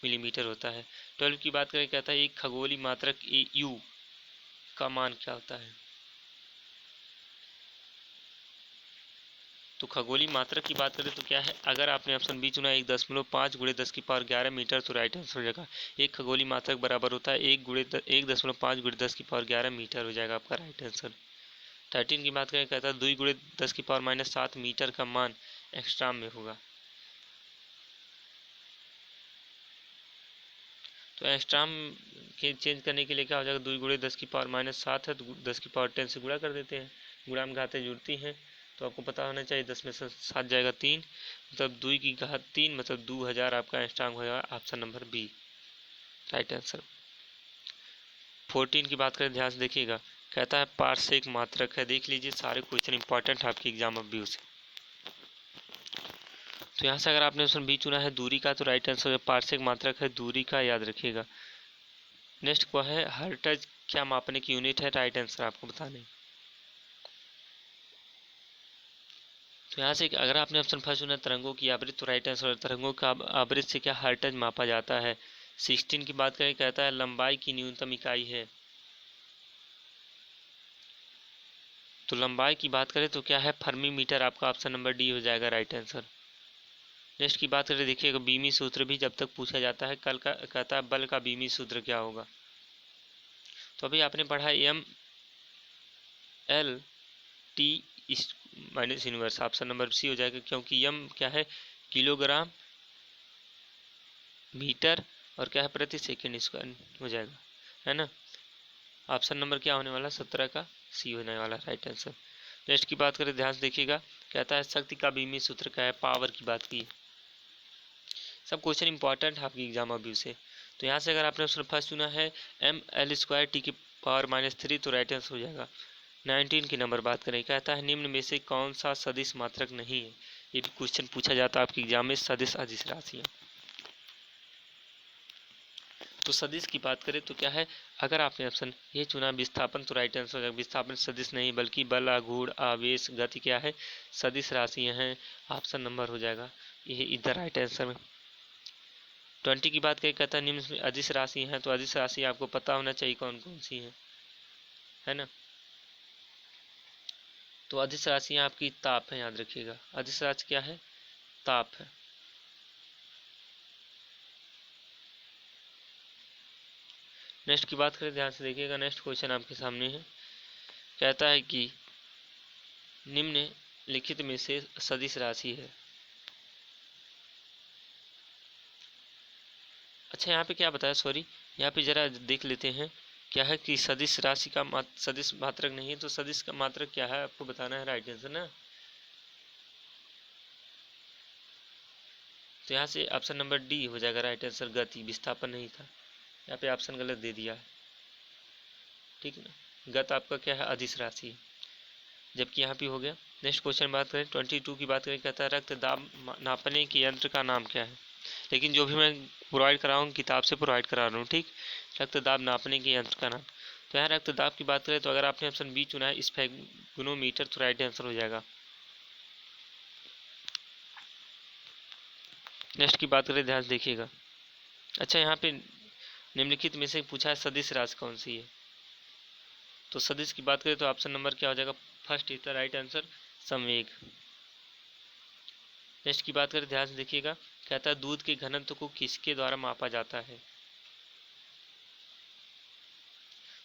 मिलीमीटर होता है। 12 की बात करें, कहता है एक खगोलीय मात्रक यू का मान क्या होता है। तो खगोलीय मात्रक की बात करें तो क्या है, अगर आपने ऑप्शन बी चुना 1.5 गुणे 10 की पावर 11 मीटर तो राइट आंसर हो जाएगा। एक खगोलीय मात्रक बराबर होता है 1.5 गुणे 10 की पावर 11 मीटर हो जाएगा आपका राइट आंसर। 13 की बात करें, कहता है 2 गुणे 10 की पावर -7 मीटर का मान एक्स्ट्राम में होगा। तो एक्स्ट्राम के चेंज करने के लिए क्या हो जाएगा, 2 गुणे 10 की पावर -7 है तो 10 की पावर 10 से गुणा कर देते हैं। गुणा में घातें जुड़ती हैं तो आपको पता होना चाहिए 10 में से 7 जाएगा 3, मतलब 2 की घात 3 मतलब 2000 आपका एक्स्ट्राम होगा। Option number B right answer. 14 की बात करें, ध्यान से देखिएगा, कहता है पार्सेक मात्रक है। देख लीजिए सारे क्वेश्चन इंपॉर्टेंट है आपके एग्जाम में व्यू से। तो यहाँ से अगर आपने ऑप्शन बी चुना है दूरी का तो राइट आंसर पार्सेक मात्रक है दूरी का, याद रखिएगा। नेक्स्ट क्या है, हर्ट्ज क्या मापने की यूनिट है। राइट आंसर आपको बताने। तो यहाँ से अगर आपने ऑप्शन फर्स्ट चुना तरंगों की आवृत्ति तो राइट आंसर तरंगों का आवृत्ति से क्या हर्ट्ज मापा जाता है। 16 की बात करें, कहता है लंबाई की न्यूनतम इकाई है। तो लंबाई की बात करें तो क्या है, फर्मी मीटर आपका ऑप्शन नंबर डी हो जाएगा राइट आंसर। नेक्स्ट की बात करें, देखिएगा बीमी सूत्र भी जब तक पूछा जाता है कल का, कहता है बल का बीमी सूत्र क्या होगा। तो अभी आपने पढ़ा M L T minus inverse, option number C हो जाएगा, क्योंकि यम क्या है, किलोग्राम मीटर और क्या है प्रति सेकेंड स्क्वायर हो जाएगा, है ना। ऑप्शन नंबर क्या होने वाला, 17 का सी होने वाला राइट आंसर। नेक्स्ट की बात करें, ध्यान से देखिएगा, कहता है शक्ति का बीमी सूत्र क्या है, पावर की बात की। सब क्वेश्चन इंपॉर्टेंट है आपकी एग्जाम अभी से। तो यहाँ से अगर आपने ऑप्शन फर्स्ट चुना है ml² टी की पावर -3 तो राइट आंसर हो जाएगा। 19 की नंबर बात करें, कहता है निम्न में से कौन सा सदिश मात्रक नहीं है। ये भी क्वेश्चन पूछा जाता है आपके एग्जाम में, सदिश अदिश राशियाँ। तो सदिश की बात करें तो क्या है, अगर आपने ऑप्शन ये चुना विस्थापन तो राइट आंसर हो जाएगा। विस्थापन सदिश नहीं बल्कि बल, आघूर्ण, आवेश, गति क्या है, सदिश राशियाँ हैं। ऑप्शन नंबर हो जाएगा ये इधर राइट आंसर में। 20 की बात करें, कहता है निम्न में अदिश राशि हैं, तो अदिश राशि आपको पता होना चाहिए कौन कौन सी हैं, है ना। तो अदिश राशियाँ आपकी ताप है, याद रखिएगा। अदिश राशि क्या है, ताप है। नेक्स्ट की बात करें, ध्यान से देखिएगा, नेक्स्ट क्वेश्चन आपके सामने है। कहता है कि निम्न लिखित में से सदिश राशि है। अच्छा यहाँ पे क्या बताया, सॉरी यहाँ पे जरा देख लेते हैं। क्या है कि सदिश राशि का सदिश मात्रक नहीं है, तो सदिश का मात्रक क्या है आपको बताना है, राइट आंसर ना। तो यहाँ से ऑप्शन नंबर डी हो जाएगा राइट आंसर, गति। विस्थापन नहीं था, यहाँ पे ऑप्शन गलत दे दिया है, ठीक है ना। गत आपका क्या है, अदिश राशि है, जबकि यहाँ पे हो गया। नेक्स्ट क्वेश्चन बात करें, 22 की बात करें, कहता है रक्त दाब नापने के यंत्र का नाम क्या है। लेकिन जो भी मैं प्रोवाइड करा हूँ किताब से प्रोवाइड करा रहा हूँ, ठीक। रक्त दाब नापने के यंत्र का नाम। तो यहाँ रक्त दाब की बात करें तो अगर आपने ऑप्शन बी चुना है स्फेगनोमीटर तो राइट आंसर हो जाएगा। नेक्स्ट की बात करें, ध्यान से देखिएगा। अच्छा यहाँ पे निम्नलिखित में से पूछा है सदिश राशि कौन सी है। तो सदिश की बात करें तो ऑप्शन नंबर क्या हो जाएगा, first is the right answer, संवेग। नेक्स्ट की बात करें, ध्यान से देखिएगा, कहता है दूध के घनत्व को किसके द्वारा मापा जाता है।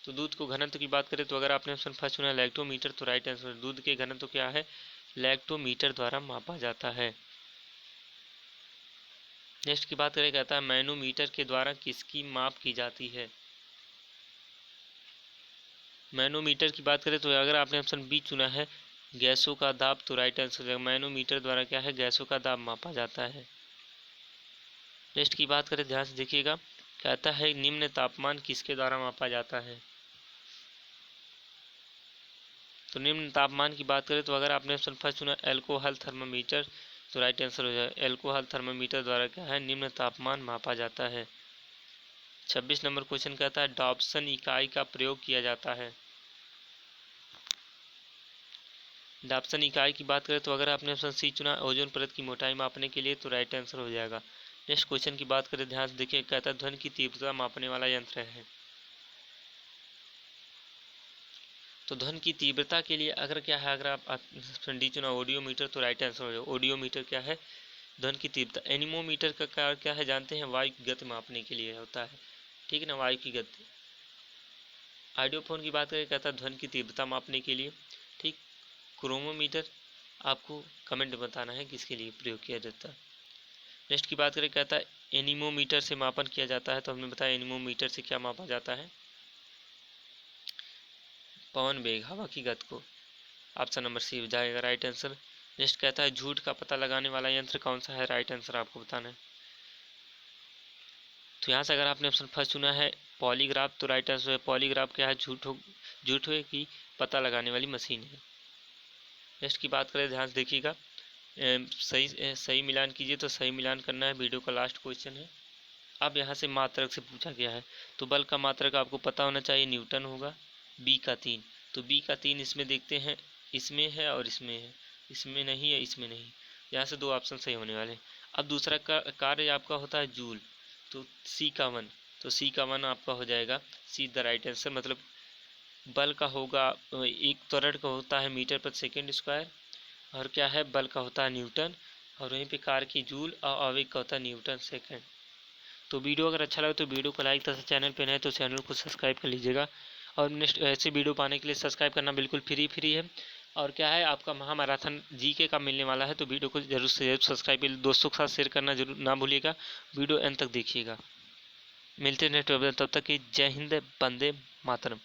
तो दूध को घनत्व की बात करें तो अगर आपने ऑप्शन फर्स्ट चुना लैक्टोमीटर तो राइट आंसर। दूध के घनत्व क्या है, लैक्टोमीटर द्वारा मापा जाता है। नेक्स्ट की बात करें, कहता है मैनोमीटर के द्वारा किसकी माप की जाती है। मैनोमीटर की बात करें तो अगर आपने ऑप्शन बी चुना है गैसों का दाब तो राइट आंसर। मैनोमीटर द्वारा क्या है, गैसों का दाब मापा जाता है। नेक्स्ट की बात करें, ध्यान से देखिएगा, कहता है निम्न तापमान किसके द्वारा मापा जाता है। तो निम्न तापमान की बात करें तो अगर आपने ऑप्शन फर्स्ट चुना एल्कोहल थर्मामीटर तो राइट आंसर हो जाए। एल्कोहल थर्मामीटर द्वारा क्या है, निम्न तापमान मापा जाता है। 26 नंबर क्वेश्चन कहता है डॉप्सन इकाई का प्रयोग किया जाता है। डॉप्सन इकाई की बात करें तो अगर आपने ऑप्शन सी चुना ओजोन परत की मोटाई मापने के लिए तो राइट आंसर हो जाएगा। नेक्स्ट क्वेश्चन की बात करें, ध्यान से देखिए, कहता है ध्वनि की तीव्रता मापने वाला यंत्र है। तो ध्वनि की तीव्रता के लिए अगर क्या है, अगर आप ऑप्शन डी चुना ऑडियोमीटर तो राइट आंसर हो जाएगा। ऑडियोमीटर क्या है, ध्वनि की तीव्रता। एनीमोमीटर का कार्य क्या है जानते हैं, वायु की गति मापने के लिए होता है, ठीक है ना, वायु की गति। आइडियोफोन की बात करें, कहता है ध्वनि की तीव्रता मापने के लिए, ठीक। क्रोमोमीटर आपको कमेंट में बताना है किसके लिए प्रयोग किया जाता है। नेक्स्ट की बात करें, कहता है एनीमोमीटर से मापन किया जाता है, तो हमने बताया एनीमोमीटर से क्या मापा जाता है, पवन वेग, हवा की गति को। ऑप्शन नंबर सी हो जाएगा राइट आंसर। नेक्स्ट कहता है झूठ का पता लगाने वाला यंत्र कौन सा है, राइट आंसर आपको बताना है। तो यहाँ से अगर आपने ऑप्शन फर्स्ट चुना है पॉलीग्राफ तो राइट आंसर है। पॉलीग्राफ क्या है, झूठे की पता लगाने वाली मशीन है। नेक्स्ट की बात करें, ध्यान से देखिएगा, सही मिलान कीजिए तो सही मिलान करना है, वीडियो का लास्ट क्वेश्चन है। अब यहाँ से मात्रक से पूछा गया है, तो बल का मात्रक आपको पता होना चाहिए, न्यूटन होगा। बी का 3, तो बी का 3 इसमें देखते हैं, इसमें है और इसमें है, इसमें नहीं है, इसमें नहीं। यहाँ से दो ऑप्शन सही होने वाले हैं। अब दूसरा कार्य आपका होता है जूल, तो सी का 1, तो सी का 1 आपका हो जाएगा सी द राइट आंसर। मतलब बल का होगा, एक त्वरण का होता है मीटर प्रति सेकेंड स्क्वायर, और क्या है बल का होता है न्यूटन, और वहीं पे कार्य की जूल और आवेग का होता है न्यूटन सेकेंड। तो वीडियो अगर अच्छा लगे तो वीडियो को लाइक तथा चैनल पे नए तो चैनल को सब्सक्राइब कर लीजिएगा। और नेक्स्ट ऐसे वीडियो पाने के लिए सब्सक्राइब करना बिल्कुल फ्री है। और क्या है, आपका महामैराथन जीके का मिलने वाला है, तो वीडियो को जरूर से जरूर सब्सक्राइब कर, दोस्तों के साथ शेयर करना जरूर ना भूलिएगा, वीडियो एंड तक देखिएगा। मिलते हैं नेक्स्ट, तब तक की जय हिंद, वंदे मातरम।